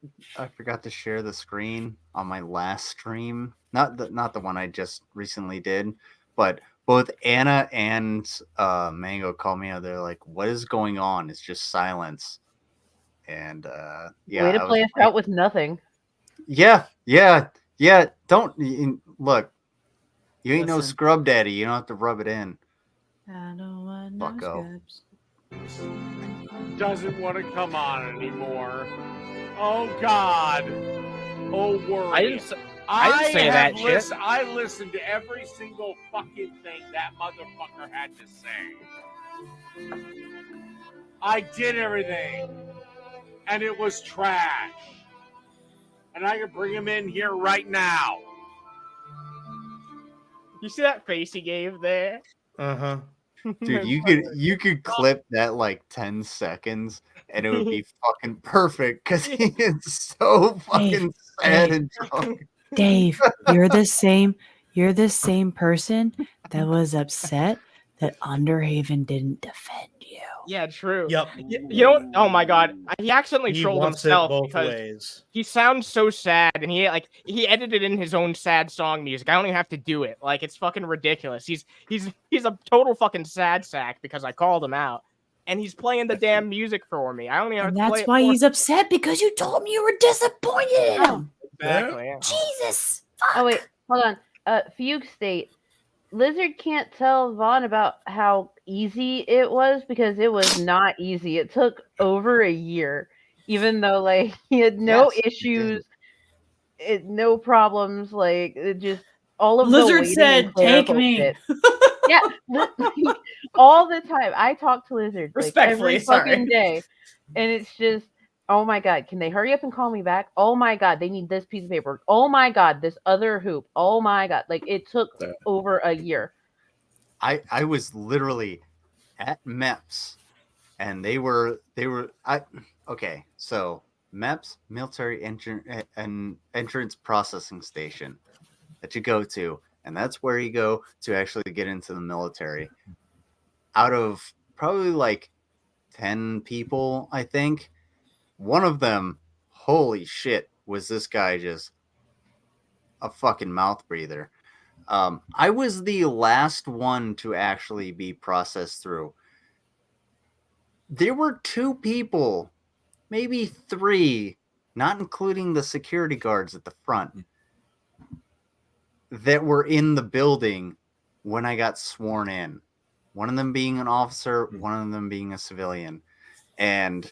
share the screen on my last stream. Not the one I just recently did, but both Anna and Mango called me out. They're like, "What is going on? It's just silence." And yeah, Way to I was play us like, out with nothing. Yeah. Don't look. You ain't no Listen. scrub daddy. You don't have to rub it in. I don't want no Bucko. scrubs. Doesn't want to come on anymore. Oh God. Oh worry. I didn't say that shit. I listened to every single fucking thing that motherfucker had to say. I did everything, and it was trash. And I can bring him in here right now. You see that face he gave there? Uh-huh. Dude, you could clip that like 10 seconds and it would be fucking perfect because he is so fucking sad and drunk. Dave, you're the same person that was upset that Underhaven didn't defend you. Yeah, true. Yep. You know what? Oh my god, he accidentally He trolled wants himself it both because ways. he sounds so sad, and he edited in his own sad song music. I don't even have to do it. Like, it's fucking ridiculous. He's a total fucking sad sack because I called him out, and he's playing the damn music for me. I don't even have And to play that's it why for he's upset because you told me you were disappointed in him. Exactly. Yeah. Jesus. Oh wait, hold on. Fugue State. Lizard can't tell Vaughn about how easy it was because it was not easy. It took over a year, even though like he had no Yes, it issues, no problems. Like it just all of Lizard the waiting said, and "Take clerical me." shit. Yeah, all the time. I talk to Lizard like, Respectfully, every fucking day, and it's just, oh my god, can they hurry up and call me back? Oh my god, they need this piece of paper. Oh my god, this other hoop. Oh my god, like it took over a year. I was literally at MEPS and they were okay, so MEPS, military entrance processing station that you go to, and that's where you go to actually get into the military. Out of probably like 10 people, I think, one of them, holy shit, was this guy just a fucking mouth breather. I was the last one to actually be processed through. There were 2 people, maybe 3, not including the security guards at the front, that were in the building when I got sworn in. One of them being an officer, one of them being a civilian. And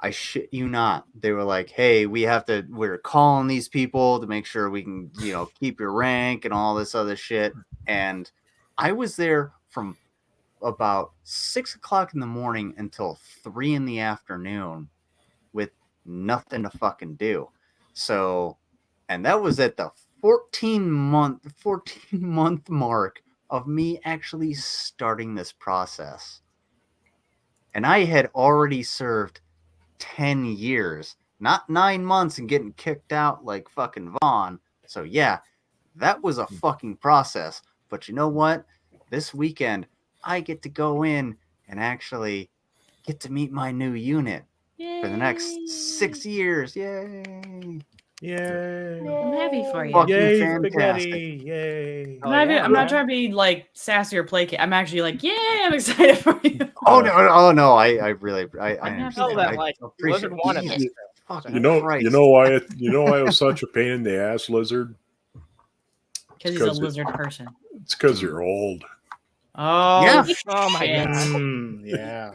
I shit you not, they were like, hey, we're calling these people to make sure we can, keep your rank and all this other shit. And I was there from about 6 o'clock in the morning until 3 in the afternoon with nothing to fucking do. So, and that was at the 14-month mark of me actually starting this process. And I had already served 10 years, not 9 months and getting kicked out like fucking Vaughn. So yeah, that was a fucking process. But you know what? This weekend, I get to go in and actually get to meet my new unit. Yay. For the next 6 years. Yay. Yay. I'm happy for you. Fucking Yay, fantastic. spaghetti. Yay. I'm not trying to be like sassy or placate. I'm actually like, yeah, I'm excited for you. Oh no! I really understand. that I like appreciate Lizard wanted this. You know why I was such a pain in the ass, Lizard? Because he's a lizard person. It's because you're old. Oh yeah. Oh my god. Yeah.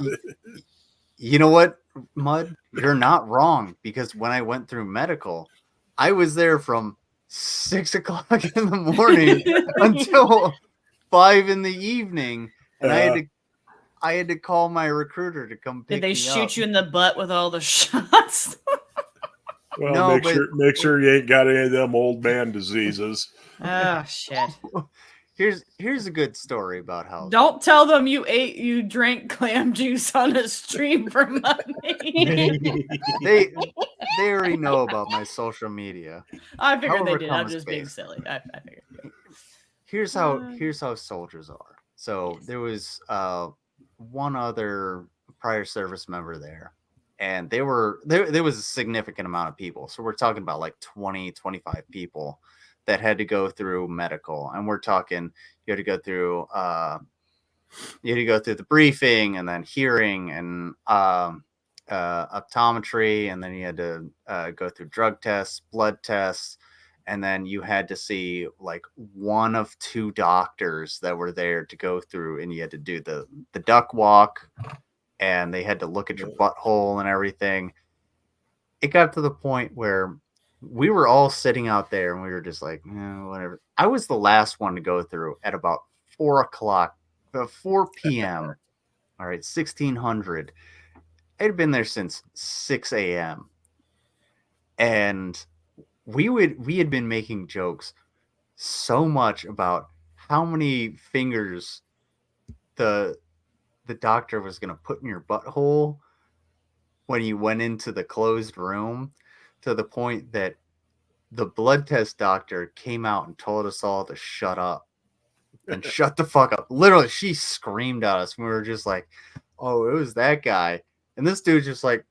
You know what, Mud? You're not wrong, because when I went through medical, I was there from 6 o'clock in the morning until 5 in the evening, and I had to call my recruiter to come pick me up. Did they shoot you in the butt with all the shots? Well, no, make sure you ain't got any of them old man diseases. Oh shit. Here's a good story about how. Don't tell them you drank clam juice on a stream for money. they already know about my social media. I figured they did. I'm just being silly. I figured. Here's how soldiers are. So there was one other prior service member there, and there was a significant amount of people. So we're talking about like 20, 25 people that had to go through medical, and we're talking you had to go through the briefing and then hearing and optometry, and then you had to go through drug tests, blood tests, and then you had to see like one of 2 doctors that were there to go through, and you had to do the duck walk, and they had to look at your butthole and everything. It got to the point where we were all sitting out there and we were just like, whatever. I was the last one to go through at about 4 p.m. All right, 1600. I had been there since 6 a.m. And we had been making jokes so much about how many fingers the doctor was going to put in your butthole when you went into the closed room, to the point that the blood test doctor came out and told us all to shut up and shut the fuck up. Literally, she screamed at us. We were just like, oh, it was that guy. And this dude's just like,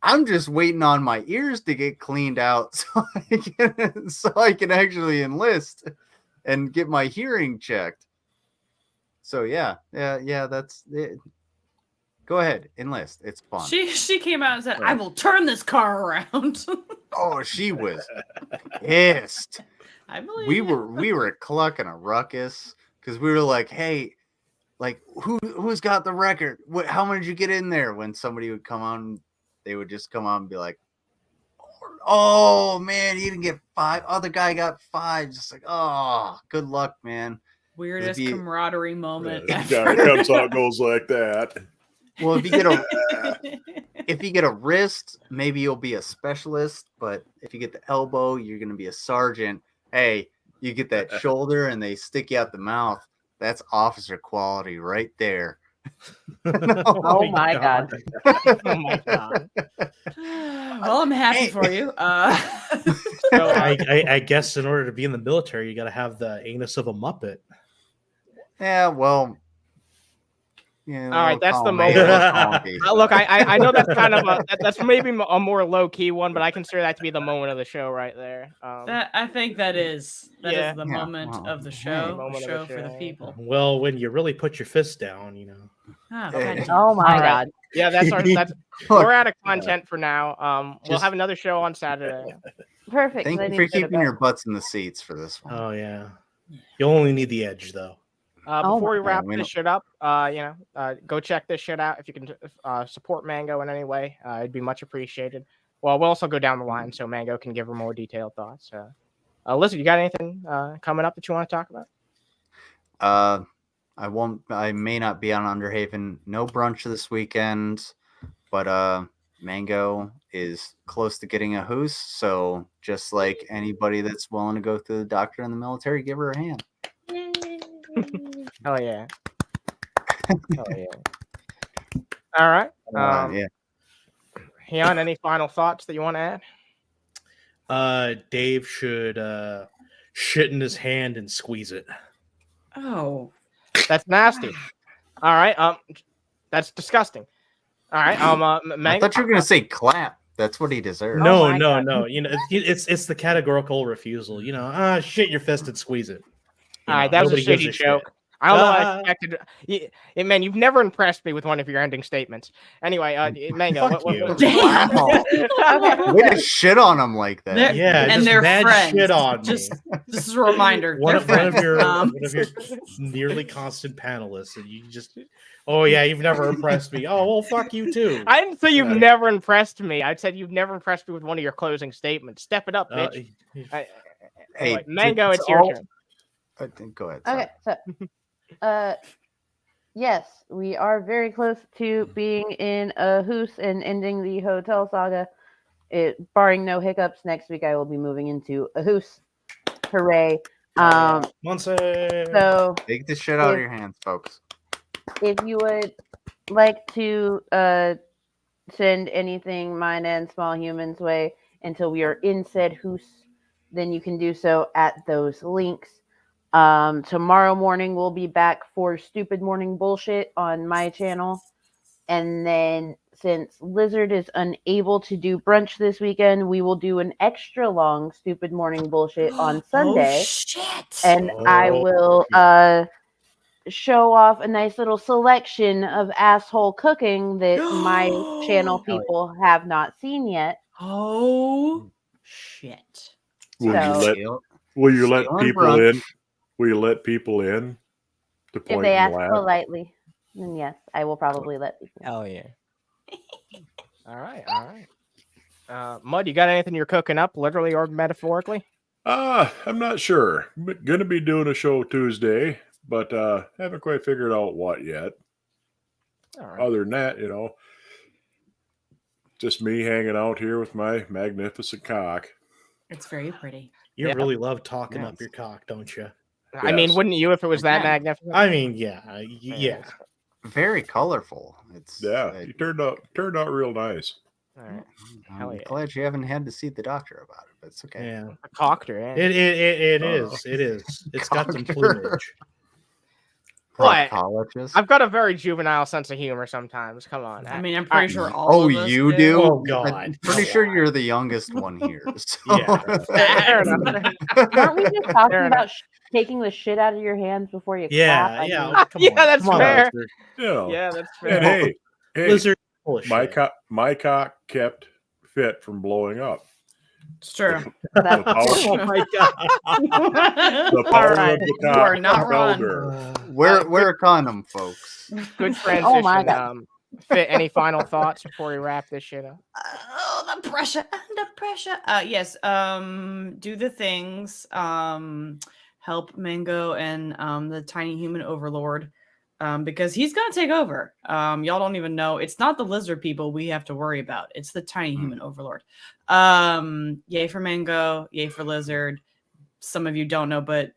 I'm just waiting on my ears to get cleaned out so I can actually enlist and get my hearing checked. So yeah, that's it. Go ahead, enlist. It's fun. She came out and said, I will turn this car around. Oh, she was pissed. I believe we were clucking a ruckus because we were like, hey, like who's got the record? How many did you get in there? When somebody would come on, they would just come on and be like, oh man, you didn't get 5. Other guy got 5. Just like, oh, good luck, man. Weirdest camaraderie moment. Yeah, comes out goes like that. Well, if you get a wrist, maybe you'll be a specialist. But if you get the elbow, you're going to be a sergeant. Hey, you get that shoulder and they stick you out the mouth. That's officer quality right there. Oh my god. Oh my god. Well, I'm happy for you. So I guess in order to be in the military, you got to have the anus of a Muppet. Yeah, well. Yeah, all right, that's the moment. Look, I know that's kind of that's maybe a more low key one, but I consider that to be the moment of the show right there. I think that is the moment of the show, moment a show for the people. Well, when you really put your fist down, you know. Oh my God! Yeah, we're out of content for now. We'll have another show on Saturday. Perfect. Thank you for keeping your butts in the seats for this one. Oh yeah, you only need the edge though. Before we wrap this shit up, go check this shit out. If you can support Mango in any way, it'd be much appreciated. Well, we'll also go down the line so Mango can give her more detailed thoughts. Listen, you got anything coming up that you want to talk about? I may not be on Underhaven. No brunch this weekend, but Mango is close to getting a hoose. So just like anybody that's willing to go through the doctor in the military, give her a hand. Hell yeah. Hell yeah. All right. Yeah. Heon, any final thoughts that you want to add? Dave should shit in his hand and squeeze it. Oh. That's nasty. All right. That's disgusting. All right. I thought you were gonna say clap. That's what he deserves. No. You know, it's the categorical refusal. You know, shit your fist and squeeze it. All right, that was a shitty joke. I don't know what I expected. Man, you've never impressed me with one of your ending statemtements. Anyway, Mango, Fuck you. Way to shit on him like that. And they're friends. Shit on just as a reminder. One of your nearly constant panelists, and you just, oh yeah, you've never impressed me. Oh well, fuck you too. I didn't say you've never impressed me. I said you've never impressed me with one of your closing statements. Step it up, bitch. Hey, Mango, it's your turn. Go ahead. Okay, so yes, we are very close to being in a hoose and ending the hotel saga. Barring no hiccups, next week I will be moving into a hoose. Hooray! So take the shit out of your hands, folks. If you would like to send anything mine and small humans way until we are in said hoose, then you can do so at those links. Tomorrow morning we'll be back for Stupid Morning Bullshit on my channel. And then since Lizard is unable to do brunch this weekend, we will do an extra long Stupid Morning Bullshit on Sunday. Oh, shit. And I will show off a nice little selection of asshole cooking that my channel people have not seen yet. Oh shit. Will you let people in? Will you let people in to point if they ask laugh? politely, then yes, I will probably let people in. Oh yeah. All right. Mud, you got anything you're cooking up, literally or metaphorically? I'm not sure. Gonna be doing a show Tuesday, but haven't quite figured out what yet. All right. Other than that, just me hanging out here with my magnificent cock. It's very pretty. You really love talking up your cock, don't you? I mean, wouldn't you if it was that magnificent? I mean, yeah. Very colorful. It turned out real nice. All right. I'm glad you haven't had to see the doctor about it, but it's okay. Yeah. A cockter, yeah. It is. It's got some plumage. But I've got a very juvenile sense of humor sometimes. Come on. I mean, I'm pretty sure all of us you do? Oh, God. I'm pretty sure you're the youngest one here. So. Fair enough. Aren't we just talking about taking the shit out of your hands before you clap? That's fair. Yeah, that's fair. And hey, Lizard, my cock kept fit from blowing up. It's true. The Oh my God. The power of the You cock are not compelled wrong. her. Wear a condom, folks. Good transition. Oh my God. Fit, any final thoughts before we wrap this shit up? Oh, the pressure. Under pressure. Yes. Do the things. Help Mango and the tiny human overlord. Because he's gonna take over. Y'all don't even know. It's not the lizard people we have to worry about. It's the tiny human overlord. Yay for Mango, yay for Lizard. Some of you don't know, but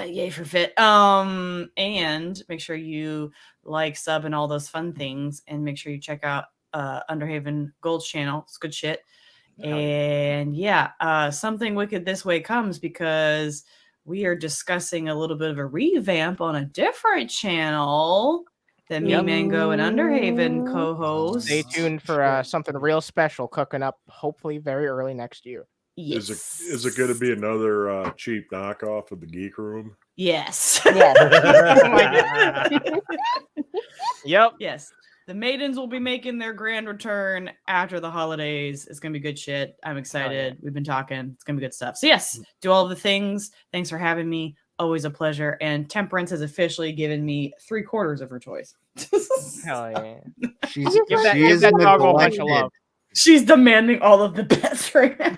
yay for Fit. And make sure you like, sub, and all those fun things. And make sure you check out Underhaven Gold's channel. It's good shit. And something wicked this way comes because we are discussing a little bit of a revamp on a different channel that me, Mango, and Underhaven co-host. Stay tuned for something real special cooking up, hopefully very early next year. Yes. Is it going to be another cheap knockoff of the Geek Room? Yes. Yeah. Oh my God. Yep. Yes. The Maidens will be making their grand return after the holidays. It's going to be good shit. I'm excited. We've been talking. It's going to be good stuff. So yes, do all the things. Thanks for having me. Always a pleasure. And Temperance has officially given me 3/4 of her choice. Hell yeah. She's give that dog a bunch of love. She's demanding all of the best right now.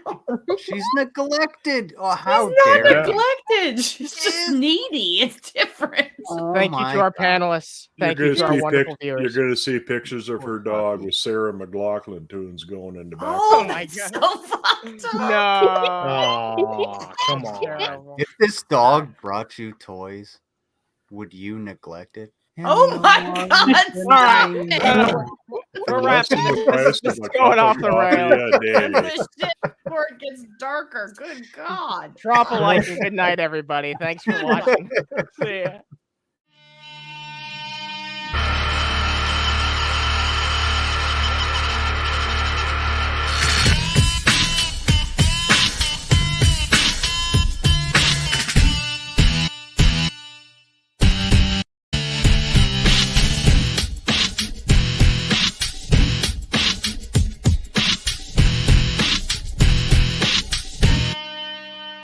She's neglected. Oh, how She's not dare neglected. She's just needy. It's different. Thank you to our panelists. Thank you to our wonderful viewers. You're going to see pictures of her dog with Sarah McLachlan tunes going in the back. Oh my God. So fucked up. No. Oh, come on. If this dog brought you toys, would you neglect it? Oh my God. Stop it. We're wrapping this. This is going off the rails. The shit before it gets darker. Good God. Drop a like and good night, everybody. Thanks for watching. See ya.